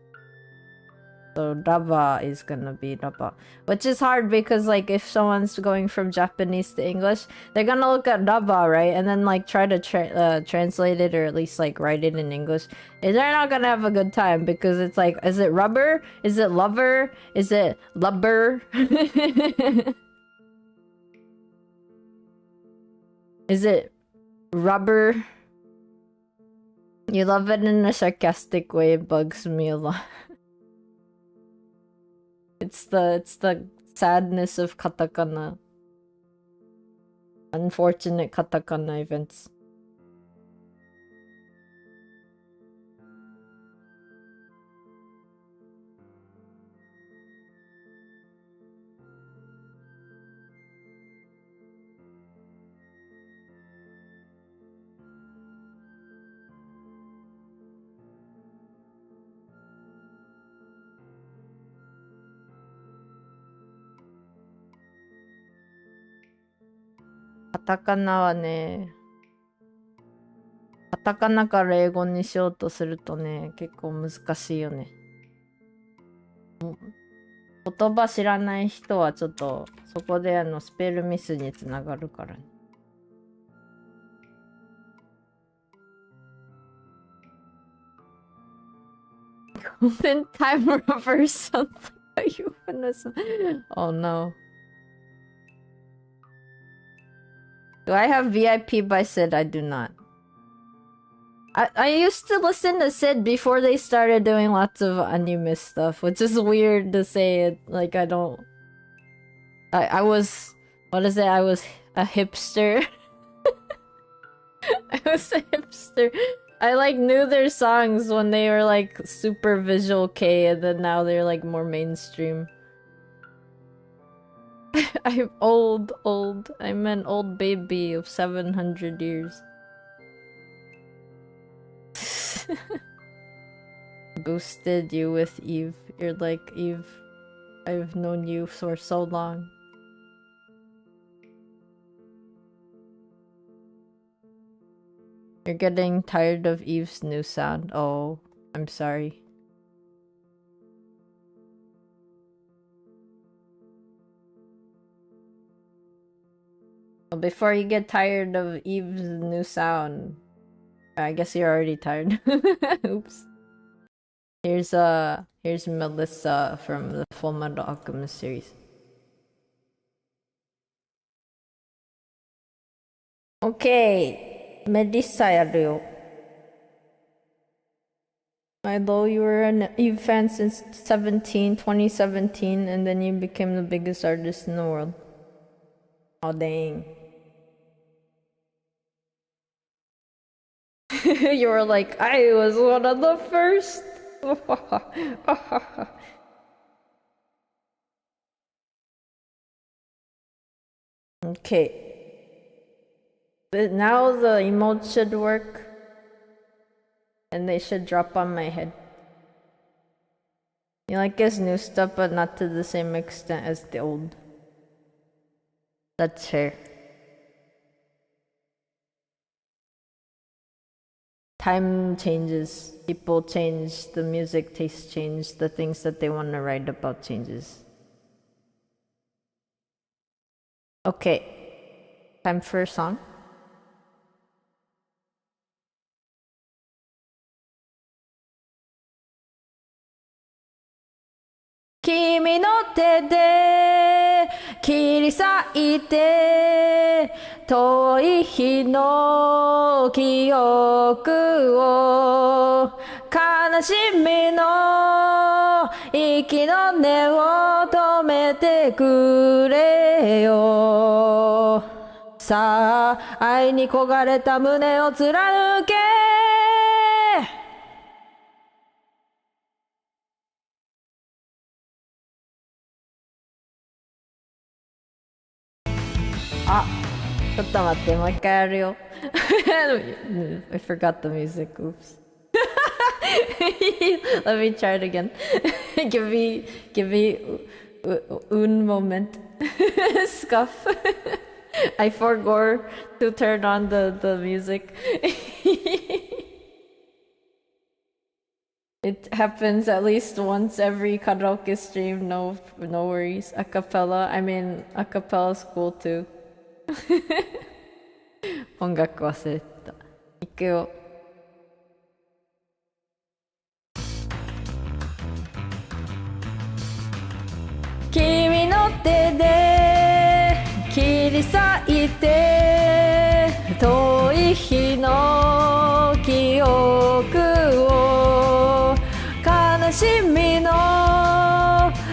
So raba is gonna be raba. Which is hard because like if someone's going from Japanese to English, they're gonna look at raba, right? And then like try to translate it or at least like write it in English. And they're not gonna have a good time because it's like, is it rubber? Is it lover? Is it lubber? Is it rubber? You love it in a sarcastic way. It bugs me a lot. It's the sadness of katakana. Unfortunate katakana events. タカナはね、カタカナから英語にしようとするとね、結構難しいよね。言葉知らない人はちょっとそこでスペルミスにつながるからね。Golden time reverse something like you wanna Oh no. Do I have VIP by Sid? I do not. I used to listen to Sid before they started doing lots of anime stuff, which is weird to say it. Like, I don't... I was... What is it? I was a hipster. I was a hipster. I, like, knew their songs when they were, like, super visual K, and then now they're, like, more mainstream. I'm old. I'm an old baby of 700 years. Boosted you with Eve. You're like, Eve, I've known you for so long. You're getting tired of Eve's new sound. Oh, I'm sorry. Well, before you get tired of Eve's new sound, I guess you're already tired. Oops. Here's Melissa from the Fullmetal Alchemist series. Okay, Melissa やるよ。I know you were an Eve fan since 2017, and then you became the biggest artist in the world. Oh dang. You were like, I was one of the first. Okay. But now the emotes should work. And they should drop on my head. You like his new stuff, but not to the same extent as the old. That's fair. Time changes, people change, the music taste change, the things that they want to write about changes. Okay, time for a song. Kimi no te de 切り裂いて遠い日の記憶を悲しみの息の根を止めてくれよさあ愛に焦がれた胸を貫けあ、ちょっと待って、もう一回やるよ。I forgot the music. Oops. Let me try it again. give me un moment. Scuff. I forgot to turn on the music. It happens at least once every karaoke stream. No worries. Acapella. I mean, acapella is cool too. 音楽忘れてた。いくよ。君の手で切り裂いて遠い日の記憶を悲しみの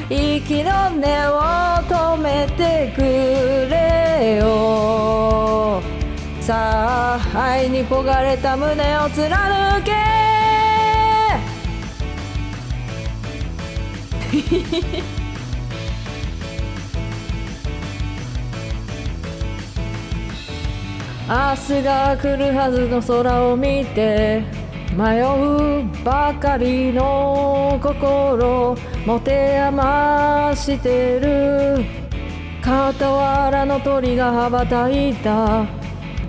息の根を止めてくれよさあ愛に焦がれた胸を貫け明日が来るはずの空を見て迷うばかりの心持て余してる傍らの鳥が羽ばたいた。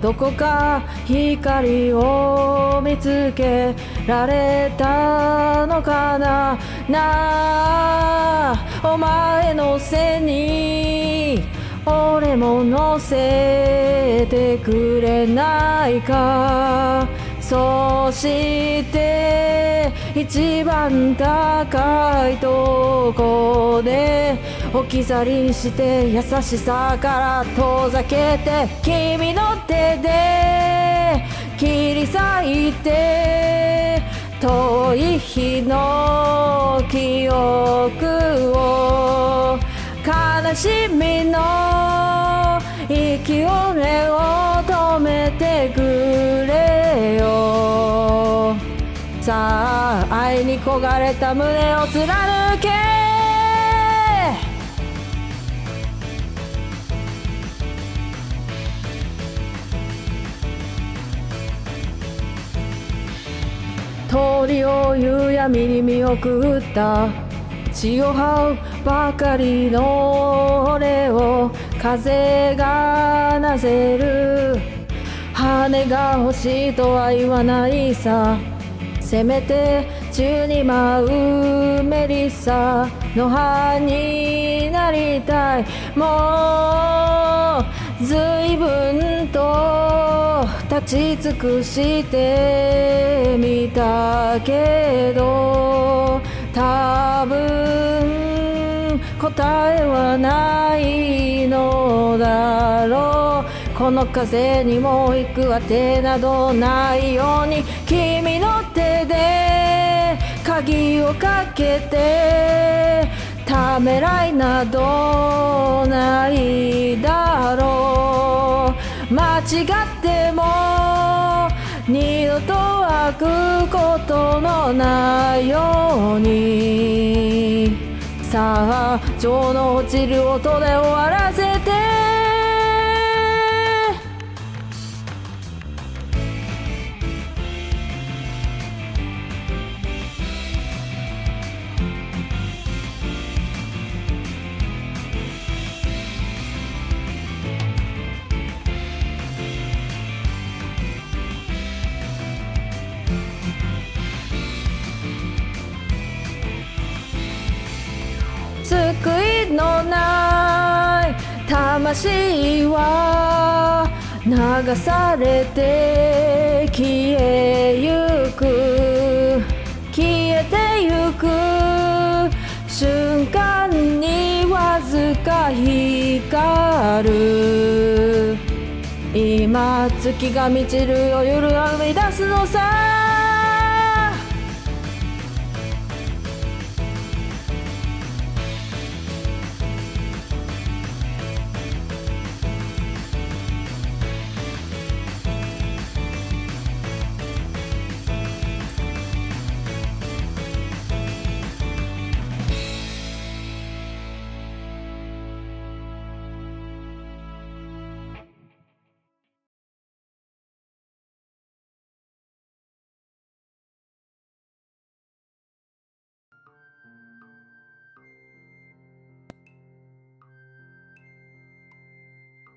どこか光を見つけられたのかな。なあ、お前の背に俺も乗せてくれないか。そして一番高いとこで置き去りにして優しさから遠ざけて、君の手で切り裂いて遠い日の記憶を、悲しみの息を根を止めてくれよ。さあ愛に焦がれた胸を貫け。鳥を夕闇に見送った血を這うばかりの俺を風がなぜる。羽が欲しいとは言わないさ。せめて宙に舞うメリッサの葉になりたい。もう随分と立ち尽くしてみたけど、多分答えはないのだろう。この風にも行くあてなどないように、君の手で鍵をかけてためらいなどないだろう。間違っても二度と開くことのないように、さあ情の落ちる音で終わらせて。救いのない魂は流されて消えゆく。消えてゆく瞬間にわずか光る。今月が満ちるよ夜が生み出すのさ。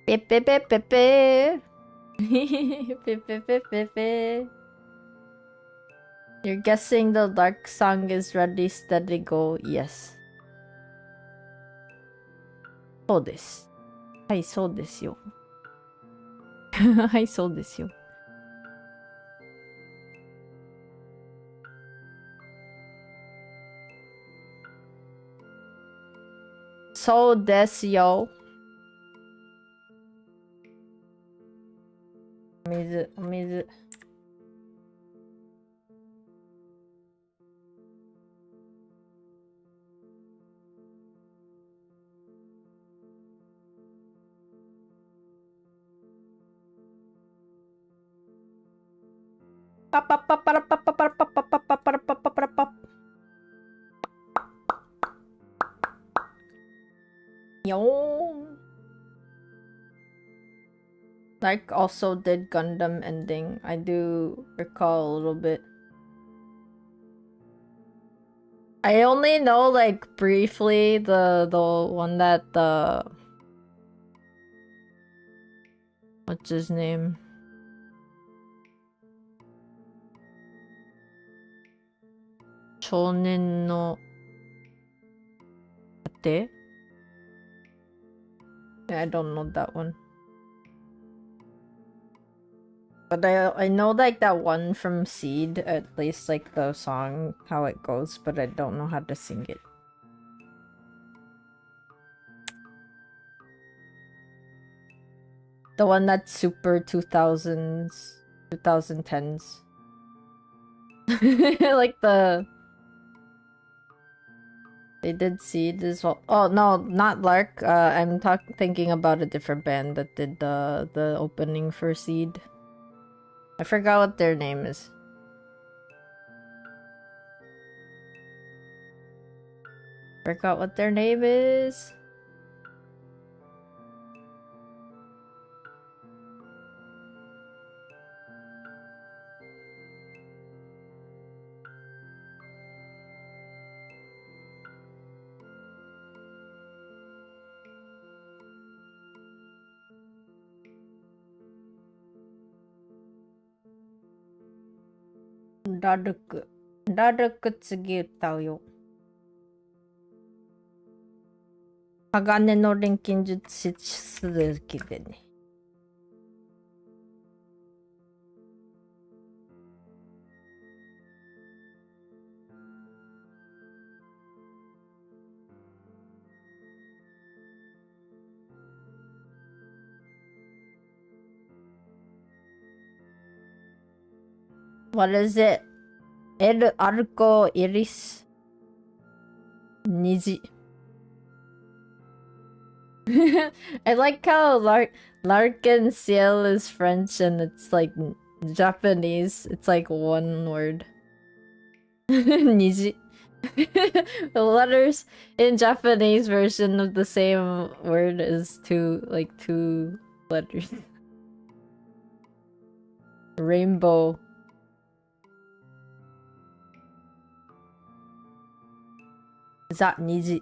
ペペペペペペペペペペ You're guessing the dark song is ready, steady, go. Yes. そうです。はい、そうですよ。はい、そうですよ。そうですよ。お水、お水。パパパパラパパパラパパパパパラパパパラパ。よーん。Like also did Gundam ending. I do recall a little bit. I only know like briefly the one that the What's his name? 少年の果て I don't know that one. But I know like that one from Seed, at least like the song, how it goes, but I don't know how to sing it. The one that's super 2000s, 2010s. Like they did Seed as well. Oh no, not Lark. I'm thinking about a different band that did the opening for Seed. I forgot what their name is. Forgot what their name is.ラルク次歌うよ。鋼の錬金術師続きでね。What is it? El arco iris. Niji. I like how Lark-en-Ciel is French and it's like Japanese. It's like one word. Niji. The letters in Japanese version of the same word is two letters. Rainbow. Niji.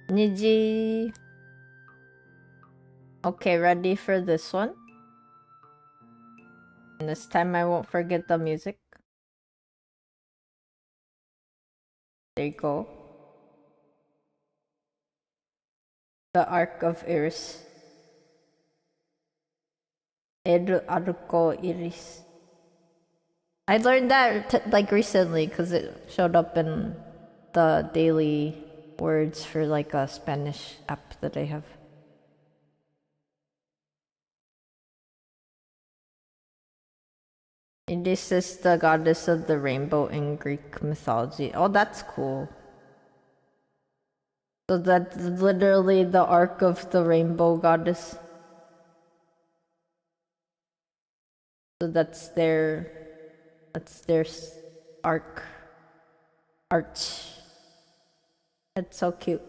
Niji. Okay, ready for this one? And this time I won't forget the music. There you go. The Arc of Iris. El Arco Iris. I learned that like recently because it showed up in the daily words for like a Spanish app that I have. And this is the goddess of the rainbow in Greek mythology. Oh, that's cool. So that's literally the arc of the rainbow goddess. So that's their arch. That's so cute.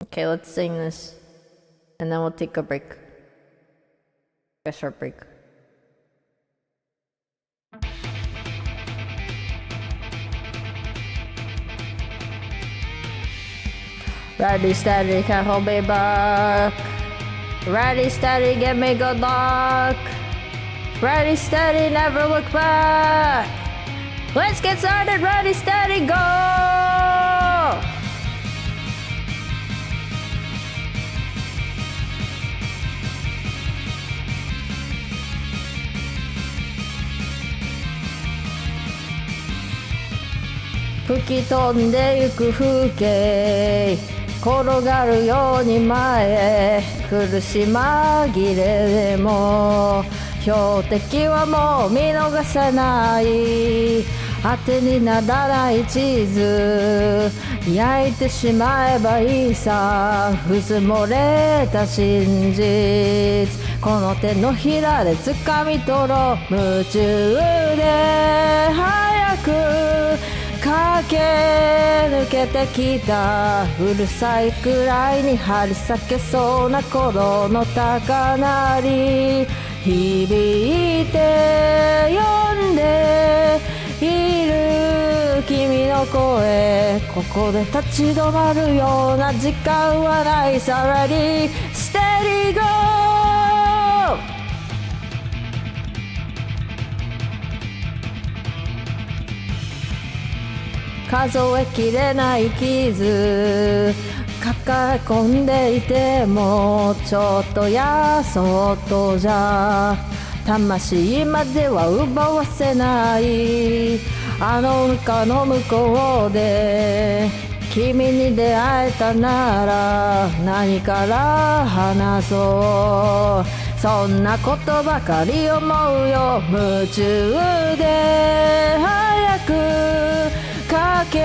Okay, let's sing this. And then we'll take a break. A short break. Ready, steady, can't hold me back. Ready, steady, get me good luck. Ready, steady, never look back. Let's get started, ready, steady, go!吹き飛んでゆく風景転がるように前へ苦し紛れでも標的はもう見逃さない当てにならないチーズ焼いてしまえばいいさうずもれた真実この手のひらで掴み取ろう夢中で早く駆け抜けてきたうるさいくらいに張り裂けそうな頃の高鳴り響いて呼んでいの声ここで立ち止まるような時間はないさらにステディーゴー数えきれない傷抱え込んでいてもちょっとやそっとじゃ魂までは奪わせないあの丘の向こうで君に出会えたなら何から話そうそんなことばかり思うよ夢中で早く駆け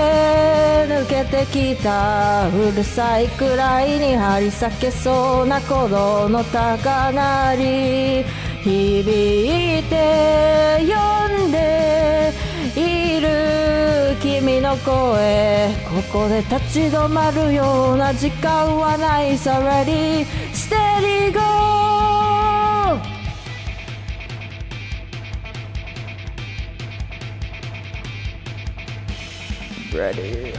抜けてきたうるさいくらいに張り裂けそうな鼓の高鳴り響いて呼んでいる君の声ここで立ち止まるような時間はないさらにステディーゴーReady.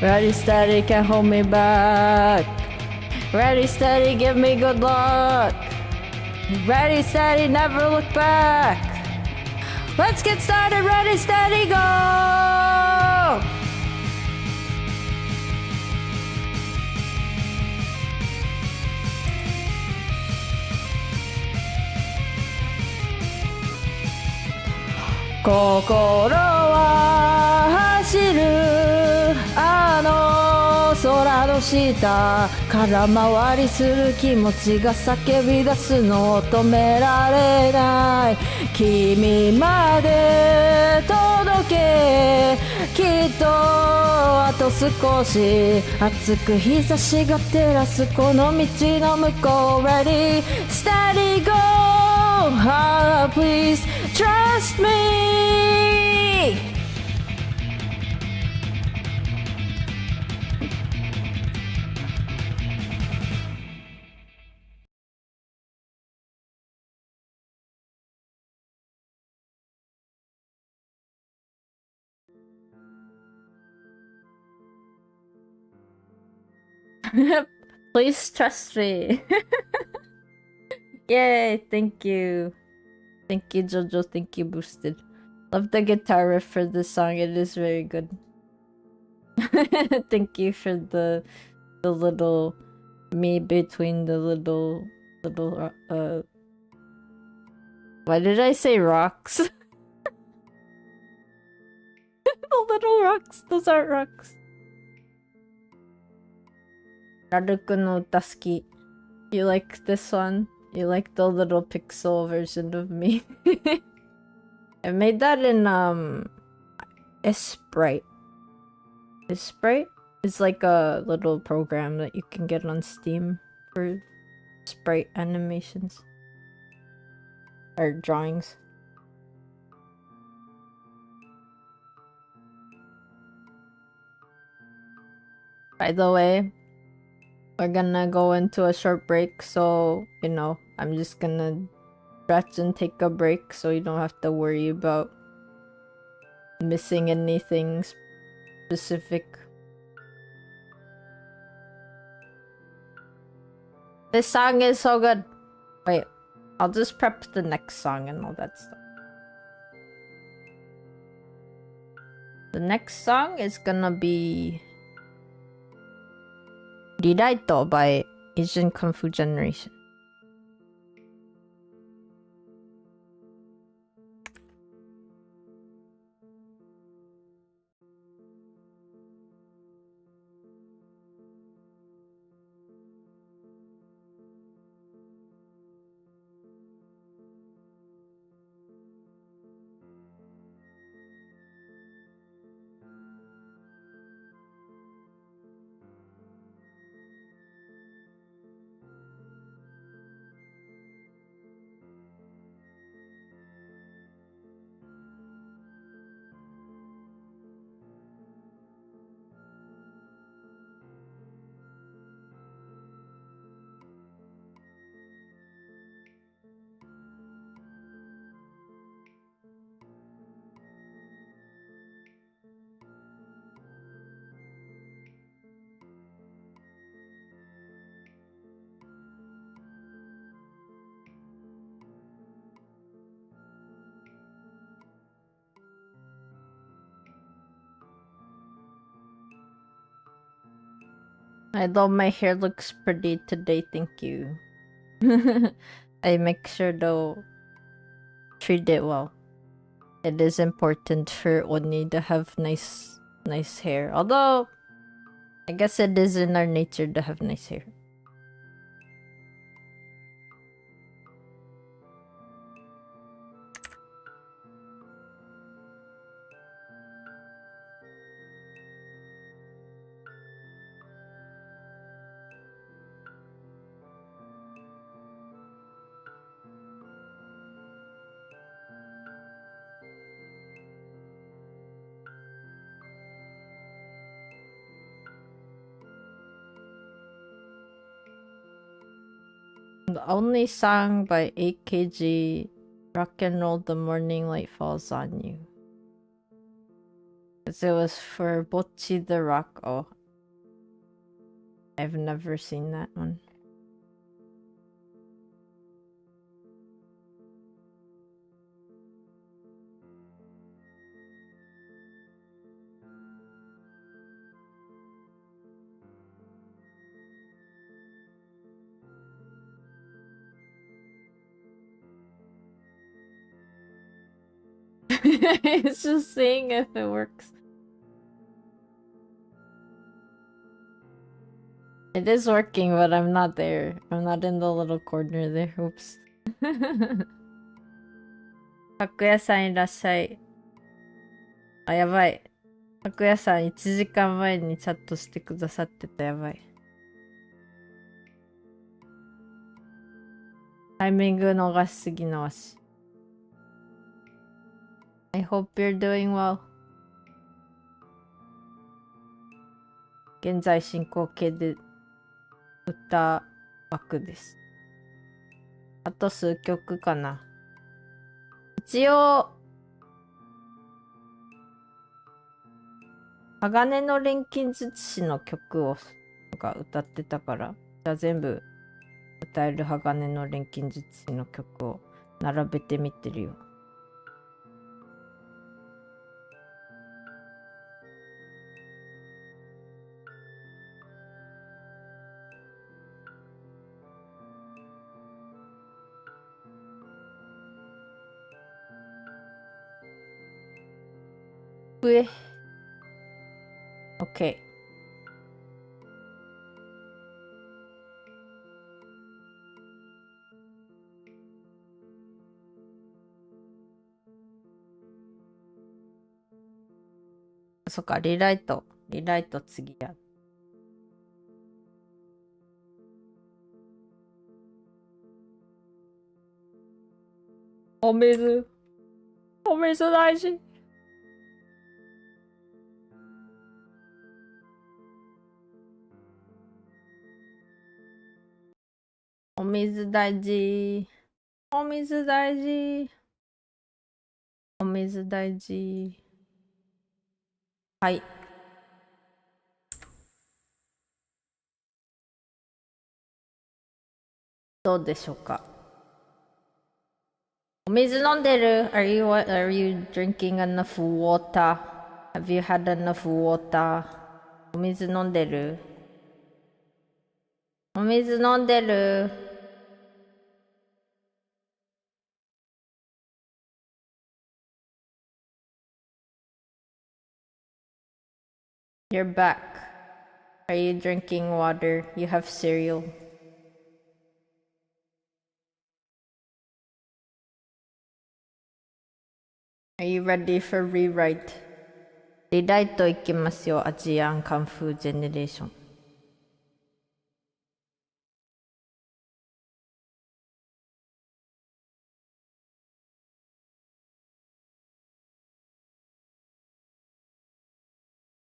Ready, steady, can't hold me back. Ready, steady, give me good luck. Ready, steady, never look back. Let's get started, ready, steady, go! Kokoro wa hashiruあの空の下空回りする気持ちが叫び出すのを止められない君まで届けきっとあと少し熱く日差しが照らすこの道の向こう Ready, steady, go! Please trust me! Please trust me. Yay, thank you. Thank you, Jojo. Thank you, Boosted. Love the guitar riff for this song. It is very good. Thank you for the little me between the little why did I say rocks? The little rocks. Those aren't rocks. Naruku no Utaski. You like this one? You like the little pixel version of me? I made that in Sprite. Sprite is like a little program that you can get on Steam for sprite animations or drawings. By the way, we're gonna go into a short break, so you know, I'm just gonna stretch and take a break so you don't have to worry about missing anything specific. This song is so good. Wait, I'll just prep the next song and all that stuff. The next song is gonna be Riraito by Asian Kung Fu Generation. I thought my hair looks pretty today, thank you. I make sure to treat it well. It is important for Oni to have nice hair. Although, I guess it is in our nature to have nice hair. The only song by 8kg, Rock and Roll The Morning Light Falls on You. Because it was for Bocchi the Rock. Oh, I've never seen that one. It's just seeing if it works. It is working, but I'm not there. I'm not in the little corner there. Oops. 拓也さんいらっしゃい。あ、やばい。拓也さん1時間前にチャットしてくださってた。やばい。タイミング逃しすぎのわし。I hope you're doing well. 現在進行形で歌枠です。あと数曲かな。一応、鋼の錬金術師の曲を歌ってたから、じゃあ全部歌える鋼の錬金術師の曲を並べてみてるよ。上 OK。 そっか、リライト次や。お水大事。お水大事。お水大事。お水大事。はい。どうでしょうか。お水飲んでる？ Are you drinking enough water? Have you had enough water? お水飲んでる？お水飲んでる？You're back. Are you drinking water? You have cereal. Are you ready for rewrite? リライトいきますよ。アジアンカンフージェネレーション。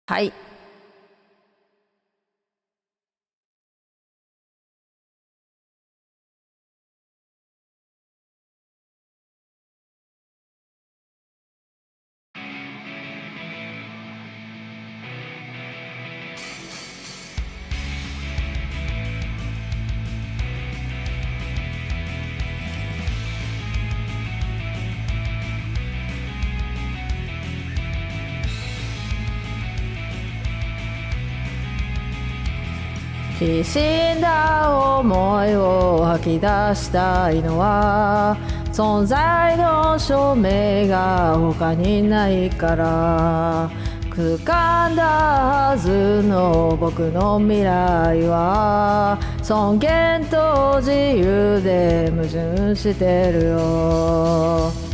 はい。きしんだ思いを吐き出したいのは存在の証明が他にないから掴んだはずの僕の未来は尊厳と自由で矛盾してるよ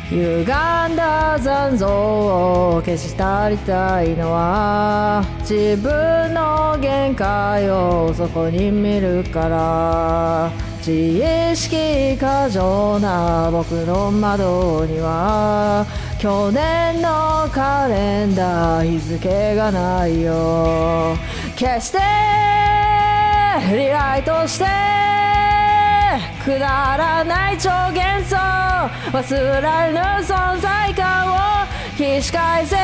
歪んだ残像を消し去りたいのは自分の限界をそこに見るから自意識過剰な僕の窓には去年のカレンダー日付がないよ決してリライトしてくだらない超幻想忘れられぬ存在感を起死回生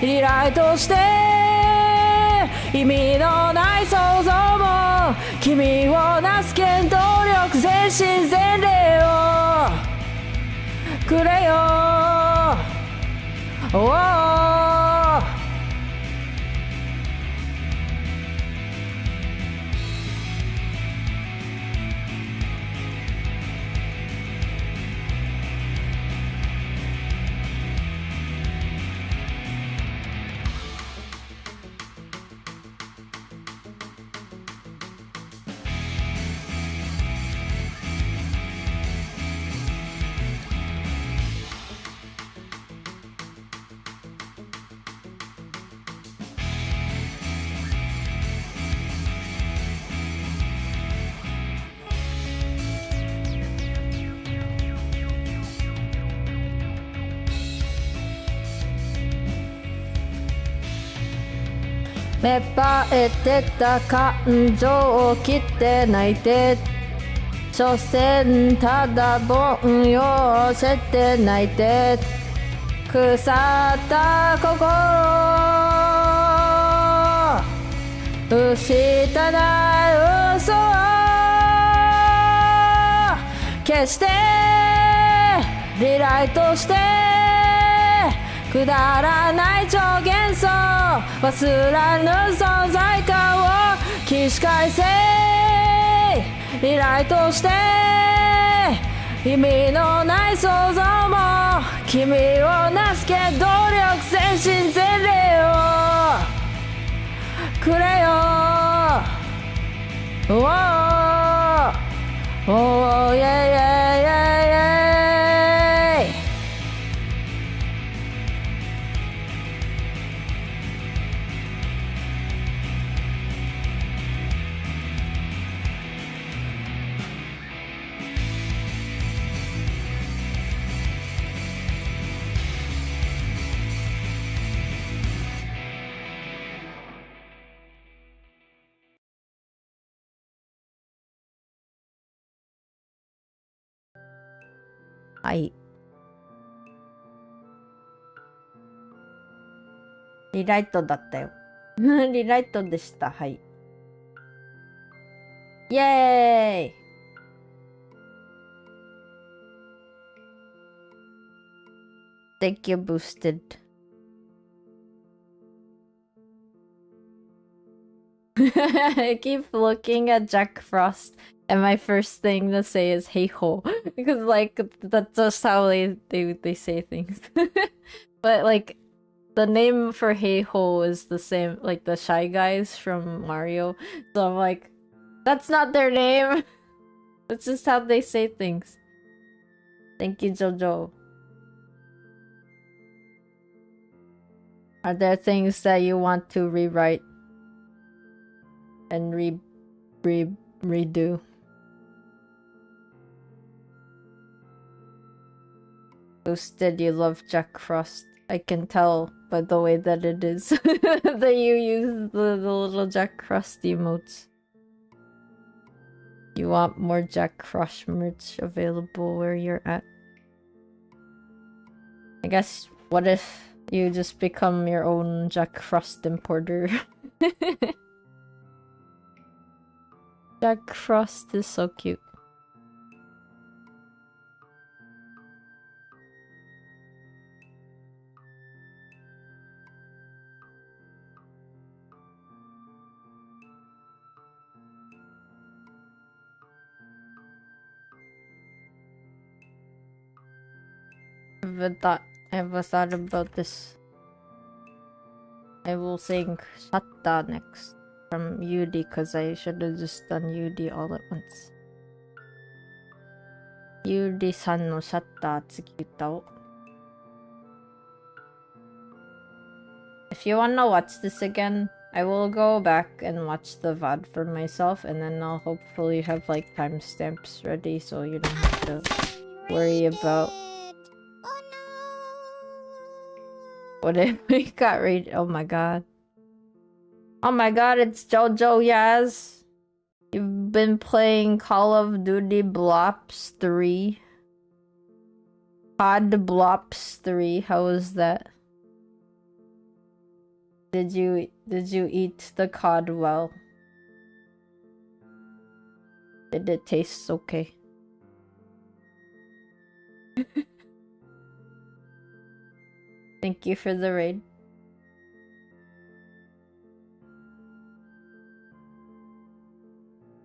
リライトして意味のない想像も君をなす原動力全身全霊をくれよおー芽生えてた感情を切って泣いて所詮ただぼんよせて泣いて腐った心したない嘘を消してリライトしてくだらない超幻想忘れられぬ存在感を起死回生リライトして意味のない想像も君をなす原動力全身全霊をくれよおーおーイェイイェイイェイイェイはい。リライトだったよ。リライトでした。はい。イェーイ！Thank you, boosted. I keep looking at Jack Frost, and my first thing to say is "hey ho," because like that's just how they say things. But like the name for "hey ho" is the same, like the Shy Guys from Mario. So I'm like, that's not their name. That's just how they say things. Thank you, Jojo. Are there things that you want to rewrite and redo? Boosted, you love Jack Frost. I can tell by the way that it is that you use the little Jack Frost emotes. You want more Jack Frost merch available where you're at? I guess, what if you just become your own Jack Frost importer? Jack Frost is so cute. ever thought about this. I will sing Shatta next from Yudi because I should have just done Yudi all at once. Yudi-san no Shatta tsuki uta o. If you wanna watch this again, I will go back and watch the VOD for myself, and then I'll hopefully have like timestamps ready so you don't have to worry about what if we got rated. Oh my god. Oh my god, it's JoJo Yaz. You've been playing Call of Duty Blops 3. COD Blops 3. How was that? Did you eat the cod well? Did it taste okay? Thank you for the raid.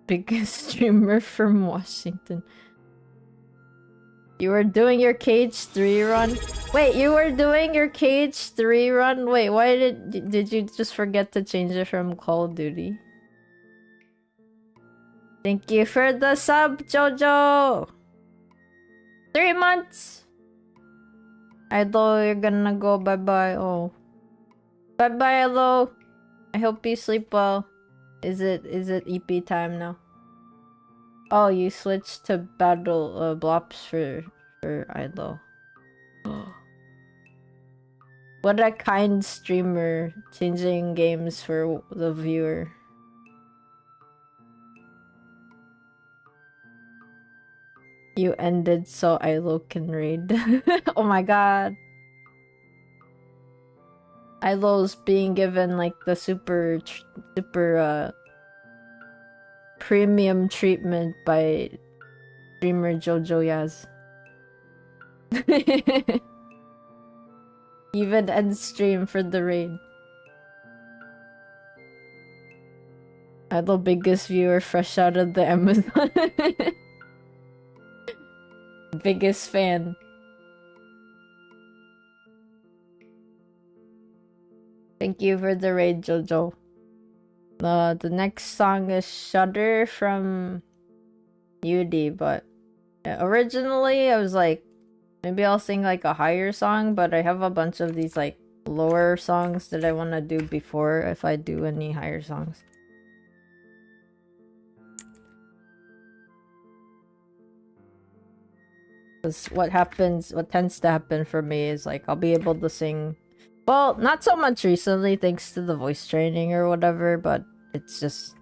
Biggest streamer from Washington. You were doing your Cage 3 run? Wait, you were doing your Cage 3 run? Wait, why did you just forget to change it from Call of Duty? Thank you for the sub, Jojo! 3 months! Idol, you're gonna go bye-bye. Oh. Bye-bye, Idol. I hope you sleep well. Is it EP time now? Oh, you switched to battle blops for Idol. What a kind streamer, changing games for the viewer. You ended so Idol can raid. Oh my god. Idol's being given like the super premium treatment by streamer Jojo Yaz. Even end stream for the raid. Idol biggest viewer fresh out of the Amazon. Biggest fan. Thank you for the raid, Jojo. The next song is Shudder from Yudi, but originally I was like, maybe I'll sing like a higher song, but I have a bunch of these like lower songs that I want to do before if I do any higher songs. Because what tends to happen for me is like I'll be able to sing. Well, not so much recently thanks to the voice training or whatever, but it's just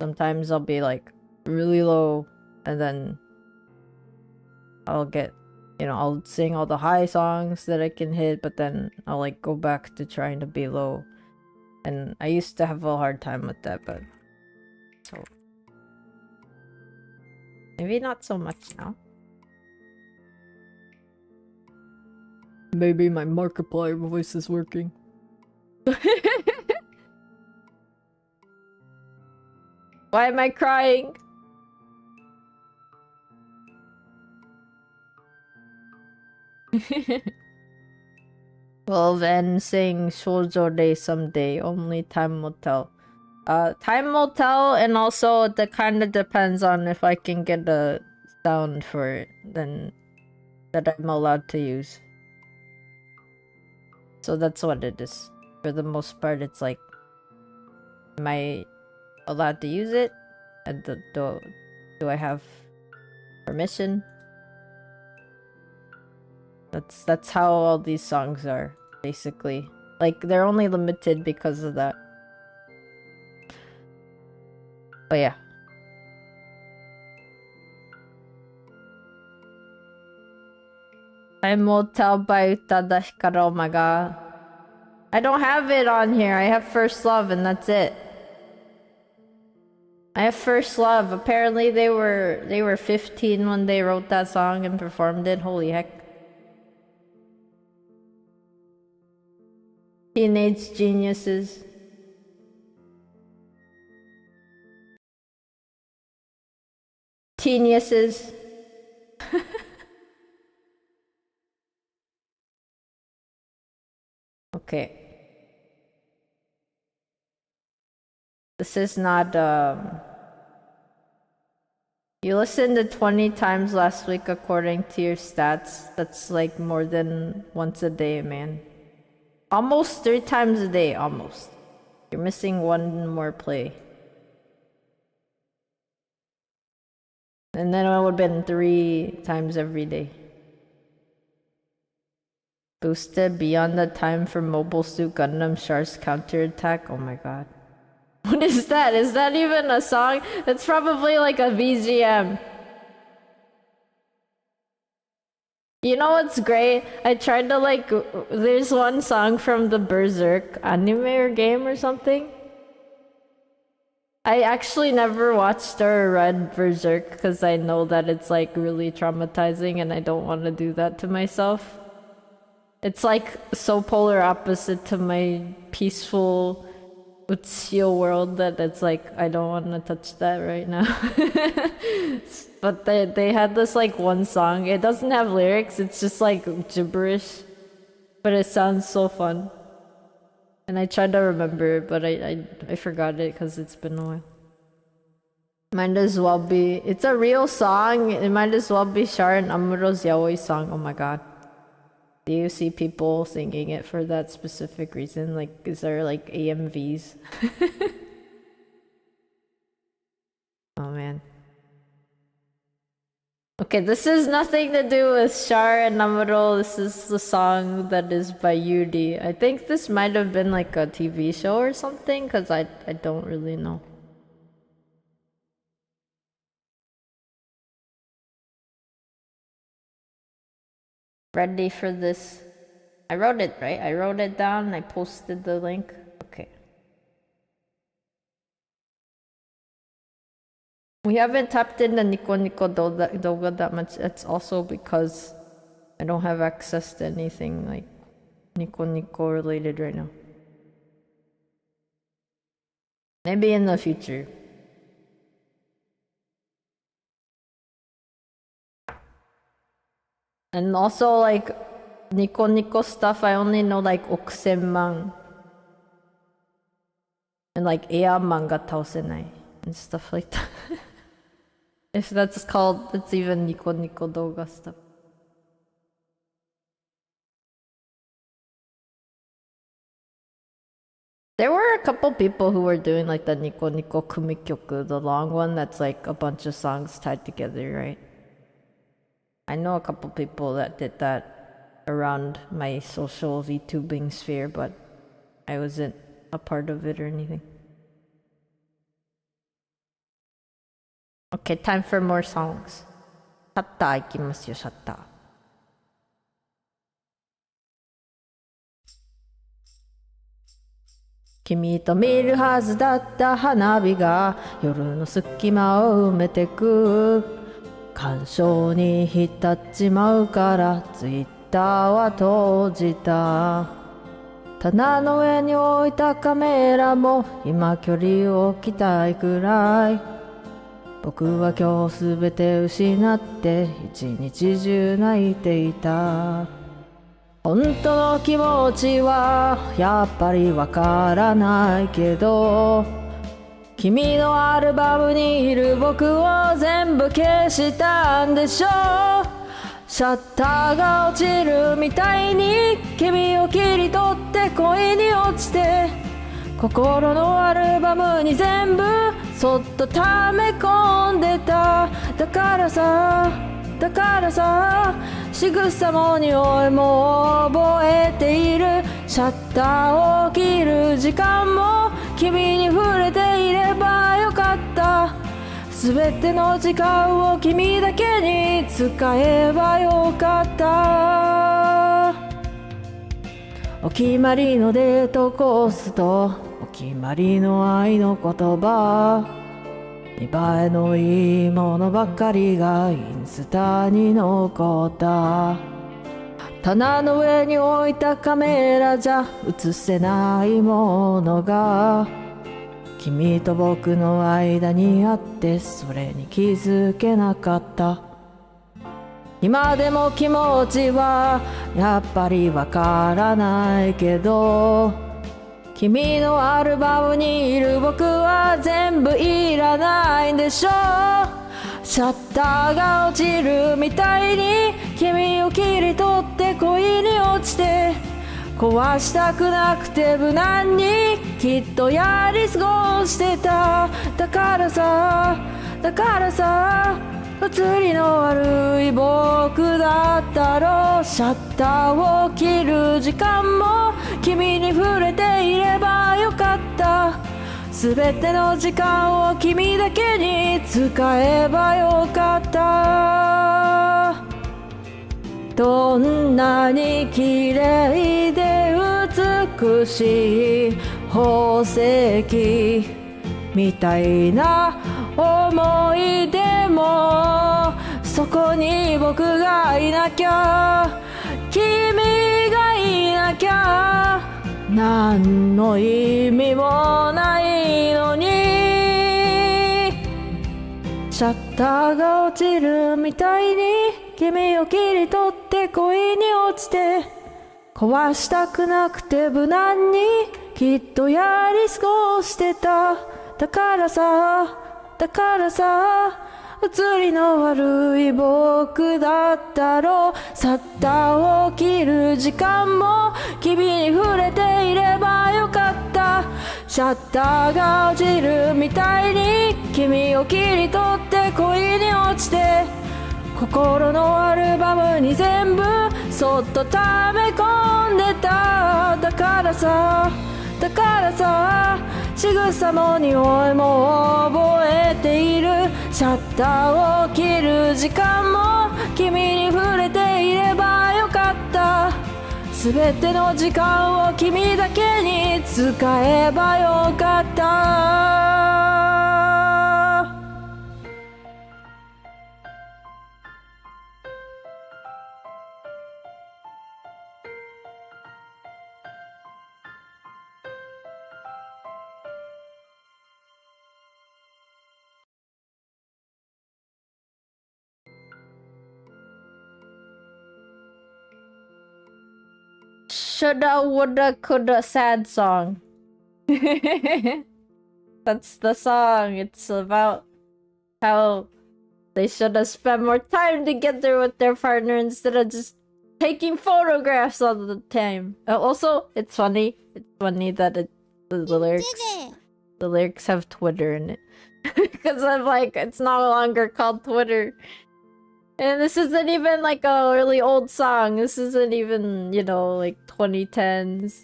sometimes I'll be like really low and then I'll get, I'll sing all the high songs that I can hit, but then I'll like go back to trying to be low. And I used to have a hard time with that, but so maybe not so much now. Maybe my Markiplier voice is working. Why am I crying? Well then, sing Shoujo Day someday. Only time will tell. Time will tell, and also that kind of depends on if I can get a sound for it, then that I'm allowed to use. So that's what it is. For the most part, it's like, am I allowed to use it? And do I have permission? That's how all these songs are, basically. Like, they're only limited because of that. But yeah. I'm Motel by Utada Hikaru. Oh my god. I don't have it on here. I have First Love and that's it. I have First Love. Apparently they were 15 when they wrote that song and performed it. Holy heck. Teenage geniuses. Geniuses. Okay. This is not, you listened to 20 times last week according to your stats. That's like more than once a day, man. Almost 3 times a day, almost. You're missing one more play. And then it would have been 3 times every day. Boosted beyond the time for Mobile Suit Gundam Char's counterattack. Oh my god. What is that? Is that even a song? It's probably like a BGM. You know what's great? I tried to like, there's one song from the Berserk anime or game or something. I actually never watched or read Berserk because I know that it's like really traumatizing and I don't want to do that to myself. It's like so polar opposite to my peaceful Utsio world that it's like I don't want to touch that right now. But they had this like one song. It doesn't have lyrics, it's just like gibberish, but it sounds so fun. And I tried to remember it, but I forgot it because it's been a while. Might as well be, it's a real song. It might as well be Char and Amuro's yaoi song. Oh my god. Do you see people singing it for that specific reason? Like, is there like AMVs? Oh man. Okay, this has nothing to do with Char and Namuro. This is the song that is by Yuri. I think this might have been like a TV show or something, because I don't really know. Ready for this? I wrote it, right? I wrote it down. I posted the link. Okay. We haven't tapped into Nico Nico Doga that much. It's also because I don't have access to anything like Nico Nico related right now. Maybe in the future. And also like Nico Nico stuff, I only know like Okusenman and like Eaman ga taosenai and stuff like that. If that's called, it's even Nico Nico Doga stuff. There were a couple people who were doing like the Nico Nico Kumikyoku, the long one that's like a bunch of songs tied together, right? I know a couple people that did that around my social VTubing sphere, but I wasn't a part of it or anything. Okay, time for more songs. Shatta ikimasu yo, shatta. Kimi to miru hazu datta hanabi ga yoru no sukima o umete ku. 感傷に浸っちまうからツイッターは閉じた棚の上に置いたカメラも今距離を置きたいくらい僕は今日すべて失って一日中泣いていた本当の気持ちはやっぱりわからないけど君のアルバムにいる僕を全部消したんでしょうシャッターが落ちるみたいに君を切り取って恋に落ちて心のアルバムに全部そっと溜め込んでただからさ仕草も匂いも覚えているシャッターを切る時間も君に触れていればよかったすべての時間を君だけに使えばよかったお決まりのデートコースとお決まりの愛の言葉見栄えのいいものばかりがインスタに残った棚の上に置いたカメラじゃ映せないものが君と僕の間にあってそれに気づけなかった今でも気持ちはやっぱりわからないけど、君のアルバムにいる僕は全部いらないんでしょう。シャッターが落ちるみたいに君を切り取って恋に落ちて、壊したくなくて無難にきっとやり過ごしてた。だからさ移りの悪い僕だったろう。シャッターを切る時間も君に触れていればよかった。すべての時間を君だけに使えばよかった。どんなに綺麗で美しい宝石みたいな思い出も、そこに僕がいなきゃ、君がいなきゃ何の意味もないのに。シャッターが落ちるみたいに君を切り取って恋に落ちて、壊したくなくて無難にきっとやり過ごしてた。だからさ移りの悪い僕だったろう。シャッターを切る時間も君に触れていればよかった。シャッターが落ちるみたいに君を切り取って恋に落ちて、心のアルバムに全部そっと溜め込んでた。だからさ仕草も匂いも覚えている。シャッターを切る時間も君に触れていればよかった。すべての時間を君だけに使えばよかった。Shoulda, woulda, coulda, sad song. That's the song. It's about how they should have spent more time together with their partner instead of just taking photographs all the time. Also, it's funny. It's funny that the lyrics have Twitter in it. Because I'm like, it's no longer called Twitter. And this isn't even like a really old song. This isn't even, you know, like 2010s.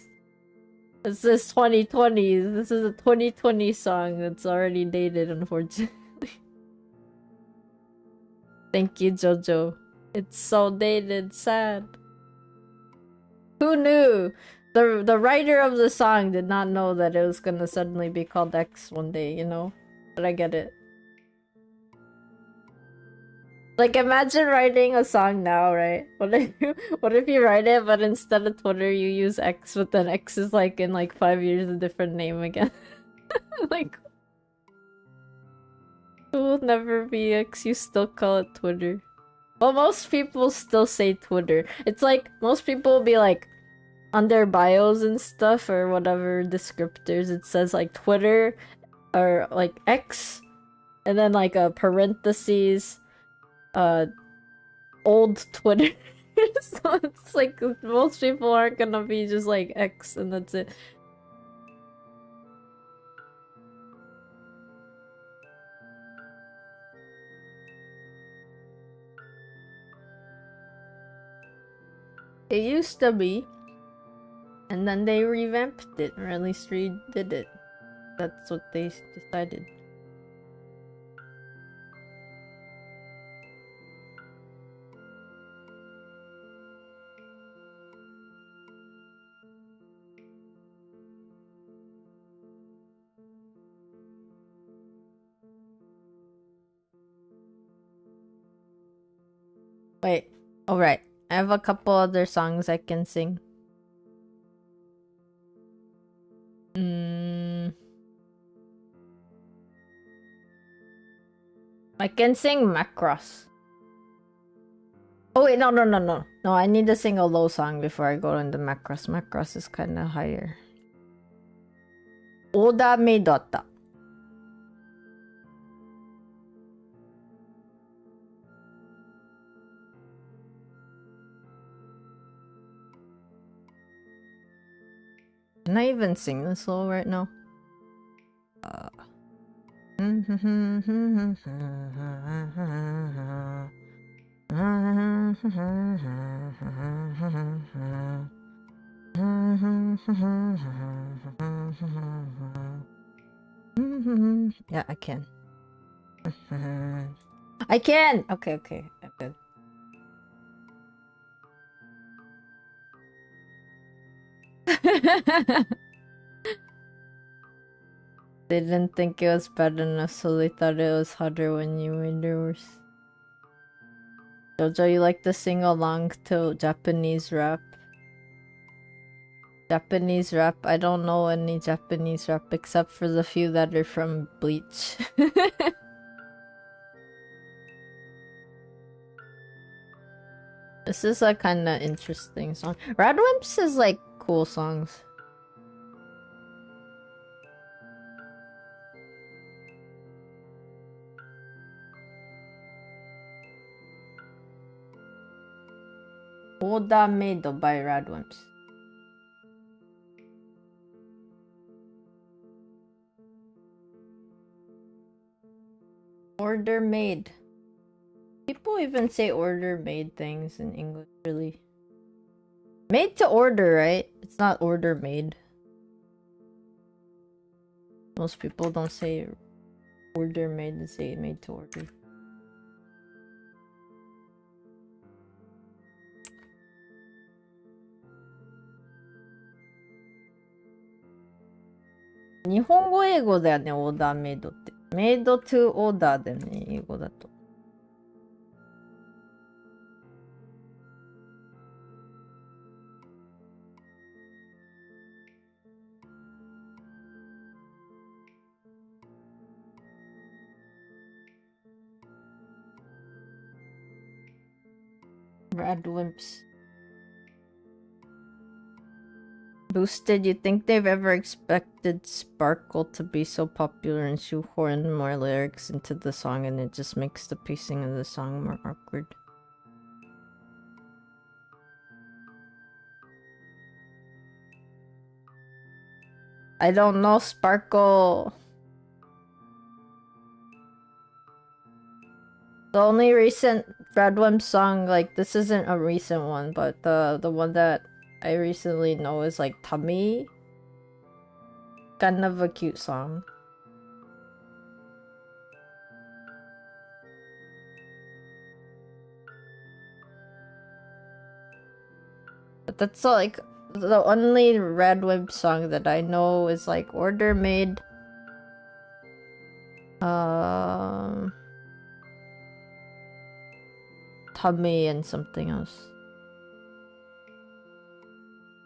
This is 2020s. This is a 2020 song that's already dated, unfortunately. Thank you, Jojo. It's so dated, sad. Who knew? The writer of the song did not know that it was gonna suddenly be called X one day, you know? But I get it. Like, imagine writing a song now, right? What if you write it, but instead of Twitter, you use X, but then X is like in like 5 years a different name again. Like, it will never be X. You still call it Twitter. Well, most people still say Twitter. It's like most people will be like on their bios and stuff or whatever descriptors. It says like Twitter or like X, and then like a parentheses. Old Twitter. So it's like most people aren't gonna be just like X and that's it. It used to be, and then they revamped it, or at least redid it. That's what they decided. Wait, alright. I have a couple other songs I can sing. I can sing Macross. Oh wait, no, no, no, no. No, I need to sing a low song before I go into macros. Macros is kind of higher. オーダーメイドあった。Can I even sing this solo right now? Yeah, I can. I can! Okay, okay. I'm good. They didn't think it was bad enough, so they thought it was harder when you made it worse. Jojo, you like to sing along to Japanese rap? Japanese rap? I don't know any Japanese rap except for the few that are from Bleach. This is a kind of interesting song. Radwimps is like cool songs. Oda Made by Radwimps. Order made. People even say order made things in English, really. Made to order, right? It's not order made. Most people don't say order made, they say made to order. Nihongo eigo da yo ne, order made って。made to order だよね、英語だと。Radwimps. Boosted, you think they've ever expected Sparkle to be so popular and shoehorn more lyrics into the song and it just makes the pacing of the song more awkward? I don't know, Sparkle. The only recent Radwimp song, like, this isn't a recent one, but the one that I recently know is like Tummy. Kind of a cute song. But that's like the only Radwimp song that I know is like Order Made. Tummy and something else.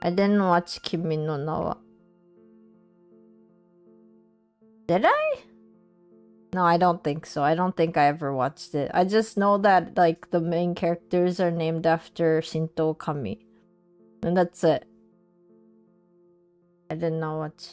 I didn't watch Kimi no Na wa. Did I? No, I don't think so. I don't think I ever watched it. I just know that like the main characters are named after Shinto Kami. And that's it. I did not watch.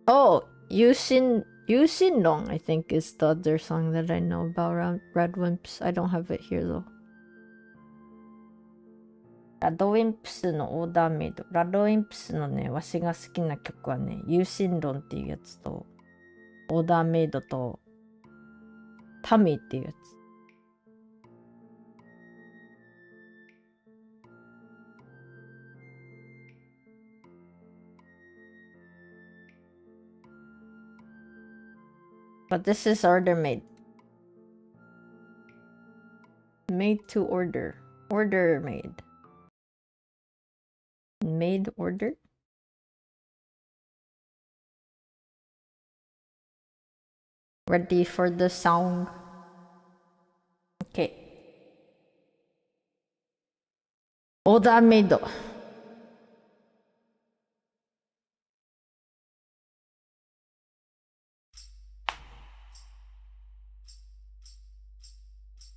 Oh, Yushinrong, I think, is the other song that I know about Radwimps. I don't have it here though. ラドウィンプスのオーダーメイド。ラドウィンプスのね、わしが好きな曲はね、有心論っていうやつと、オーダーメイドと、タミーっていうやつ。But this is order made. Made to order. Order made. Made order? Ready for the song? Okay. Order made.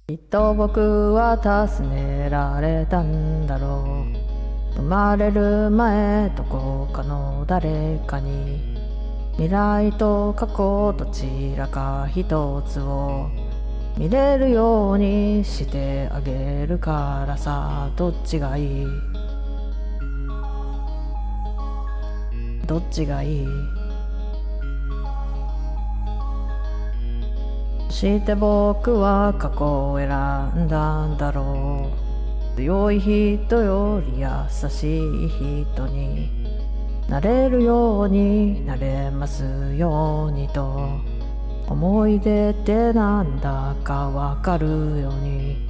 きっと僕は尋ねられたんだろう。生まれる前どこかの誰かに、未来と過去どちらか一つを見れるようにしてあげるからさ。どっちがいい？どっちがいい？そして僕は過去を選んだんだろう。強い人より優しい人になれるようになれますようにと、思い出ってなんだかわかるように。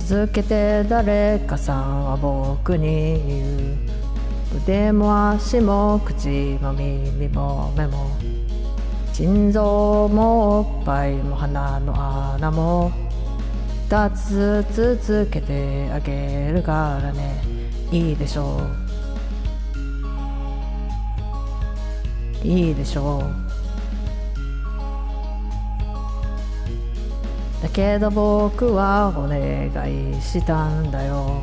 続けて誰かさんは僕に言う。腕も足も口も耳も目も心臓もおっぱいも鼻の穴も2つずつつけてあげるからね。いいでしょう。いいでしょう。だけど僕はお願いしたんだよ。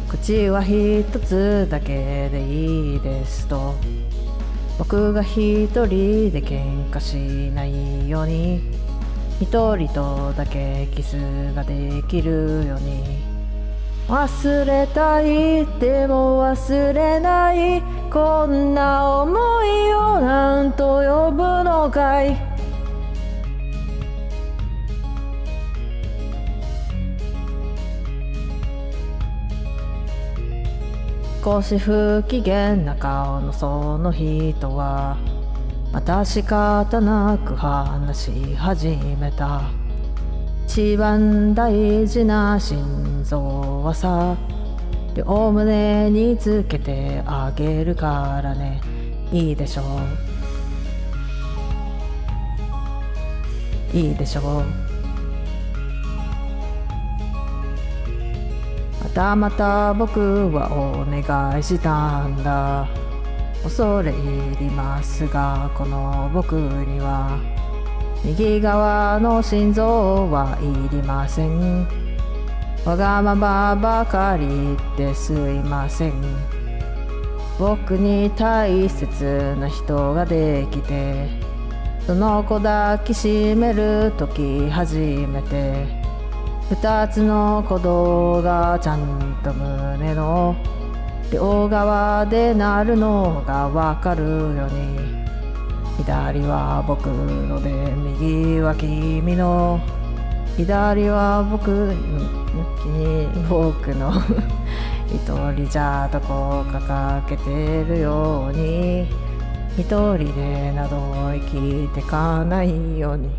口は一つだけでいいですと。僕が一人で喧嘩しないように、一人とだけキスができるように。忘れたいでも忘れない、こんな思いをなんと呼ぶのかい。少し不機嫌な顔のその人はまた仕方なく話し始めた。一番大事な心臓はさ、両胸につけてあげるからね。いいでしょう。いいでしょう。また僕はお願いしたんだ。恐れ入りますがこの僕には右側の心臓はいりません。わがままばかりですいません。僕に大切な人ができて、その子抱きしめるとき初めて二つの鼓動がちゃんと胸の両側で鳴るのがわかるように。左は僕ので右は君の、左は僕の一人じゃどこかかけてるように、一人でなど生きてかないように。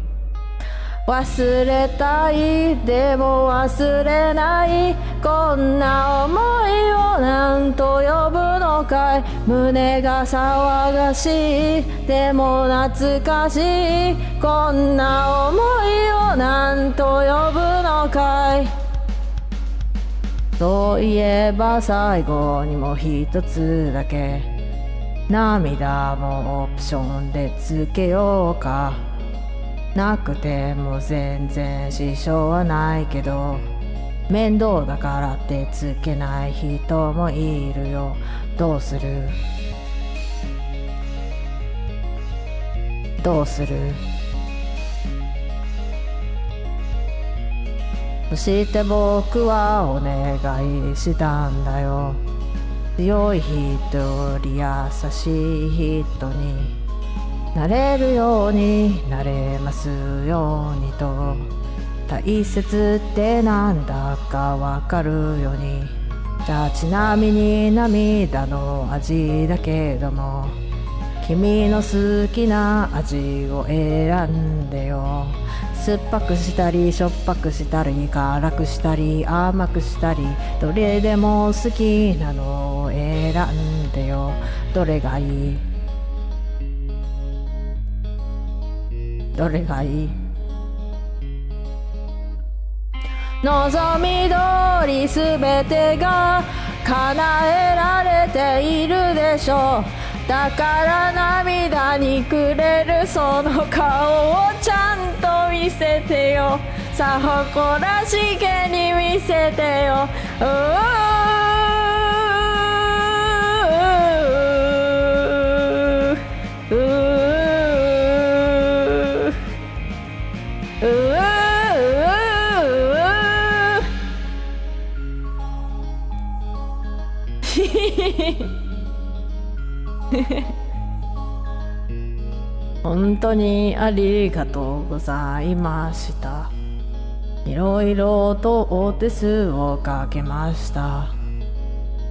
忘れたいでも忘れない、こんな思いをなんと呼ぶのかい。胸が騒がしいでも懐かしい、こんな思いをなんと呼ぶのかい。そういえば最後にも一つだけ、涙もオプションでつけようか。なくても全然支障はないけど、面倒だからってつけない人もいるよ。どうする？どうする？そして僕はお願いしたんだよ。強い人より優しい人になれるようになれますようにと、大切ってなんだかわかるように。じゃあちなみに涙の味だけども、君の好きな味を選んでよ。酸っぱくしたりしょっぱくしたり辛くしたり甘くしたり、どれでも好きなのを選んでよ。どれがいい？どれがいい？望み通りすべてが叶えられているでしょう。だから涙にくれるその顔をちゃんと見せてよ。さあ誇らしげに見せてよ。本当にありがとうございました。いろいろとお手数をかけました。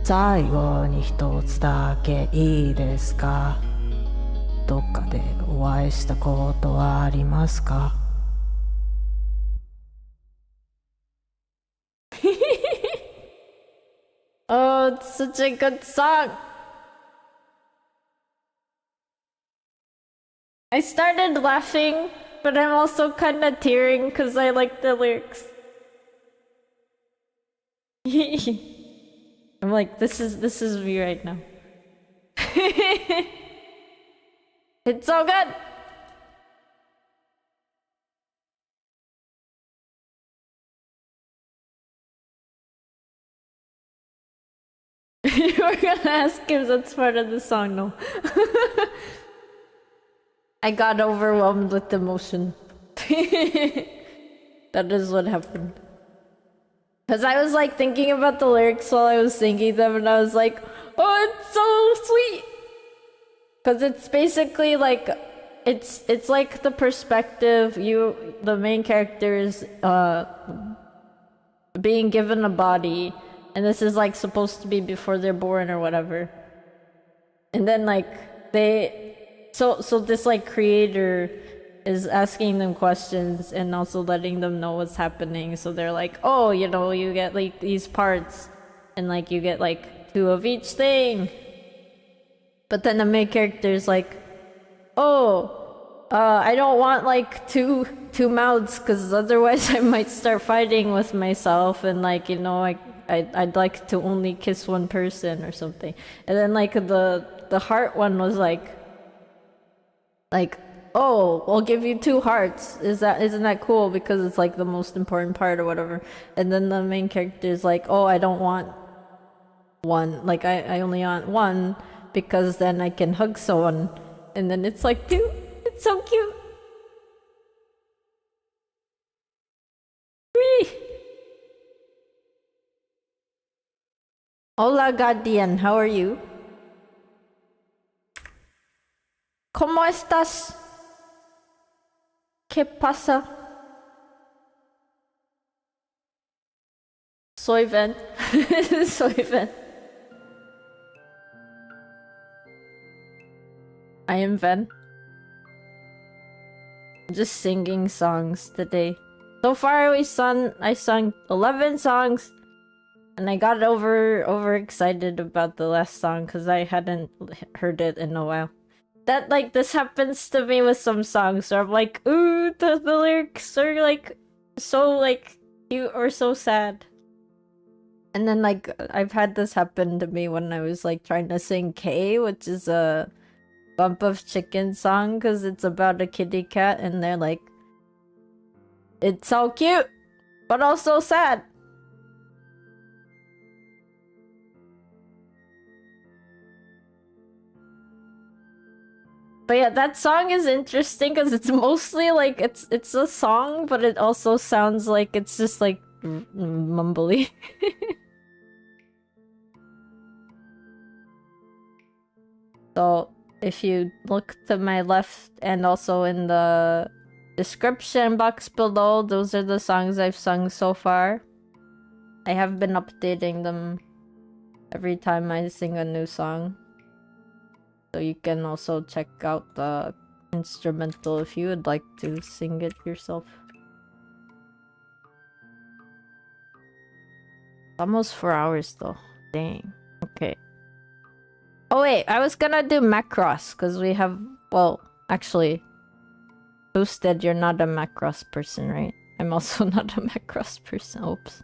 最後に一つだけいいですか？どっかでお会いしたことはありますか？Oh, it's such a good song. I started laughing, but I'm also kind of tearing because I like the lyrics. I'm like, this is me right now. It's so good. You were gonna ask if that's part of the song, no. I got overwhelmed with emotion. That is what happened. Because I was like thinking about the lyrics while I was singing them, and I was like, oh, it's so sweet. Because it's basically like, it's like the perspective, the main character is being given a body, and this is like supposed to be before they're born or whatever. And then like so this like creator is asking them questions and also letting them know what's happening. So they're like, oh, you know, you get like these parts and like you get like 2 of each thing. But then the main character is like, oh, I don't want like two mouths because otherwise I might start fighting with myself, and like, you know, I'd like to only kiss one person or something. And then like the heart one was like, oh, I'll give you 2 hearts. Isn't that cool? Because it's like the most important part or whatever. And then the main character is like, oh, I don't want one. Like I only want 1 because then I can hug someone. And then it's like 2. It's so cute. Whee! Hola, Guardian. How are you? ¿Cómo estás? ¿Qué pasa? Soy Ven. Soy Ven. I am Ven. I'm just singing songs today. So far I sung 11 songs, and I got overexcited about the last song because I hadn't heard it in a while. That like this happens to me with some songs where I'm like, ooh, the lyrics are like so like cute or so sad. And then like I've had this happen to me when I was like trying to sing K, which is a Bump of Chicken song, because it's about a kitty cat, and they're like, it's so cute but also sad. But yeah, that song is interesting because it's mostly like it's a song, but it also sounds like it's just like mumbly. So if you look to my left and also in the description box below, those are the songs I've sung so far. I have been updating them every time I sing a new song. So you can also check out the instrumental if you would like to sing it yourself. Almost 4 hours though. Dang. Okay. Oh wait, I was gonna do Macross because we have... Well, actually... Boosted, you're not a Macross person, right? I'm also not a Macross person. Oops.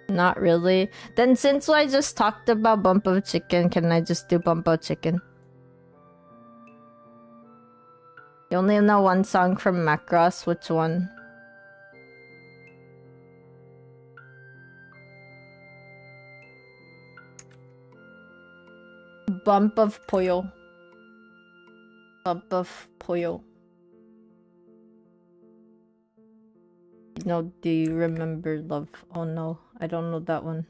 Not really. Then since I just talked about bump of chicken, can I just do bump of chicken? You only know one song from Macross. Which one? Bump of pollo. Bump of pollo. No, do you remember love? Oh no, I don't know that one.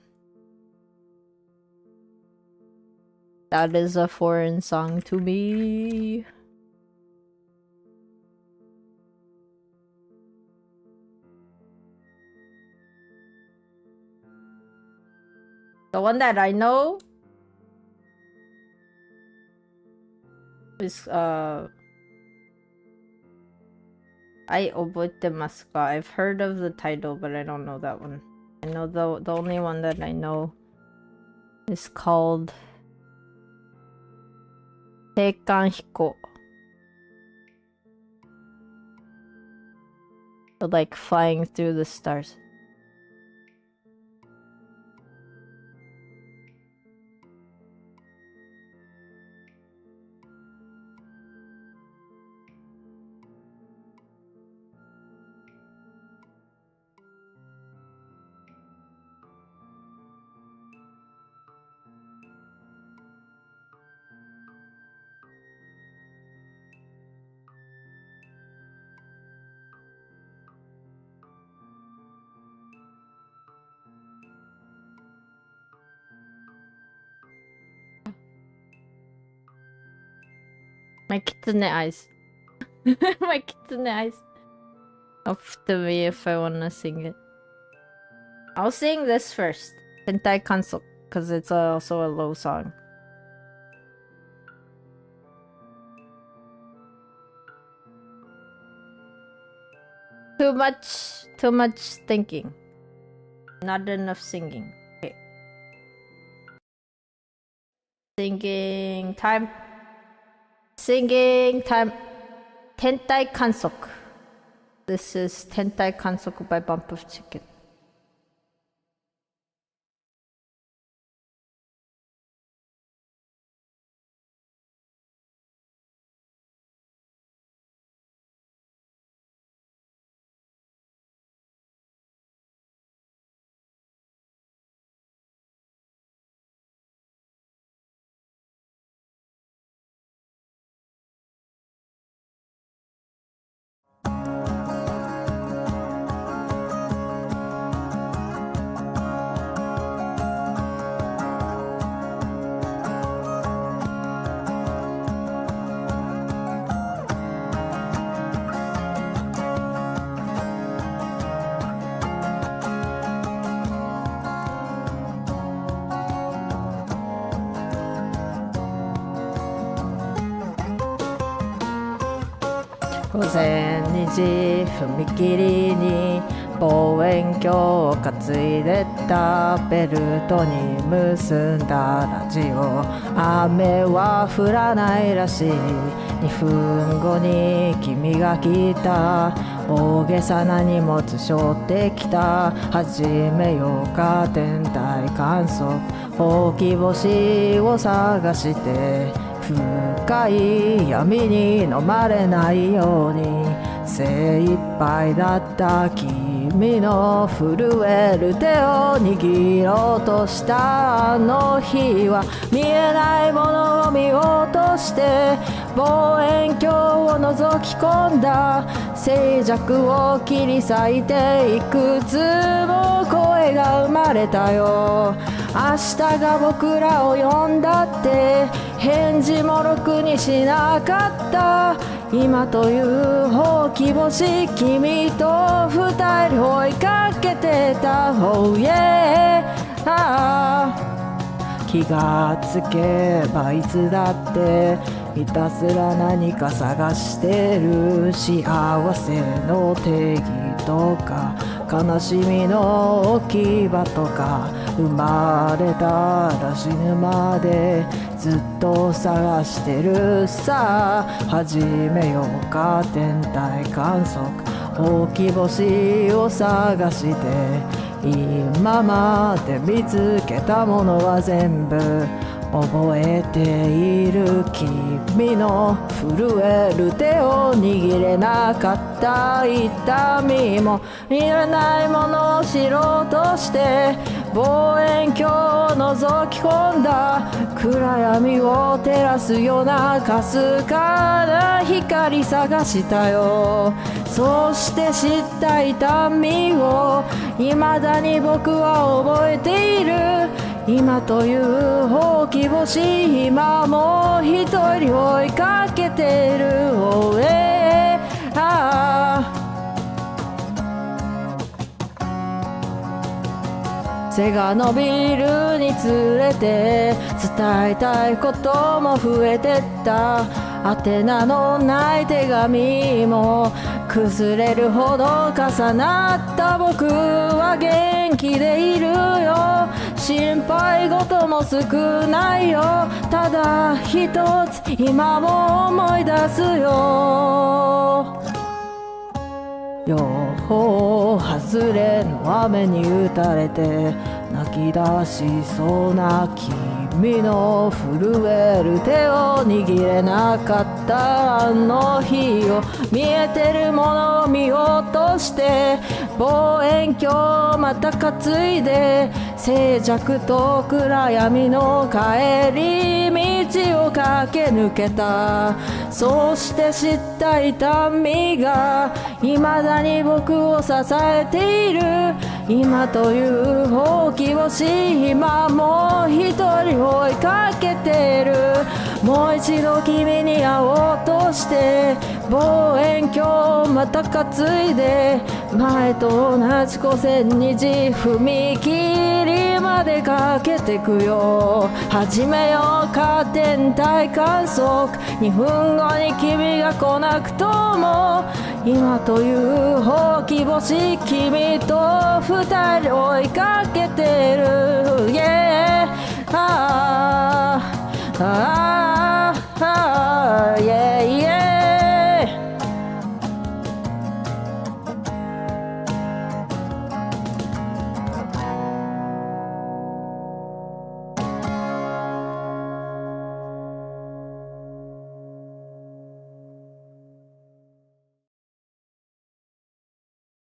That is a foreign song to me. The one that I know is I oboitemasu ka. I've heard of the title, but I don't know that one. I know the only one that I know is called Teikan Hiko. So, like flying through the stars. My kitsune eyes. My kitsune eyes. Up to me if I wanna sing it. I'll sing this first. Hentai Kansok, because it's also a low song. Too much thinking. Not enough singing. Okay. Singing time. Singing time. Tentai Kansok. This is Tentai Kansok by Bump of Chicken.午前2時踏切に望遠鏡を担いでたベルトに結んだラジオ雨は降らないらしい2分後に君が来た大げさな荷物背負ってきた始めようか天体観測ほうき星を探して深い闇に飲まれないように精一杯だった君の震える手を握ろうとしたあの日は見えないものを見落として望遠鏡を覗き込んだ静寂を切り裂いていくつも声が生まれたよ明日が僕らを呼んだって返事もろくにしなかった今というほうき星君と二人追いかけてた Oh yeah 気がつけばいつだってひたすら何か探してる幸せの定義とか悲しみの置き場とか生まれたら死ぬまでずっと探してるさ始めようか天体観測ほうき星を探して今まで見つけたものは全部覚えている。君の震える手を握れなかった痛みもいらないものを知ろうとして望遠鏡を覗き込んだ。暗闇を照らすようなかすかな光探したよ。そして知った痛みを未だに僕は覚えている。今というほうき星今も一人追いかけてる。背が伸びるにつれて伝えたいことも増えてった。宛名のない手紙も崩れるほど重なった僕は元気でいるよ。心配事も少ないよ。ただ一つ今も思い出すよ。予報外れの雨に打たれて泣き出しそうな君の震える手を握れなかったあの日を見えてるものを見落として望遠鏡をまた担いで静寂と暗闇の帰り道を駆け抜けた。そして知った痛みが未だに僕を支えている。今というほうき星今も一人追いかけてる。もう一度君に会おうとして望遠鏡をまた担いで前と同じ古線虹踏切までかけてくよ。始めようカーテン体観測2分後に君が来なくとも今というほうき星君と二人追いかけてる。Yeah! yeah, yeah.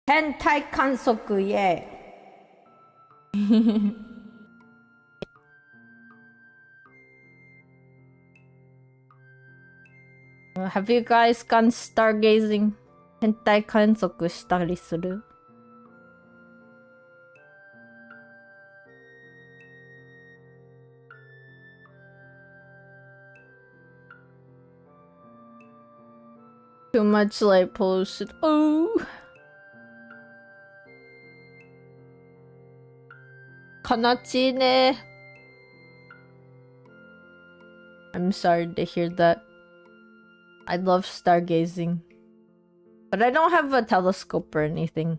天体観測イエーHave you guys gone stargazing? 天体観測したりする？Too much light pollution. Oh! 悲しいね。I'm sorry to hear that. I love stargazing. But I don't have a telescope or anything.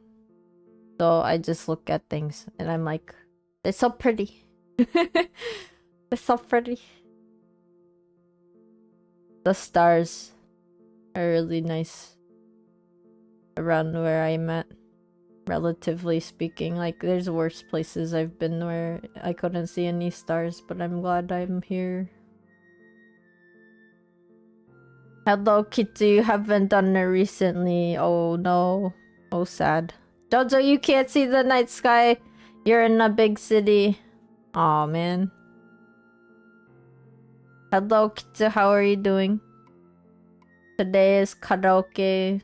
So I just look at things and I'm like, they're so pretty. They're so pretty. The stars are really nice around where I'm at. Relatively speaking, like there's worse places I've been where I couldn't see any stars, but I'm glad I'm here. Hello Kitty, you haven't done it recently. Oh no. Oh sad. Jojo, you can't see the night sky. You're in a big city. Aw man. Hello Kitty, how are you doing? Today is karaoke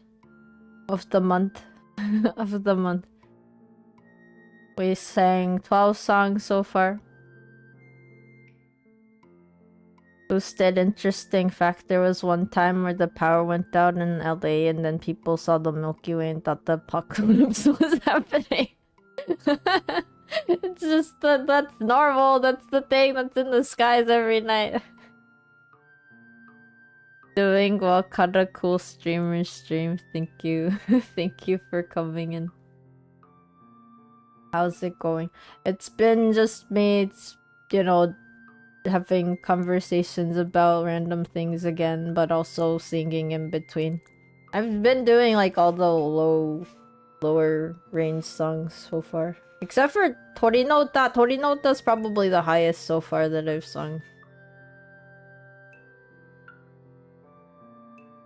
of the month. Of the month. We sang 12 songs so far. Boosted interesting fact, there was one time where the power went out in LA and then people saw the Milky Way and thought the apocalypse was happening. It's just that's normal. That's the thing that's in the skies every night. Doing well, cut a cool streamer stream. Thank you. Thank you for coming in. How's it going? It's been just me, it's, you know, having conversations about random things again, but also singing in between. I've been doing like all the lower range songs so far. Except for Torinota. Torinota's probably the highest so far that I've sung.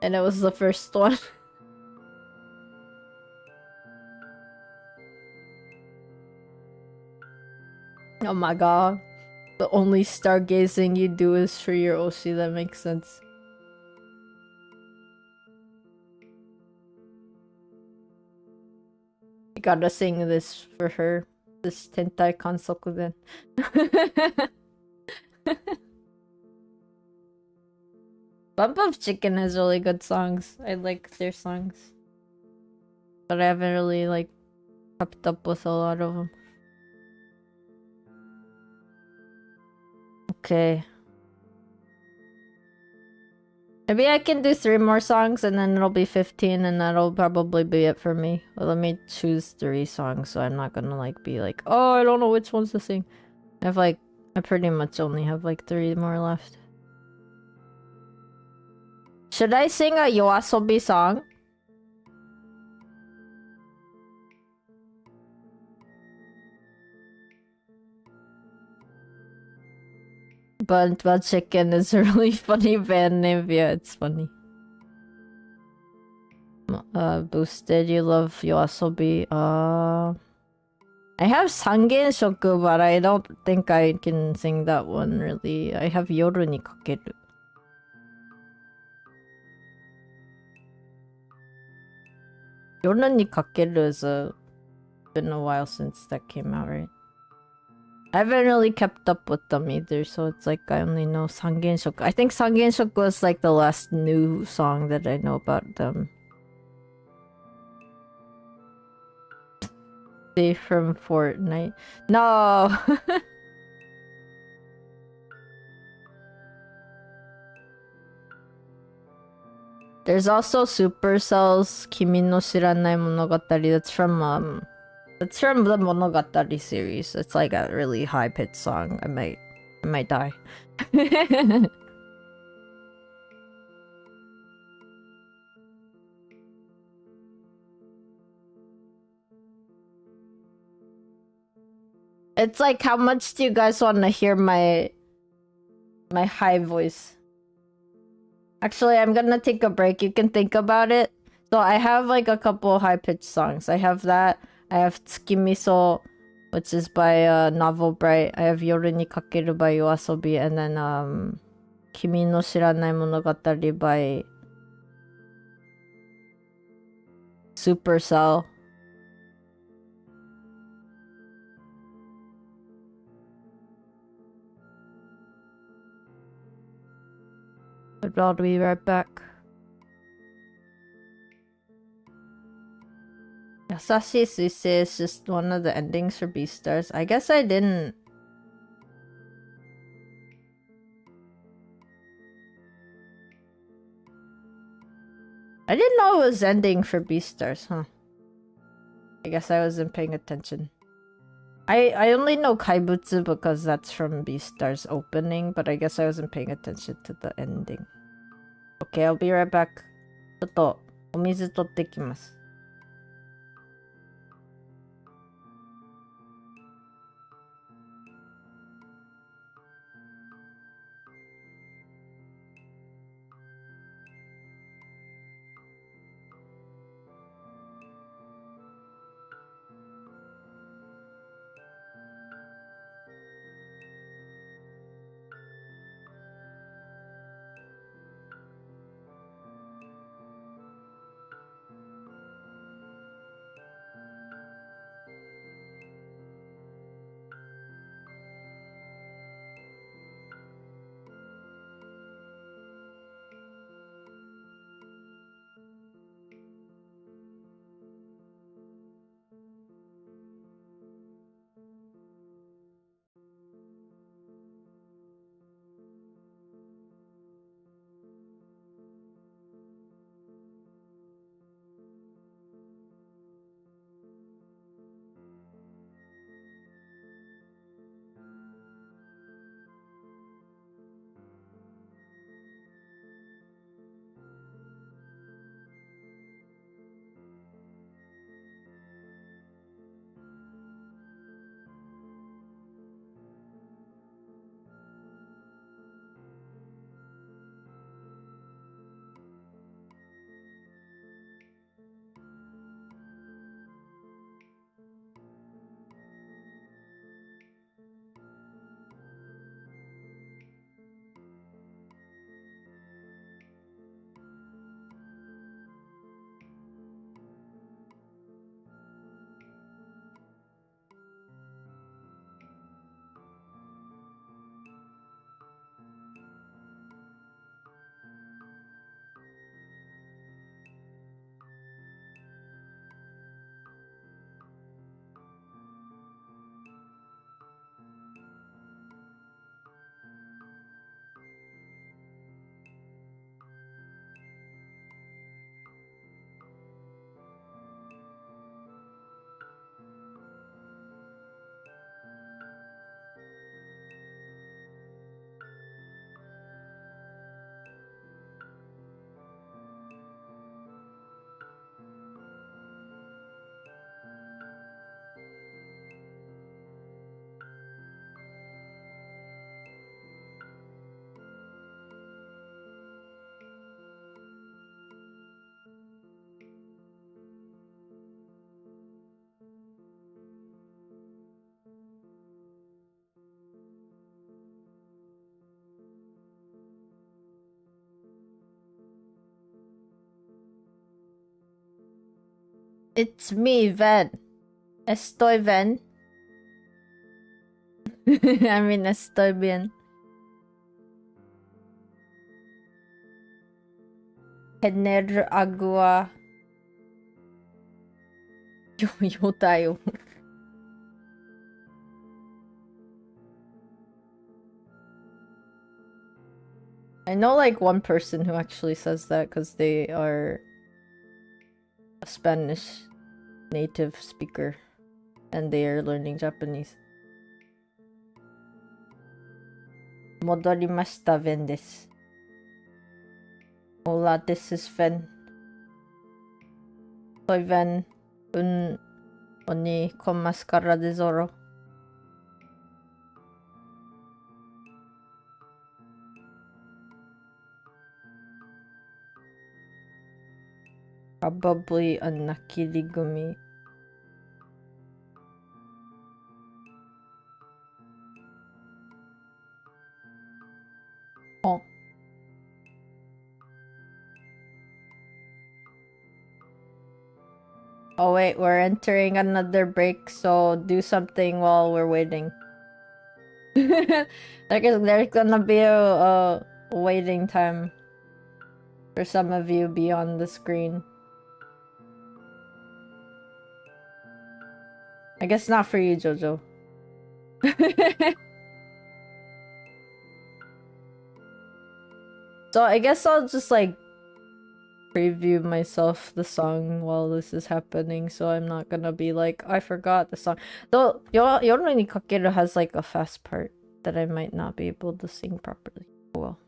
And it was the first one. Oh my god. The only stargazing you do is for your Oshi. That makes sense. I gotta sing this for her. This Tentai Kansoku then. Bump of Chicken has really good songs. I like their songs. But I haven't really like kept up with a lot of them. Okay. Maybe I can do 3 more songs and then it'll be 15 and that'll probably be it for me. Well, let me choose 3 songs so I'm not gonna like be like, oh, I don't know which ones to sing. I pretty much only have like 3 more left. Should I sing a Yoasobi song? But Chicken is a really funny band name. Yeah, it's funny. Boosted, you love Yoasobi. I have Sangen Shoku, but I don't think I can sing that one really. I have Yoru ni Kakeru. Yoru ni Kakeru is been a while since that came out, right? I haven't really kept up with them either, so it's like I only know Sangen Shoku. I think Sangen Shoku was like the last new song that I know about them. They from Fortnite. No! There's also Supercell's Kimi no Shiranai Monogatari. That's from the Monogatari series. It's like a really high-pitched song. I might die. It's like, how much do you guys want to hear my high voice? Actually, I'm gonna take a break. You can think about it. So I have like a couple high-pitched songs. I have that. I have Tsukimiso, which is by Novel Bright. I have Yoru ni Kakeru by Yoasobi, and then Kimi no Shiranai Monogatari by Supercell. But I'll be right back. Yasashi Suisei is just one of the endings for Beastars. I guess I didn't. I didn't know it was ending for Beastars, huh? I guess I wasn't paying attention. I only know Kaibutsu because that's from Beastars opening, but I guess I wasn't paying attention to the ending. Okay, I'll be right back. ちょっとお水取ってきます。It's me, Ven. Estoy bien. I mean, estoy bien. Tener agua. Yo tayo. I know like one person who actually says that because they are a Spanish native speaker and they are learning Japanese. Modorimashita, Ven desu. Hola, this is Ven. Soy Ven, un oni con máscara de Zorro. Probably a nakirigumi. Oh. Oh wait, we're entering another break, so do something while we're waiting. There's gonna be a waiting time for some of you beyond the screen. I guess not for you, Jojo. So I guess I'll just like preview myself the song while this is happening, so I'm not gonna be like, I forgot the song. Though Yoru ni Kakeru has like a fast part that I might not be able to sing properly. Oh well.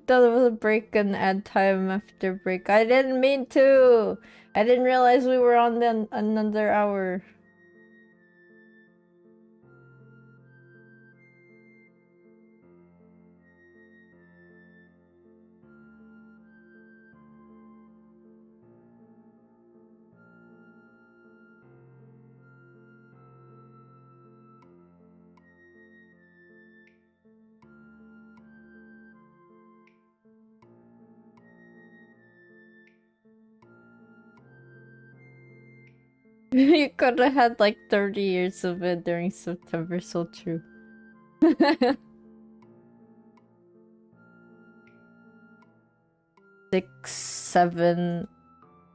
That was a break and add time after break. I didn't mean to! I didn't realize we were on another hour. You could have had like 30 years of it during September, so true. 6, 7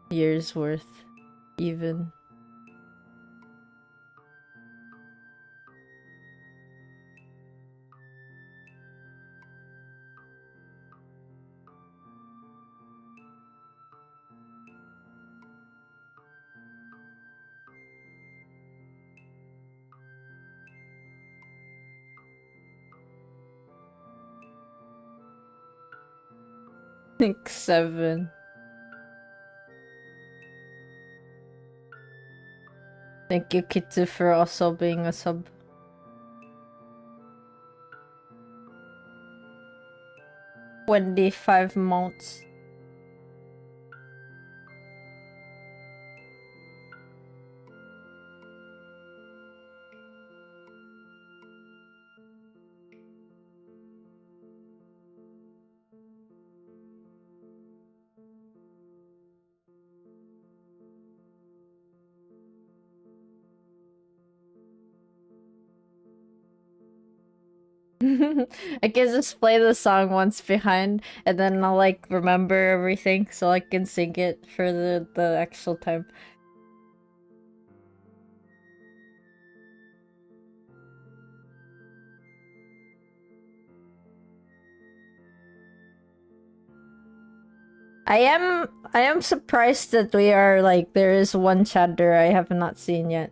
years worth, even. I think 7. Thank you, Kitsu, for also being a sub. Wendy, 5 months. I can just play the song once behind and then I'll like remember everything so I can sing it for the actual time. I am surprised that we are like there is one chatter I have not seen yet.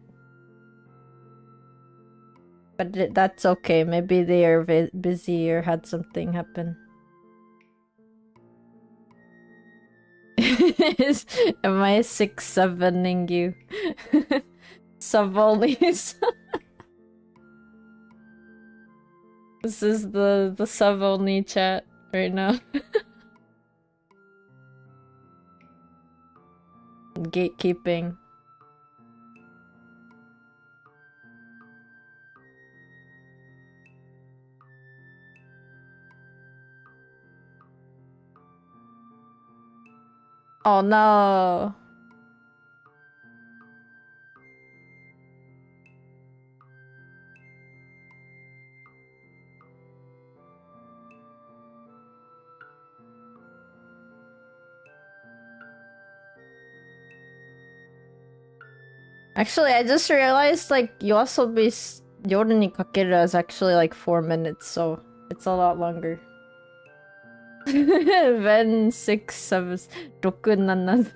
But that's okay. Maybe they are busy or had something happen. Am I 6-7ing you? Sub-onlys. This is the sub-only chat right now. Gatekeeping. Oh no. Actually, I just realized like Yoasobi's Yoru ni Kakeru is actually like 4 minutes, so it's a lot longer. Then 6, 7, 6, 7.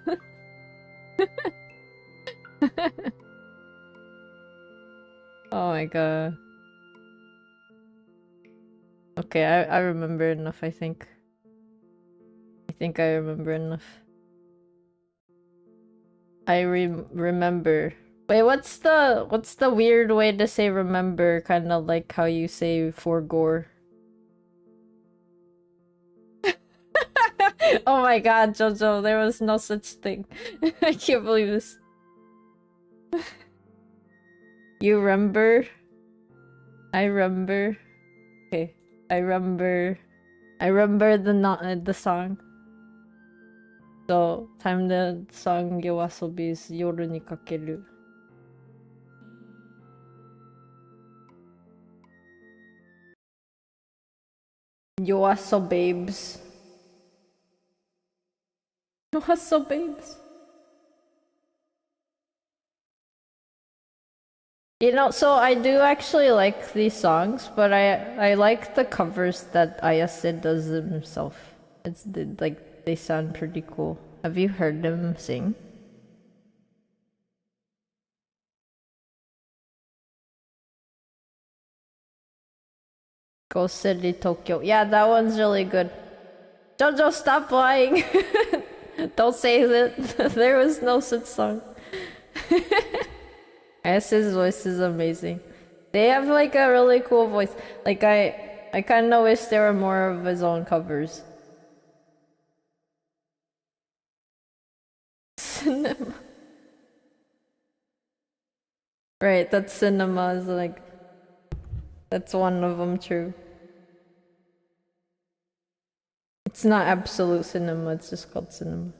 Oh my god. Okay, I remember enough, I think. I think I remember enough. I remember. Wait, what's the weird way to say remember? Kind of like how you say forgore. Oh my god, Jojo, there was no such thing. I can't believe this. You remember? I remember. Okay, I remember. I remember the song. So, time the song Yoasobi's Yoru ni Kakeru. Yoasobabes. Yoasobabes. You know, so I do actually like these songs, but I like the covers that Ayase does himself. It's like they sound pretty cool. Have you heard him sing? Go City Tokyo. Yeah, that one's really good. Jojo, stop lying. Don't say that. There was no such song. Ayase's voice is amazing. They have like a really cool voice. Like I kind of wish there were more of his own covers. Cinema. Right, that's cinema is like that's one of them, true. It's not absolute cinema, it's just called cinema.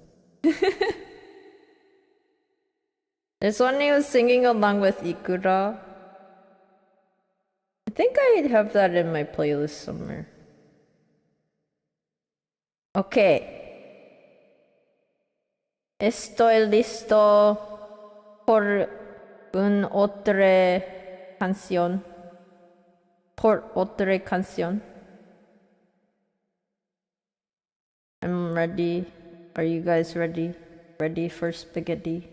There's one he was singing along with Ikura. I think I have that in my playlist somewhere. Okay. Estoy listo por otra canción. Por otra canción. I'm ready. Are you guys ready? Ready for spaghetti?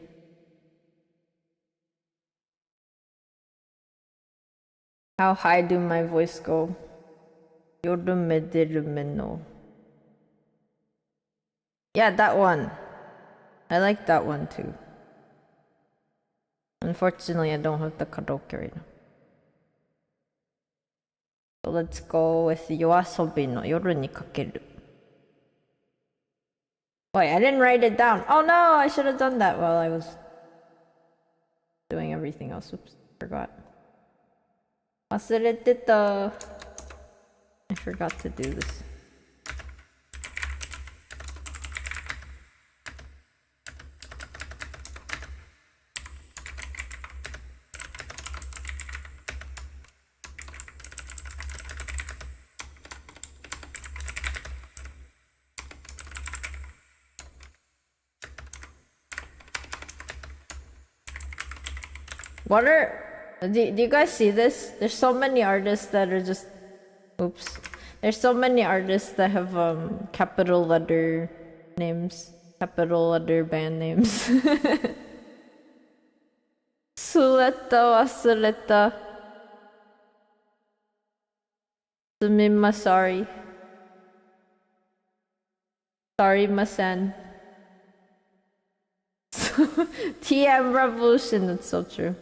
How high do my voice go? Yorume. Yeah, that one. I like that one too. Unfortunately, I don't have the karaoke right now. So let's go with Yoasobi no Yoru ni Kakeru. Wait, I didn't write it down. Oh no, I should have done that while I was doing everything else. Oops, forgot. 忘れてた. I forgot to do this. What are... Do you guys see this? There's so many artists that are just... Oops. There's so many artists that have capital letter names. Capital letter band names. Suleta wasureta. Sumimasari. Sorry, Masan. TM Revolution, that's so true.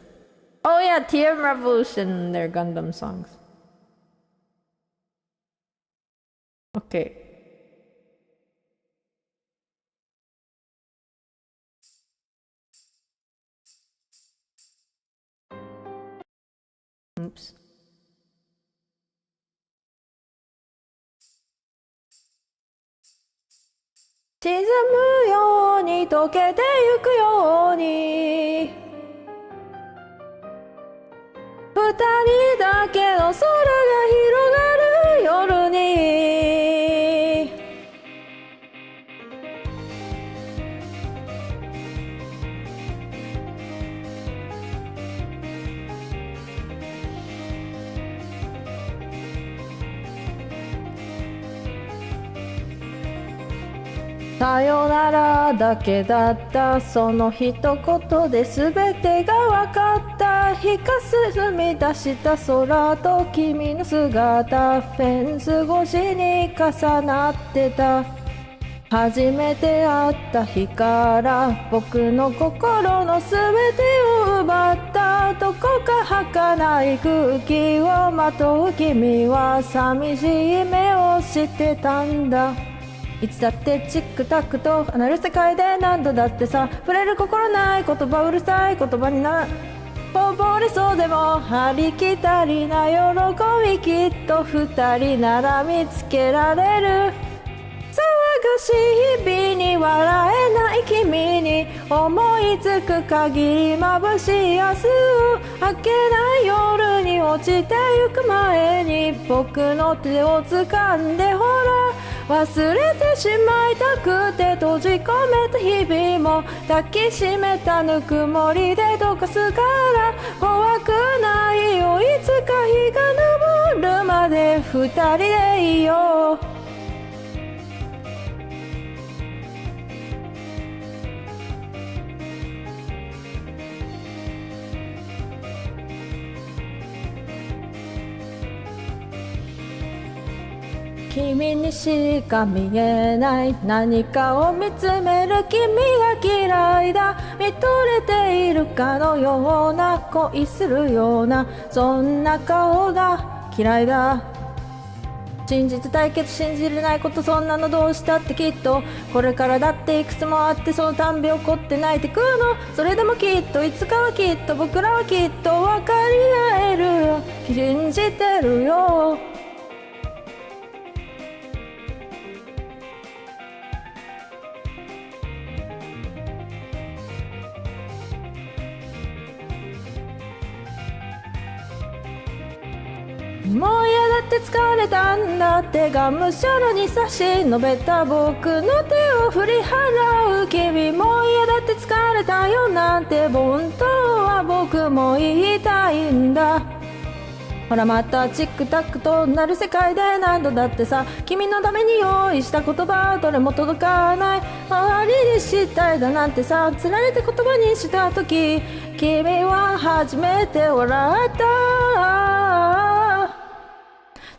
Oh yeah, TM Revolution, their Gundam songs. Okay. Oops. 沈むように溶けてゆくように二人だけの空が広がる夜にさよならだけだったその一言で全てが分かった日かすみ出した空と君の姿フェンス越しに重なってた初めて会った日から僕の心の全てを奪ったどこか儚い空気をまとう君は寂しい目をしてたんだいつだってチックタックと離れる世界で何度だってさ触れる心ない言葉うるさい言葉になぼぼれそうでもありきたりな喜びきっと二人なら見つけられる騒がしい日々に笑えない君に思いつく限り眩しい明日を明けない夜に落ちてゆく前に僕の手を掴んでほら忘れてしまいたくて閉じ込めた日々も抱きしめたぬくもりでどかすから怖くないよいつか日が昇るまで二人でいよう君にしか見えない何かを見つめる君が嫌いだ見とれているかのような恋するようなそんな顔が嫌いだ真実対決信じれないことそんなのどうしたってきっとこれからだっていくつもあってそのたんび怒って泣いてくのそれでもきっといつかはきっと僕らはきっと分かり合える信じてるよもう嫌だって疲れたんだってがむしゃらに差し伸べた僕の手を振り払う君もう嫌だって疲れたよなんて本当は僕も言いたいんだほらまたチックタックとなる世界で何度だってさ君のために用意した言葉どれも届かない周りにしたいだなんてさつられて言葉にした時君は初めて笑った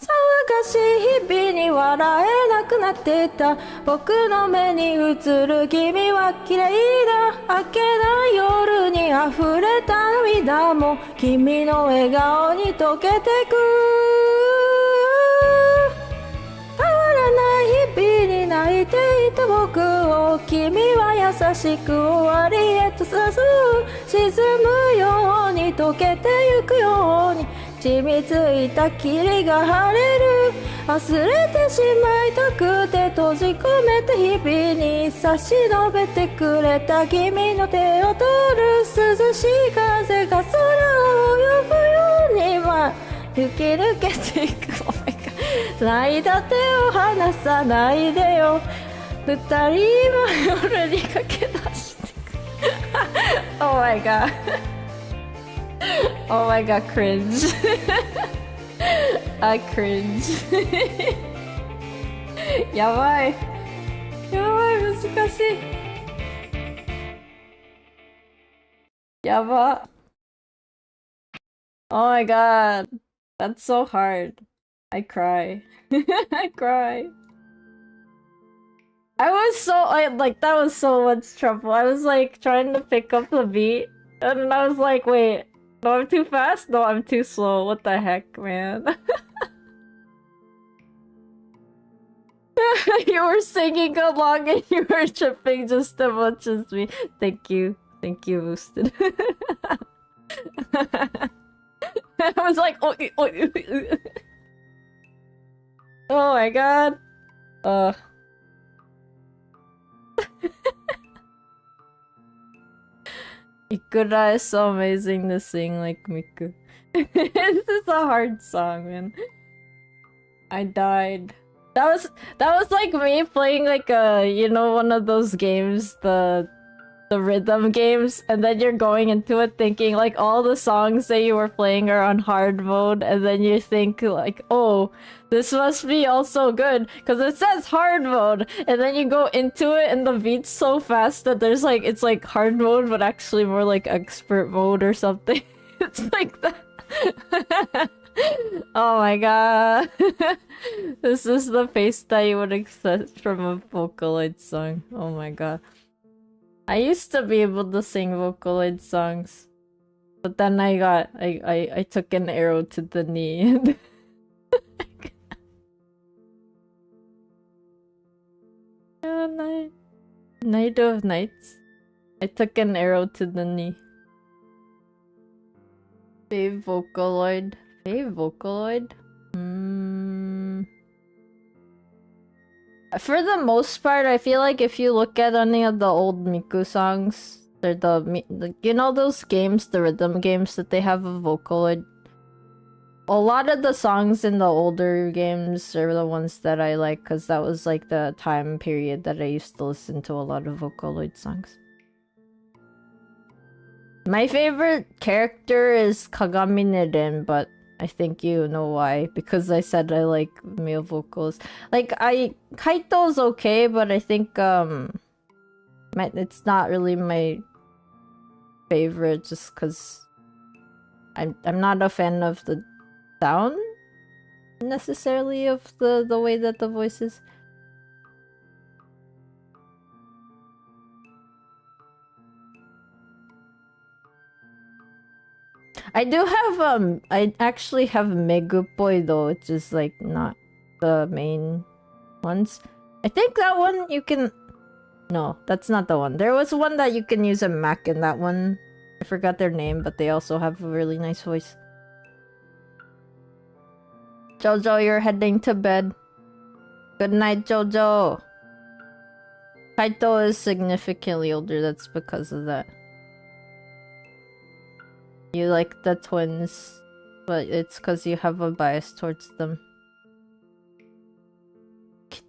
騒がしい日々に笑えなくなってた僕の目に映る君は綺麗だ明けない夜に溢れた涙も君の笑顔に溶けてく変わらない日々に泣いていた僕を君は優しく終わりへと誘う沈むように溶けてゆくように染みついた霧が晴れる忘れてしまいたくて閉じ込めた日々に差し伸べてくれた君の手を取る涼しい風が空を呼ぶようには吹き抜けていく泣いた手を離さないでよ二人は夜に駆け出してくOh my god Oh my god, cringe. I cringe. やばい。やばい、難しい。やば。Oh my god. That's so hard. I cry. I cry. That was so much trouble. I was like trying to pick up the beat. And I was like, wait. No, I'm too fast? No, I'm too slow. What the heck, man? You were singing along and you were tripping just as much as me. Thank you. Thank you, Boosted. I was like, oh, oh my god. Ikura is so amazing to sing like Miku. This is a hard song, man. I died. That was like me playing like one of those games, the rhythm games, and then you're going into it thinking like all the songs that you were playing are on hard mode, and then you think like, oh, this must be also good because it says hard mode, and then you go into it and the beat's so fast that there's like it's like hard mode but actually more like expert mode or something. It's like that. Oh my god. This is the face that you would expect from a Vocaloid song. Oh my god. I used to be able to sing Vocaloid songs, but then I took an arrow to the knee. Night of Nights. I took an arrow to the knee. Fave Vocaloid. Fave Vocaloid? For the most part, I feel like if you look at any of the old Miku songs, they're you know those games, the rhythm games that they have a Vocaloid? A lot of the songs in the older games are the ones that I like, because that was like the time period that I used to listen to a lot of Vocaloid songs. My favorite character is Kagamine Rin, but I think you know why, because I said I like male vocals. Like, Kaito's okay, but I think, it's not really my favorite just because I'm not a fan of the sound, necessarily, of the way that the voice is. I do have, I actually have Megupoi though, which is like not the main ones. I think that one you can... No, that's not the one. There was one that you can use a Mac in that one. I forgot their name, but they also have a really nice voice. Jojo, you're heading to bed. Good night, Jojo. Kaito is significantly older, that's because of that. You like the twins, but it's because you have a bias towards them.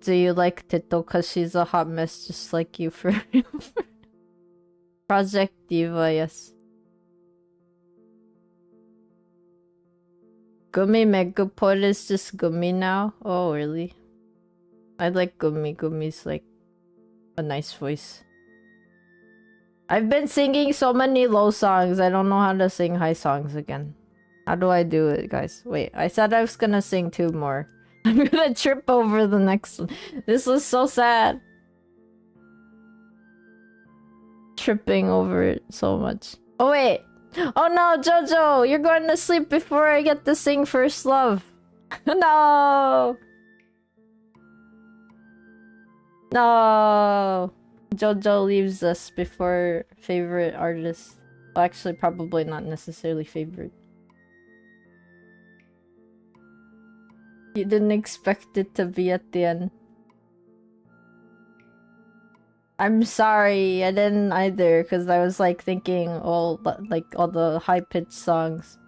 Do you like Tito because she's a hot mess just like you for Project Diva, yes. Gumi Megapod is just Gumi now? Oh, really? I like Gumi. Gumi's like a nice voice. I've been singing so many low songs, I don't know how to sing high songs again. How do I do it, guys? Wait, I said I was gonna sing 2 more. I'm gonna trip over the next one. This was so sad. Tripping over it so much. Oh wait! Oh no, Jojo! You're going to sleep before I get to sing First Love! No! No! Jojo leaves us before favorite artist. Well, actually, probably not necessarily favorite. You didn't expect it to be at the end. I'm sorry, I didn't either, because I was like thinking all the high-pitched songs.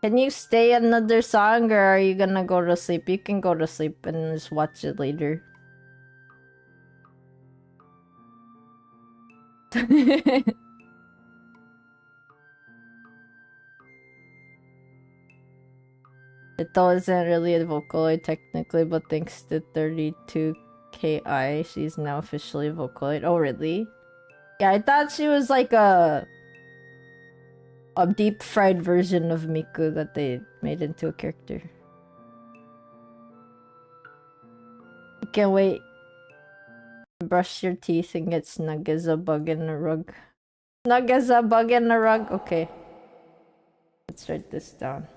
Can you stay another song, or are you gonna go to sleep? You can go to sleep and just watch it later. Ito isn't really a Vocaloid technically, but thanks to 32KI, she's now officially a Vocaloid. Oh, really? Yeah, I thought she was like a deep-fried version of Miku that they made into a character. You can't wait. Brush your teeth and get snug as a bug in a rug. Snug as a bug in a rug? Okay. Let's write this down.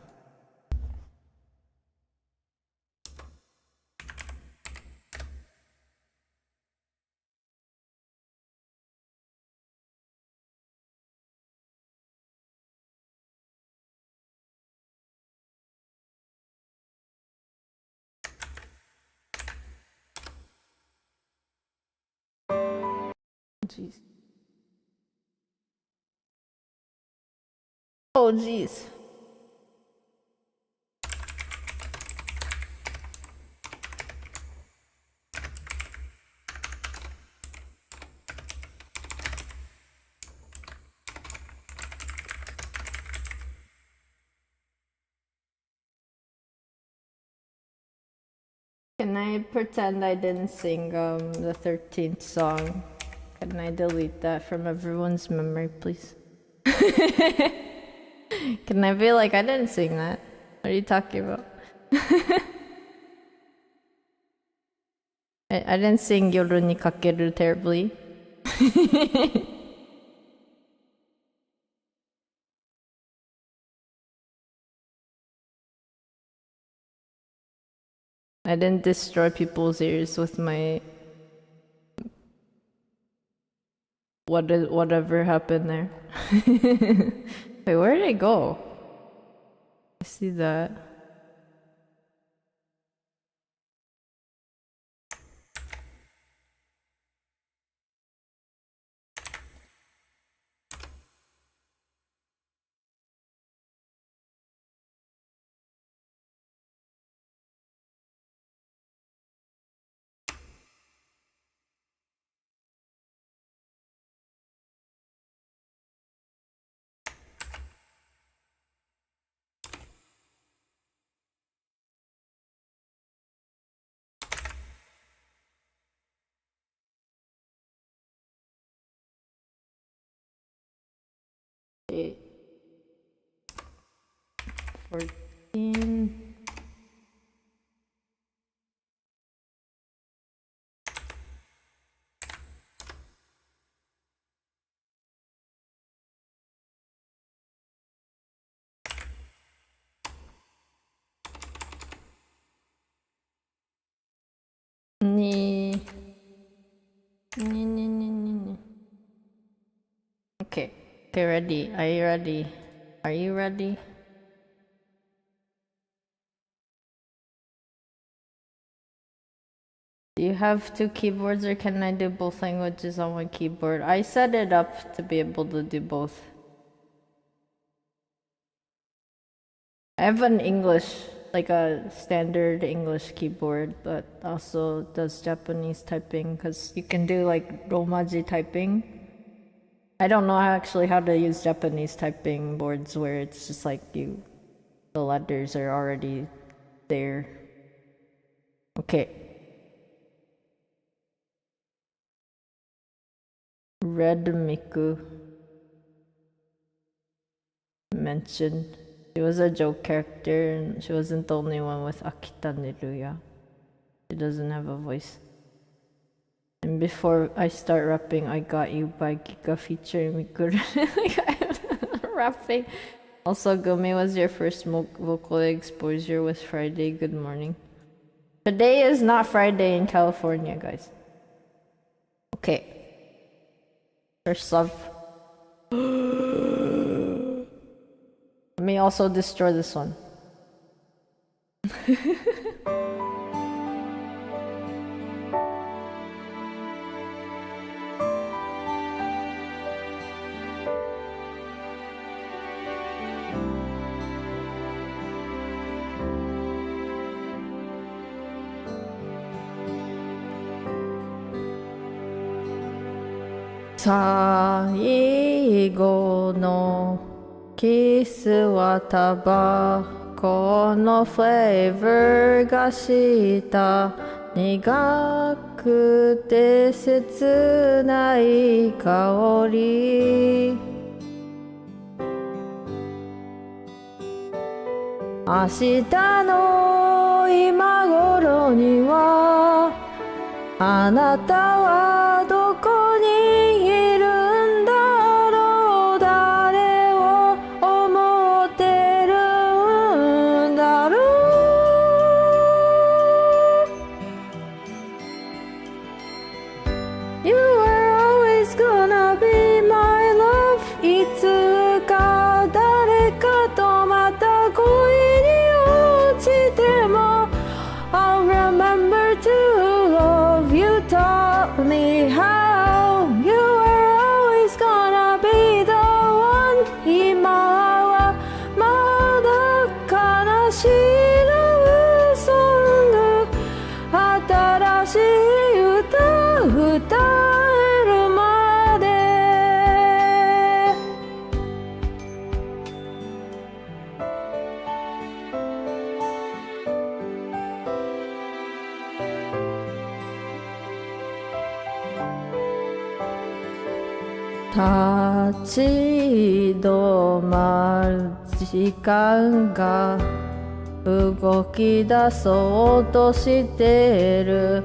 Jeez. Oh, jeez. Can I pretend I didn't sing the 13th song? Can I delete that from everyone's memory, please? Can I be like, I didn't sing that? What are you talking about? I didn't sing Yoru ni kakeru terribly. I didn't destroy people's ears with my whatever happened there. Wait, where did I go? I see that. Okay. 14. Ni. Okay. Okay, ready. Are you ready? Are you ready? Do you have two keyboards or can I do both languages on one keyboard? I set it up to be able to do both. I have an English, like a standard English keyboard, but also does Japanese typing because you can do like Romaji typing. I don't know actually how to use Japanese typing boards where it's just like the letters are already there. Okay. Red Miku mentioned. She was a joke character and she wasn't the only one with Akita Neruya. She doesn't have a voice. And before I start rapping, I Got You by Giga featuring Mikuru. Rapping. Also, Gumi was your first vocal exposure with Friday. Good morning. Today is not Friday in California, guys. Okay. First love. Let me also destroy this one.最後のキスはタバコのフレーバーがした苦くて切ない香り明日の今頃にはあなたはどこにいるんだろう誰を思ってるんだろう You were always gonna be my love いつか誰かとまた恋に落ちてもI'll remember to love you taught me 立ち止まる時間が動き出そうとしてる。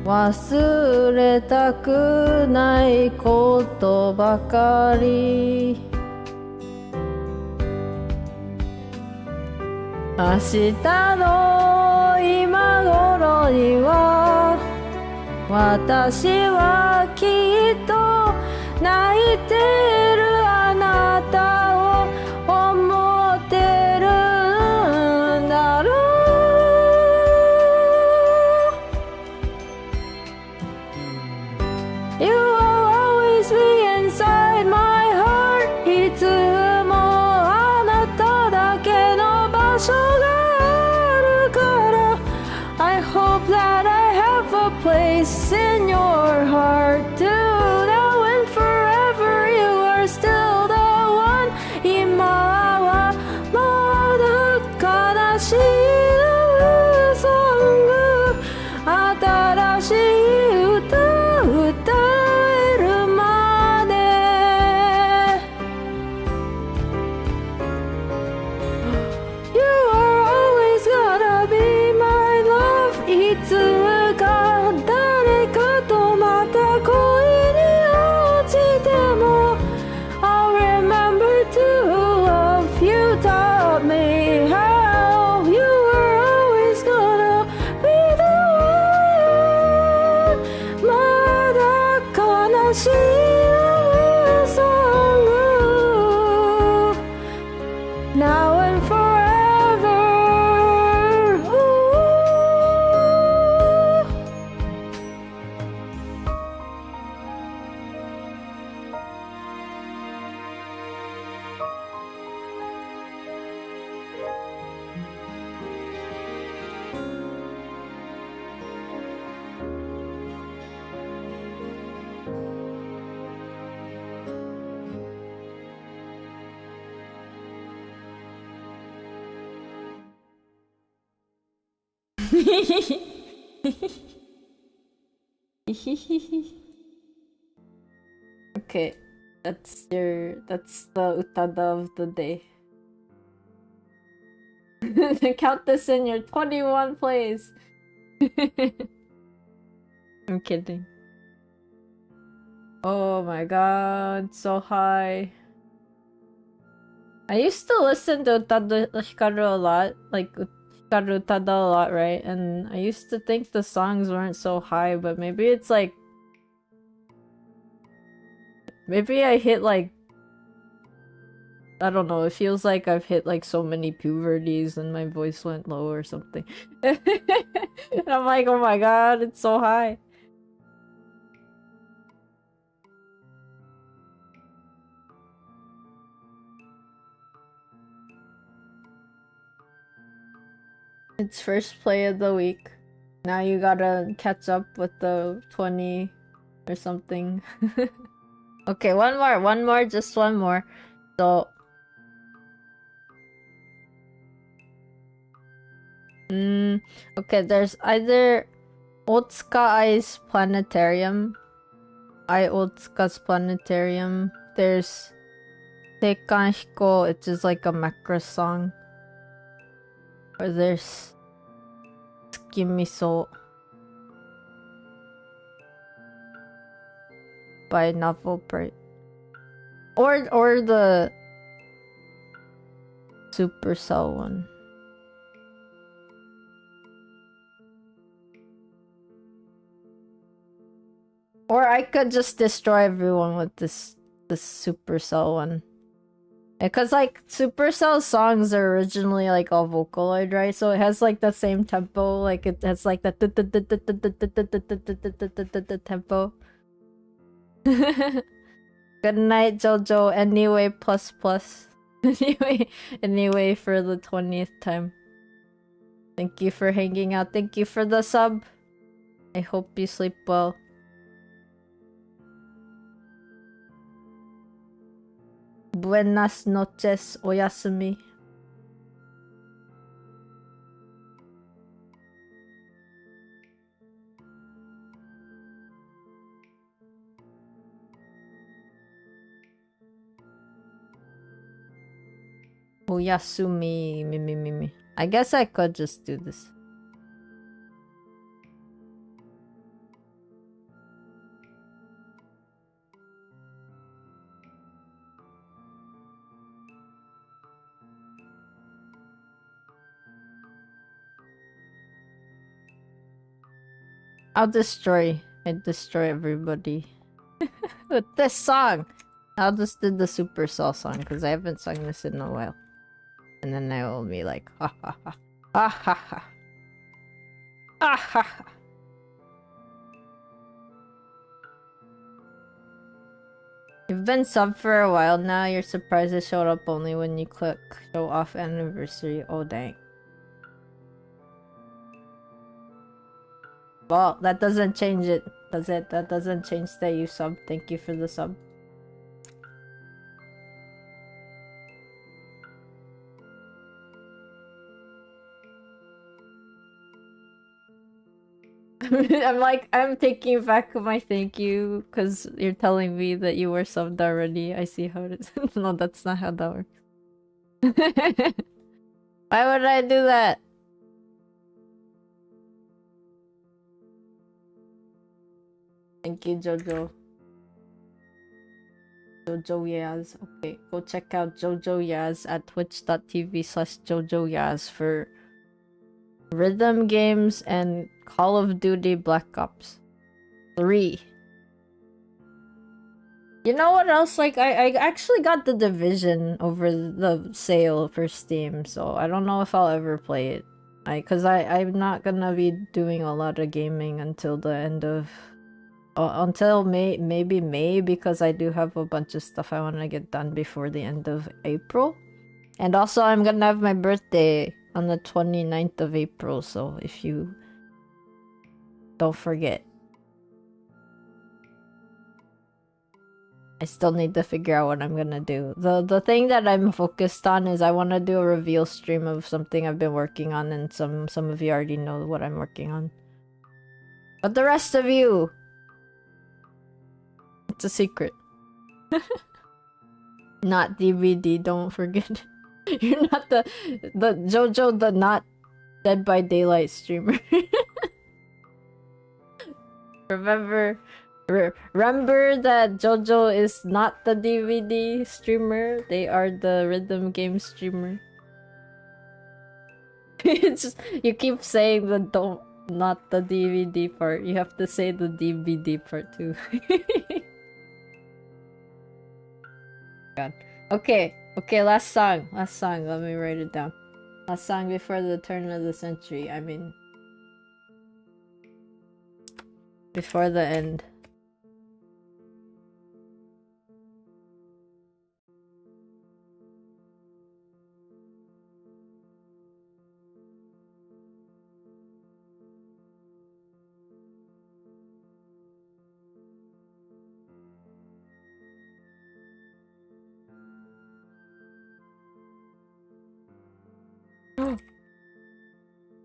忘れたくないことばかり。明日の今頃には私はきっと泣いてるあなたを思ってるんだろう。 You will always be inside my heart。 いつもあなただけの場所があるから。 I hope that I have a place in your heart too。 Now and forever you are still the one。 今はまだ悲しいラブソング。新しい歌歌えるまで。 You are always gonna be my love。 いつか誰かとまた恋に落ちても I'll remember to love you taught me how。 You are always gonna be the one。 まだ悲しいラブソング Now and forever。 Okay, that's the utada of the day. Count this in your 21 plays. I'm kidding. Oh my god, so high. I used to listen to Utada Hikaru a lot, like Hikaru Utada a lot, right? And I used to think the songs weren't so high, but maybe it's like... Maybe I hit like... I don't know, it feels like I've hit like so many puberties and my voice went low or something. And I'm like, oh my god, it's so high. It's first play of the week. Now you gotta catch up with the 20 or something. Okay, one more, just one more. So... okay, there's either Otsuka Ai's Planetarium. Otsuka's Planetarium. There's Seikan Hiko, which is like a macro song. Or there's Tsukimiso by Novel Bright. Or the Supercell one. Or I could just destroy everyone with this Supercell one. Because like Supercell songs are originally like all Vocaloid, right? So it has like the same tempo, like it has like the tempo. Good night, Jojo. Anyway, plus. Anyway for the 20th time. Thank you for hanging out. Thank you for the sub. I hope you sleep well. Buenas noches, oyasumi. Oyasumi, me. I guess I could just do this. I'd destroy everybody with this song. I'll just do the Supercell song because I haven't sung this in a while. And then I will be like, ha ha ha, ha ha ha, ha ha ha. You've been sub for a while now. Your surprises showed up only when you click show off anniversary. Oh dang. Well, that doesn't change it, does it? That doesn't change that you sub. Thank you for the sub. I'm taking back my thank you because you're telling me that you were subbed already. I see how it is. No, that's not how that works. Why would I do that? Thank you, Jojo. Jojo Yaz. Okay, go check out Jojo Yaz at twitch.tv/Jojo Yaz for rhythm games and Call of Duty Black Ops 3. You know what else? Like, I actually got The Division over the sale for Steam, so I don't know if I'll ever play it. Because I'm not gonna be doing a lot of gaming until the end of... until maybe May, because I do have a bunch of stuff I want to get done before the end of April. And also, I'm gonna have my birthday on the 29th of April, so if you don't forget. I still need to figure out what I'm gonna do. The thing that I'm focused on is I want to do a reveal stream of something I've been working on, and some of you already know what I'm working on. But the rest of you, it's a secret. Not DVD, don't forget. You're not the Jojo, the not Dead by Daylight streamer. Remember that Jojo is not the DVD streamer. They are the rhythm game streamer. It's just, you keep saying the not the DVD part. You have to say the DVD part too. God. Okay, last song. Let me write it down. Last song before the turn of the century. I mean, before the end.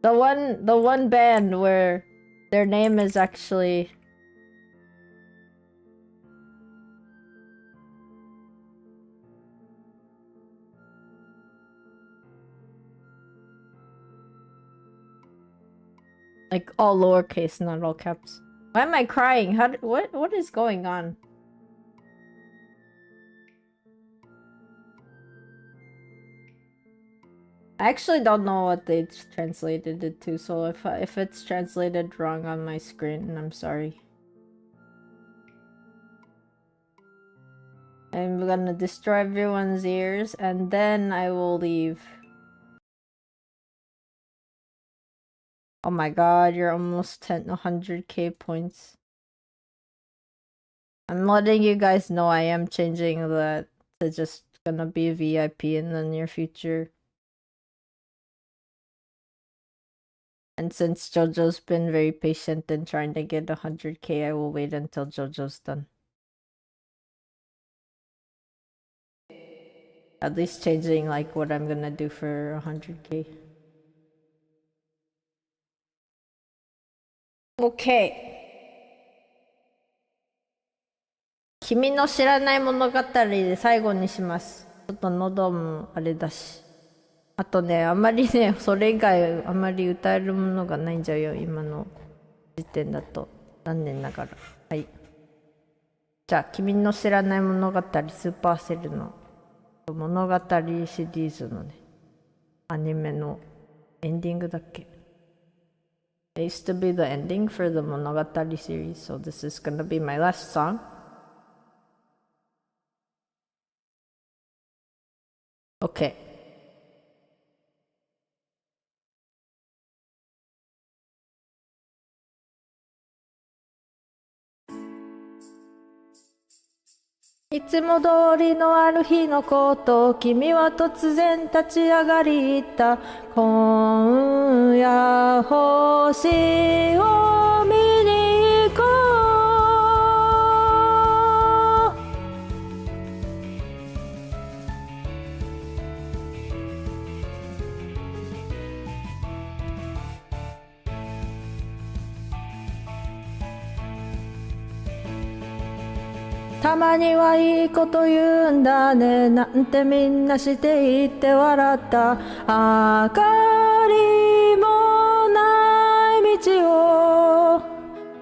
The one band where their name is actually like all lowercase, not all caps. Why am I crying? What is going on? I actually don't know what they translated it to, so if it's translated wrong on my screen, I'm sorry. I'm gonna destroy everyone's ears, and then I will leave. Oh my god, you're almost 100k points. I'm letting you guys know I am changing that to just gonna be VIP in the near future. And since Jojo's been very patient in trying to get 100k, I will wait until Jojo's done. At least changing like what I'm gonna do for 100k. Okay. 君の知らない物語で最後にします。ちょっと喉もあれだし。あとね、あんまりね、それ以外あんまり歌えるものがないんじゃよ、今の時点だと。残念ながら。はい。じゃあ、君の知らない物語、スーパーセルの物語シリーズのね、アニメのエンディングだっけ？ It used to be the ending for the Monogatari series, so this is gonna be my last song. Okay. いつも通りのある日のこと、君は突然立ち上がり言った。今夜星を見に行こう。たまにはいいこと言うんだねなんてみんなして言って笑った。明かりもない道を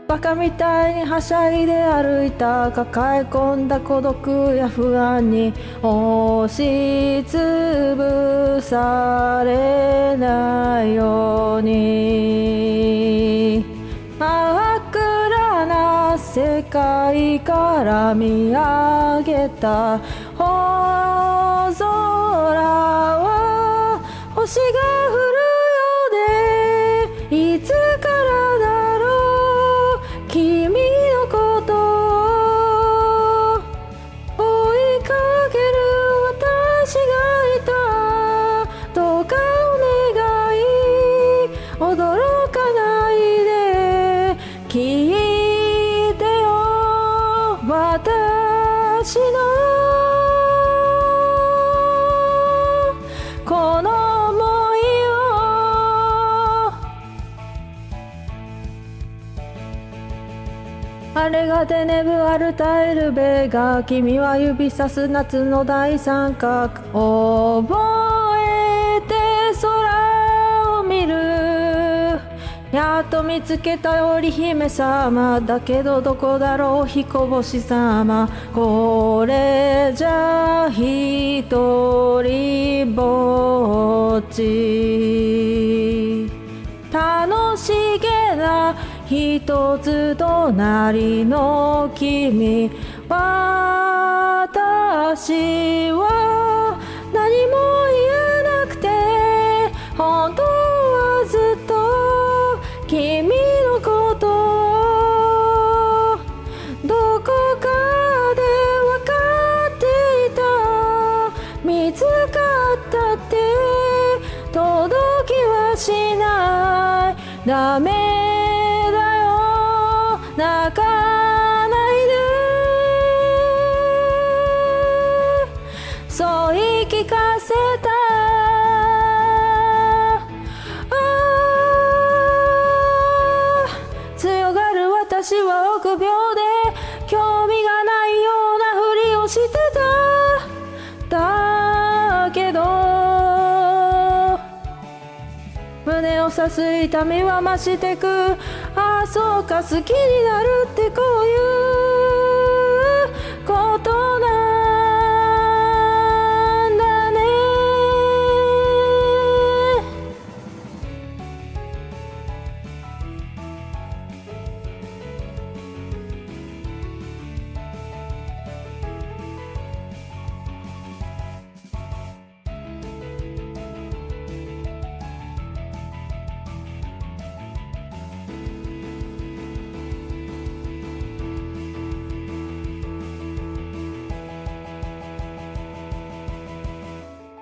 バカみたいにはしゃいで歩いた。抱え込んだ孤独や不安に押しつぶされないように真っ暗な世界から見上げた大空は星が降るようでいつからだろう君のことを追いかける私がいた。どうかお願い驚かないで聞いてよ私のこの想いを。あれがテネブアルタエルベガ君は指さす夏の大三角覚えて空を見る。やっと見つけた織姫様だけどどこだろう彦星様。これじゃ一人ぼっち楽しげな一つ隣の君。私は何も言えなくて本当はずっと君のことどこかで分かっていた。見つかったって届きはしない。ダメだよ泣かないでそう言い聞かせた。強がる私は臆病で興味がないようなふりをしてた。だけど胸を刺す痛みは増してく。ああそうか好きになるってこういうことなんだね。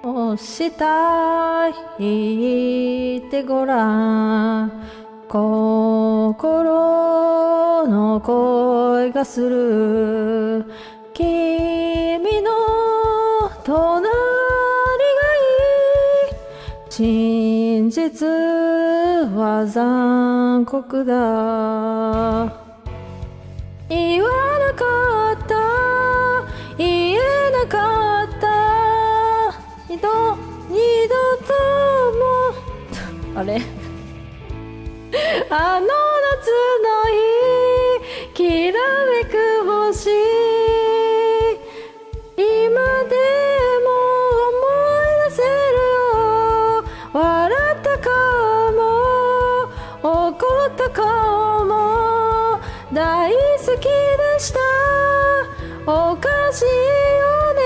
押したい言ってごらん心の声がする。君の隣がいい。真実は残酷だ。言わなかった言えなかった二度とあれあの夏の日きらめく星今でも思い出せるよ笑った顔も怒った顔も大好きでしたおかしいよね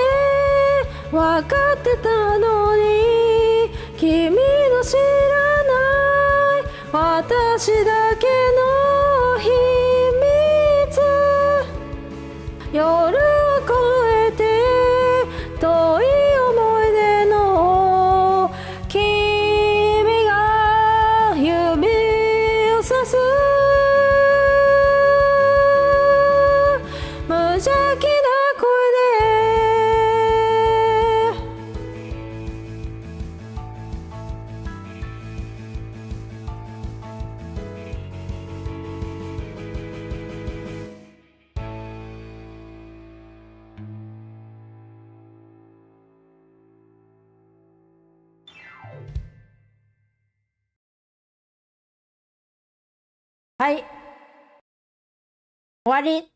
分かってたのに君の知らない私だけの秘密夜を越えて遠い思い出の君が指をさす無邪気な声はい。終わり。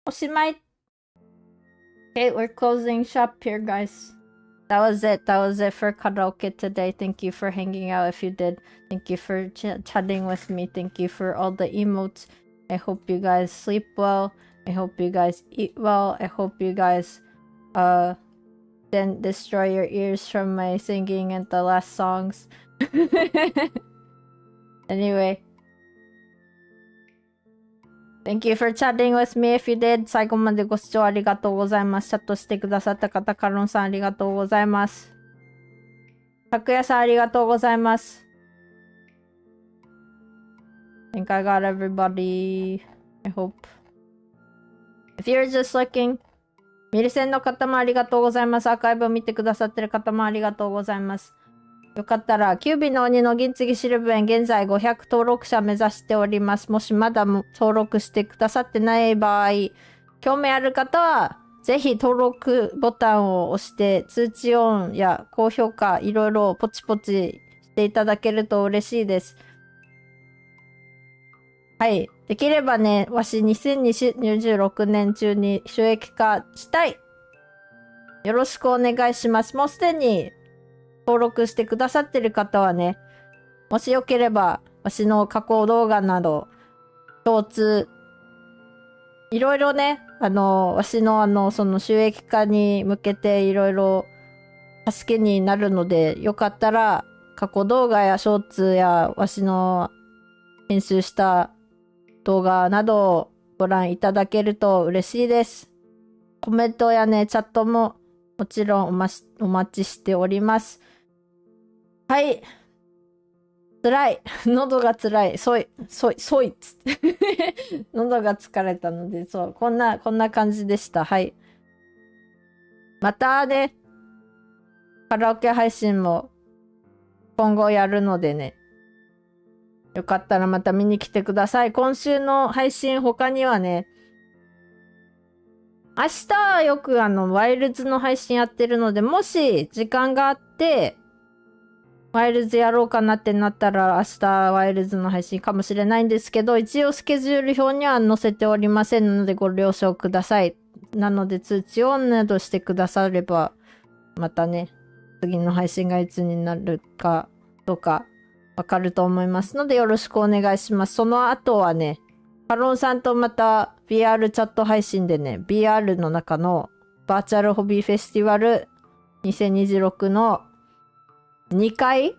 おしまい。Okay, we're closing shop here, guys. That was it. That was it for karaoke today. Thank you for hanging out if you did. Thank you for chatting with me. Thank you for all the emotes. I hope you guys sleep well. I hope you guys eat well. I hope you guys didn't destroy your ears from my singing and the last songs. Anyway. Thank you for chatting with me if you did. 最後までご視聴ありがとうございます。チャットしてくださった方、カロンさんありがとうございます。拓也さんありがとうございます。I think I got everybody. I hope. If you're just looking, ミルセンの方もありがとうございます。アーカイブを見てくださってる方もありがとうございます。よかったら、キュービの鬼の銀継ぎシルベン、現在500登録者目指しております。もしまだ登録してくださってない場合、興味ある方は、ぜひ登録ボタンを押して、通知音や高評価、いろいろポチポチしていただけると嬉しいです。はい。できればね、わし2026年中に収益化したい。よろしくお願いします。もうすでに、登録してくださってる方はね、もしよければ、わしの加工動画など、ショーツ、いろいろね、わしのその収益化に向けていろいろ助けになるので、よかったら、加工動画やショーツやわしの編集した動画などをご覧いただけると嬉しいです。コメントやね、チャットももちろんお待ちしております。はい。辛い。喉が辛い。そいっつって。喉が疲れたので、そう。こんな感じでした。はい。またね、カラオケ配信も今後やるのでね。よかったらまた見に来てください。今週の配信他にはね、明日よくワイルズの配信やってるので、もし時間があって、ワイルズやろうかなってなったら明日ワイルズの配信かもしれないんですけど、一応スケジュール表には載せておりませんのでご了承ください。なので通知オンなどしてくだされば、またね、次の配信がいつになるかどうかわかると思いますのでよろしくお願いします。その後はね、カロンさんとまた VR チャット配信でね、VR の中のバーチャルホビーフェスティバル2026の2回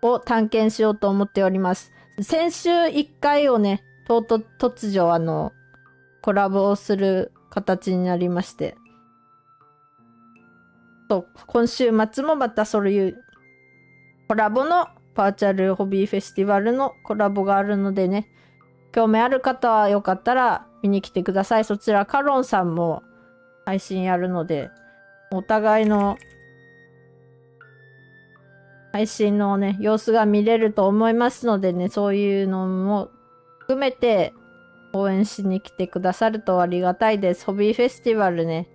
を探検しようと思っております。先週1回をね、突如コラボをする形になりまして。今週末もまたそういうコラボのバーチャルホビーフェスティバルのコラボがあるのでね、興味ある方はよかったら見に来てください。そちらカロンさんも配信やるので、お互いの配信のね、様子が見れると思いますのでね、そういうのも含めて応援しに来てくださるとありがたいです。ホビーフェスティバルね、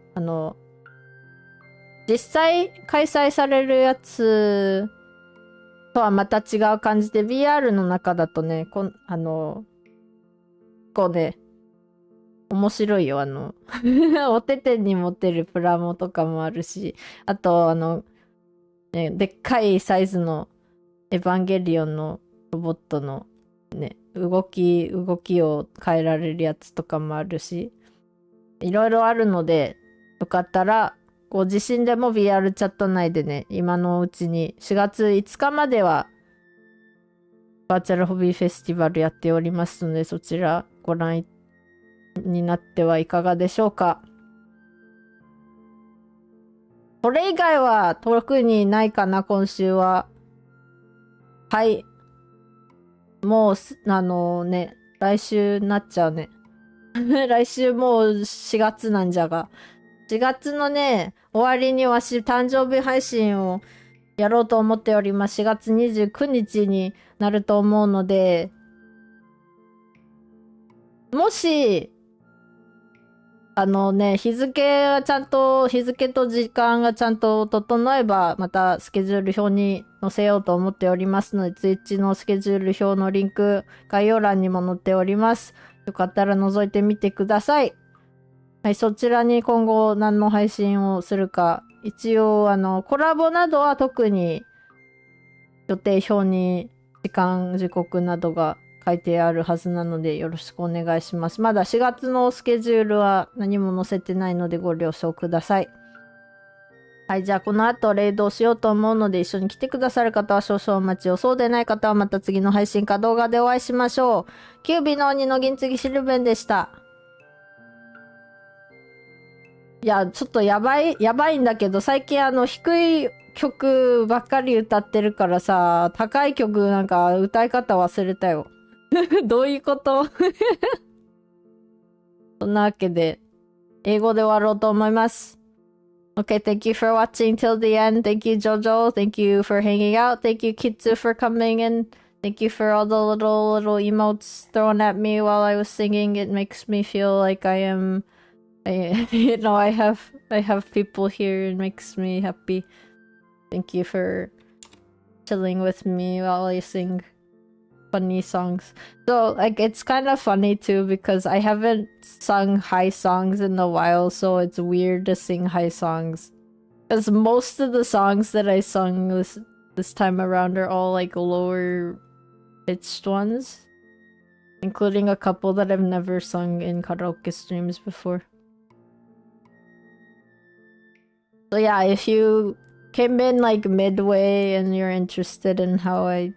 実際開催されるやつとはまた違う感じで、VR の中だとね、こうね、面白いよ。お手手に持てるプラモとかもあるし、あと、ね、でっかいサイズのエヴァンゲリオンのロボットのね、動きを変えられるやつとかもあるし、いろいろあるので、よかったら、ご自身でも VR チャット内でね、今のうちに4月5日までは、バーチャルホビーフェスティバルやっておりますので、そちらご覧になってはいかがでしょうか。それ以外は特にないかな、今週は。はい。もう、ね、来週になっちゃうね。来週もう4月なんじゃが。4月のね、終わりに誕生日配信をやろうと思っております。4月29日になると思うので、もし、日付と時間がちゃんと整えば、またスケジュール表に載せようと思っておりますので、Twitch のスケジュール表のリンク、概要欄にも載っております。よかったら覗いてみてください。はい、そちらに今後何の配信をするか、一応、コラボなどは特に予定表に時刻などが書いてあるはずなのでよろしくお願いします。まだ4月のスケジュールは何も載せてないのでご了承ください。はい、じゃあこの後レイドをしようと思うので一緒に来てくださる方は少々お待ちを。そうでない方はまた次の配信か動画でお会いしましょう。キュービの鬼の銀継ぎシルベンでした。いや、ちょっとやばいんだけど、最近低い曲ばっかり歌ってるからさ、高い曲なんか歌い方忘れたよ。どういうことそんなわけで、英語で終わろうと思います。Okay, thank you for watching till the end. Thank you, Jojo. Thank you for hanging out. Thank you, Kitsu, for coming in. Thank you for all the little emotes thrown at me while I was singing. It makes me feel like I have people here. It makes me happy. Thank you for chilling with me while I sing funny songs. So, like, it's kind of funny too because I haven't sung high songs in a while, so it's weird to sing high songs. Because most of the songs that I sung this time around are all like lower pitched ones, including a couple that I've never sung in karaoke streams before. So yeah, if you came in like midway and you're interested in how I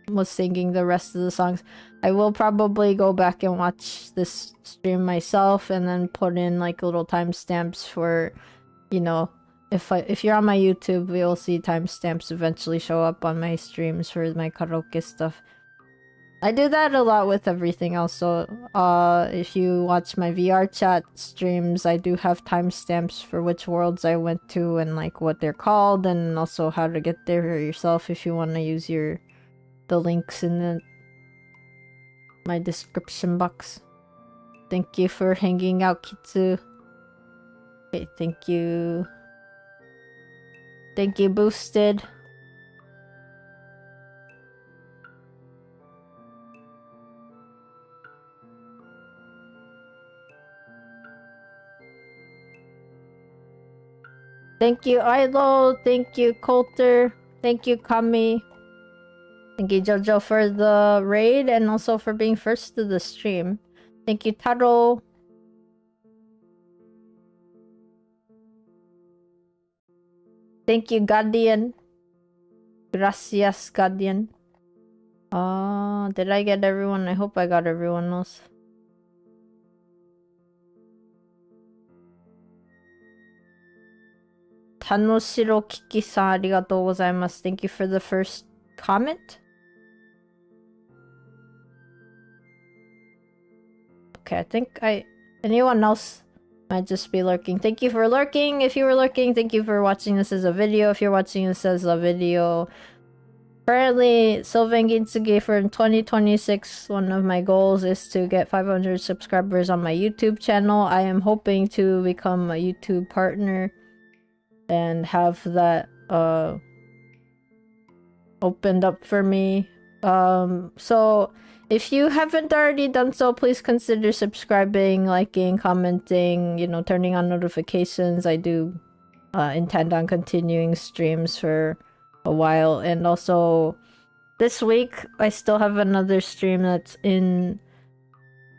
was singing the rest of the songs, I will probably go back and watch this stream myself and then put in like little timestamps for, you know, if you're on my YouTube, you'll see timestamps eventually show up on my streams for my karaoke stuff. I do that a lot with everything else. So, if you watch my VR chat streams, I do have timestamps for which worlds I went to and like what they're called, and also how to get there yourself if you want to use the links in my description box. Thank you for hanging out, Kitsu. Okay, thank you. Thank you, Boosted. Thank you, Ilo. Thank you, Coulter. Thank you, Kami. Thank you, Jojo, for the raid and also for being first to the stream. Thank you, Taro. Thank you, Guardian. Gracias, Guardian. Did I get everyone? I hope I got everyone else. Tanoshiro Kiki-san, arigatou gozaimasu. Thank you for the first comment. Okay, I think anyone else might just be lurking. Thank you for lurking. If you were lurking, thank you for watching this as a video. If you're watching this as a video, currently, Sylvain Gintsugi for 2026, one of my goals is to get 500 subscribers on my YouTube channel. I am hoping to become a YouTube partner and have that opened up for me. So if you haven't already done so, please consider subscribing, liking, commenting, turning on notifications. I do intend on continuing streams for a while. And also, this week, I still have another stream that's in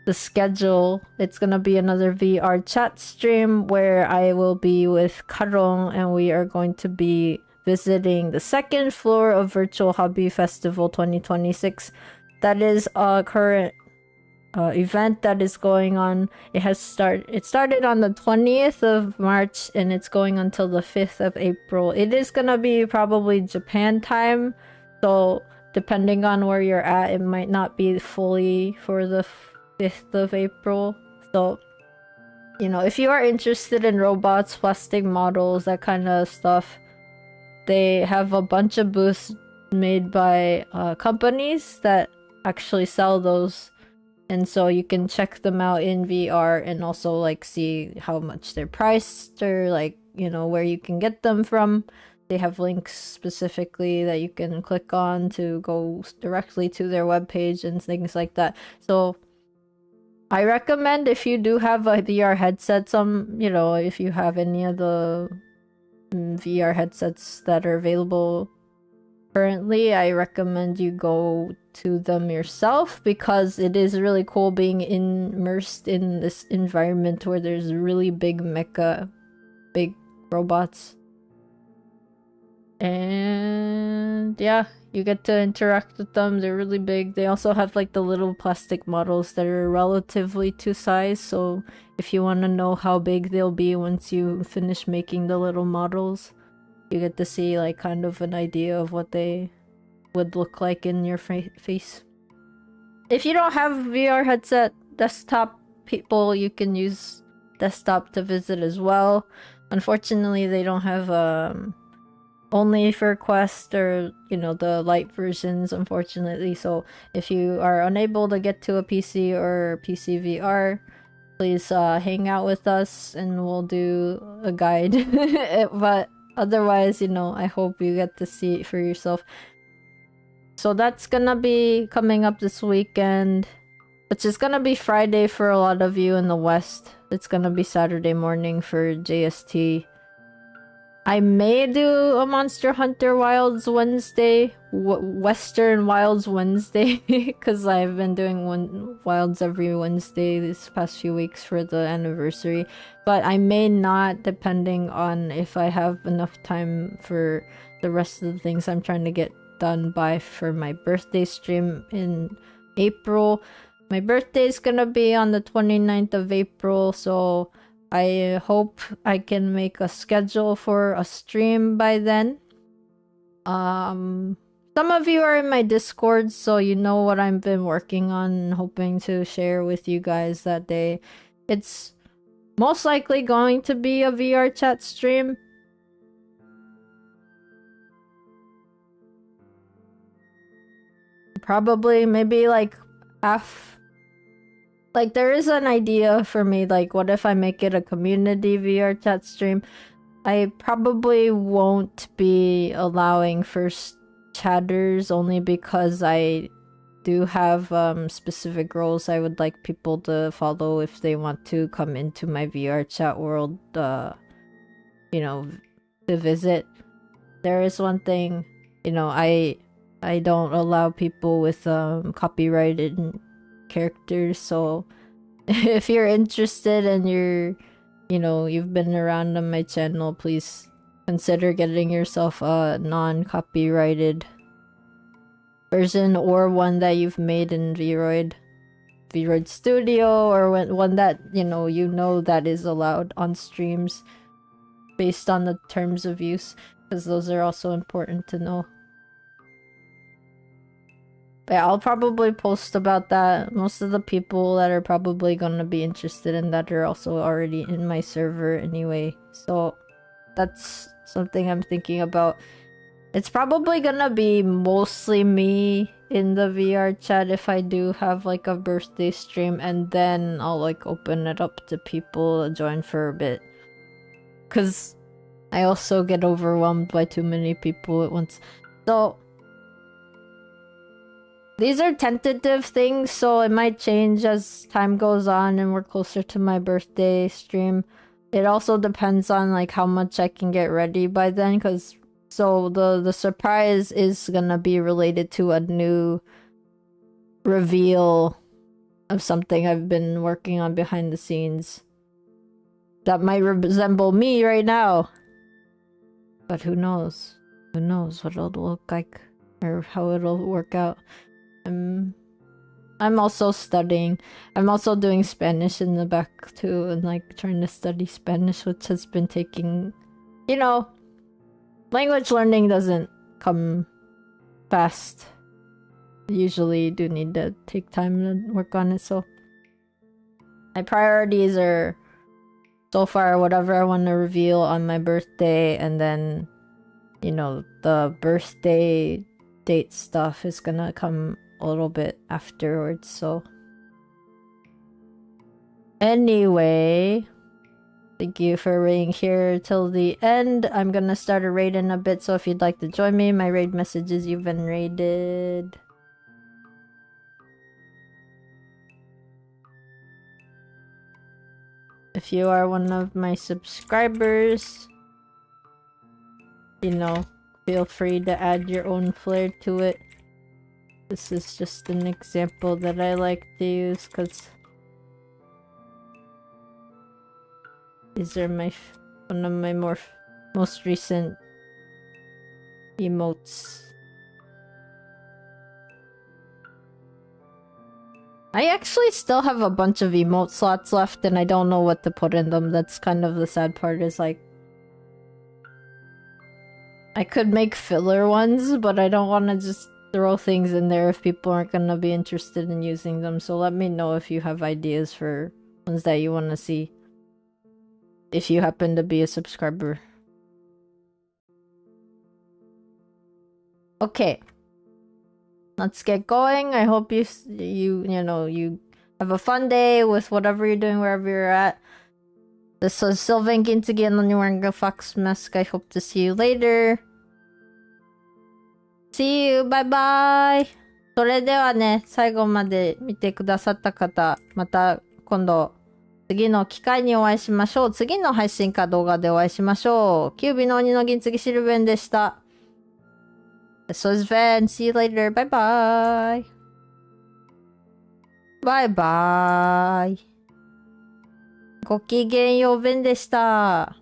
the schedule. It's gonna be another VR chat stream where I will be with Karong, and we are going to be visiting the second floor of Virtual Hobby Festival 2026. That is a current event that is going on. It started on the 20th of March and it's going until the 5th of April. It is gonna be probably Japan time, so depending on where you're at, it might not be fully for the 5th of April. So, if you are interested in robots, plastic models, that kind of stuff, they have a bunch of booths made by companies that actually sell those, and so you can check them out in VR and also like see how much they're priced, or like where you can get them from. They have links specifically that you can click on to go directly to their webpage and things like that. So I recommend, if you do have a VR headset, if you have any of the VR headsets that are available currently, I recommend you go to them yourself, because it is really cool being immersed in this environment where there's really big robots. And yeah, you get to interact with them. They're really big. They also have like the little plastic models that are relatively to size, so if you want to know how big they'll be once you finish making the little models, you get to see like kind of an idea of what they would look like in your face. If you don't have VR headset, desktop people, you can use desktop to visit as well. Unfortunately, they don't have only for Quest or the light versions, unfortunately. So if you are unable to get to a PC or PC VR, please hang out with us and we'll do a guide. But otherwise, I hope you get to see it for yourself. So that's gonna be coming up this weekend, which is gonna be Friday for a lot of you in the West. It's gonna be Saturday morning for JST. I may do a Monster Hunter Wilds Wednesday, Western Wilds Wednesday, because I've been doing Wilds every Wednesday these past few weeks for the anniversary. But I may not, depending on if I have enough time for the rest of the things I'm trying to get done by for my birthday stream in April. My birthday is gonna be on the 29th of April, so I hope I can make a schedule for a stream by then. Some of you are in my Discord, so you know what I've been working on and hoping to share with you guys that day. It's most likely going to be a VR chat stream. Probably maybe like half. Like, there is an idea for me, like, what if I make it a community VR chat stream? I probably won't be allowing first chatters, only because I do have specific roles I would like people to follow if they want to come into my VR chat world, to visit. There is one thing, I don't allow people with copyrighted characters, so if you're interested and you've been around on my channel, please consider getting yourself a non-copyrighted version, or one that you've made in Vroid Studio, or one that that is allowed on streams based on the terms of use, because those are also important to know. But yeah, I'll probably post about that. Most of the people that are probably gonna be interested in that are also already in my server anyway, so that's something I'm thinking about. It's probably gonna be mostly me in the VR chat if I do have like a birthday stream, and then I'll like open it up to people to join for a bit, because I also get overwhelmed by too many people at once. So These are tentative things, so it might change as time goes on and we're closer to my birthday stream. It also depends on like how much I can get ready by then, because so the surprise is gonna be related to a new reveal of something I've been working on behind the scenes that might resemble me right now. But who knows? Who knows what it'll look like or how it'll work out. I'm also studying. I'm also doing Spanish in the back too, and like trying to study Spanish, which has been taking, you know, language learning doesn't come fast. Usually you do need to take time to work on it, so my priorities are so far whatever I want to reveal on my birthday, and then, you know, the birthday date stuff is gonna come a little bit afterwards, so anyway, thank you for being here till the end. I'm gonna start a raid in a bit, so if you'd like to join me, my raid message is you've been raided. If you are one of my subscribers, you know, feel free to add your own flair to it. This is just an example that I like to use because these are one of my most recent emotes. I actually still have a bunch of emote slots left and I don't know what to put in them. That's kind of the sad part, is like I could make filler ones, but I don't want to just throw things in there if people aren't gonna be interested in using them. So let me know if you have ideas for ones that you want to see, if you happen to be a subscriber. Okay, let's get going. I hope you have a fun day with whatever you're doing wherever you're at. This was Sylvain Gintsugi and the wearing a fox mask. I hope to see you later. See you! Bye bye! それではね、最後まで見てくださった方、また今度、次の機会にお会いしましょう。次の配信か動画でお会いしましょう。九尾の鬼の銀継ぎシルベンでした。This was Van. See you later. Bye bye! Bye bye! ごきげんよう、ベンでした。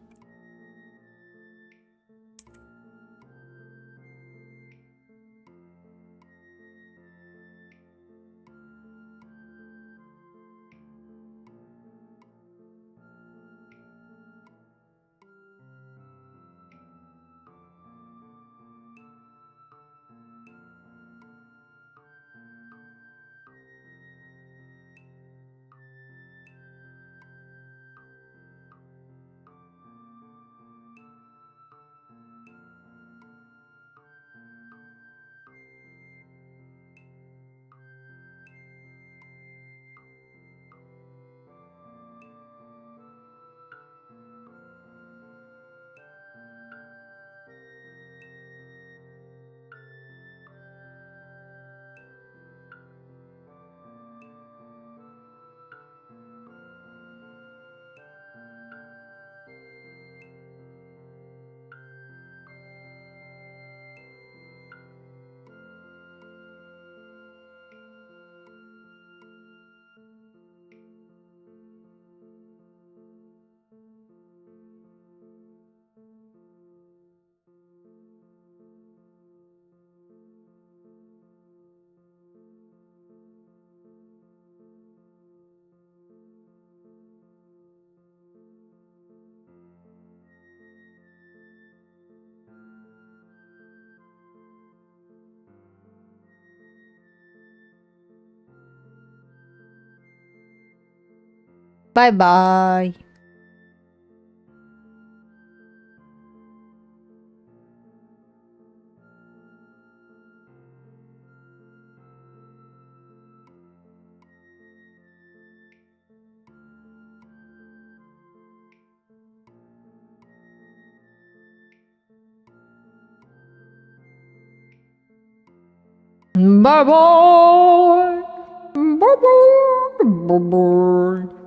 バイバーイ。Bye bye. Bye bye. Bye bye.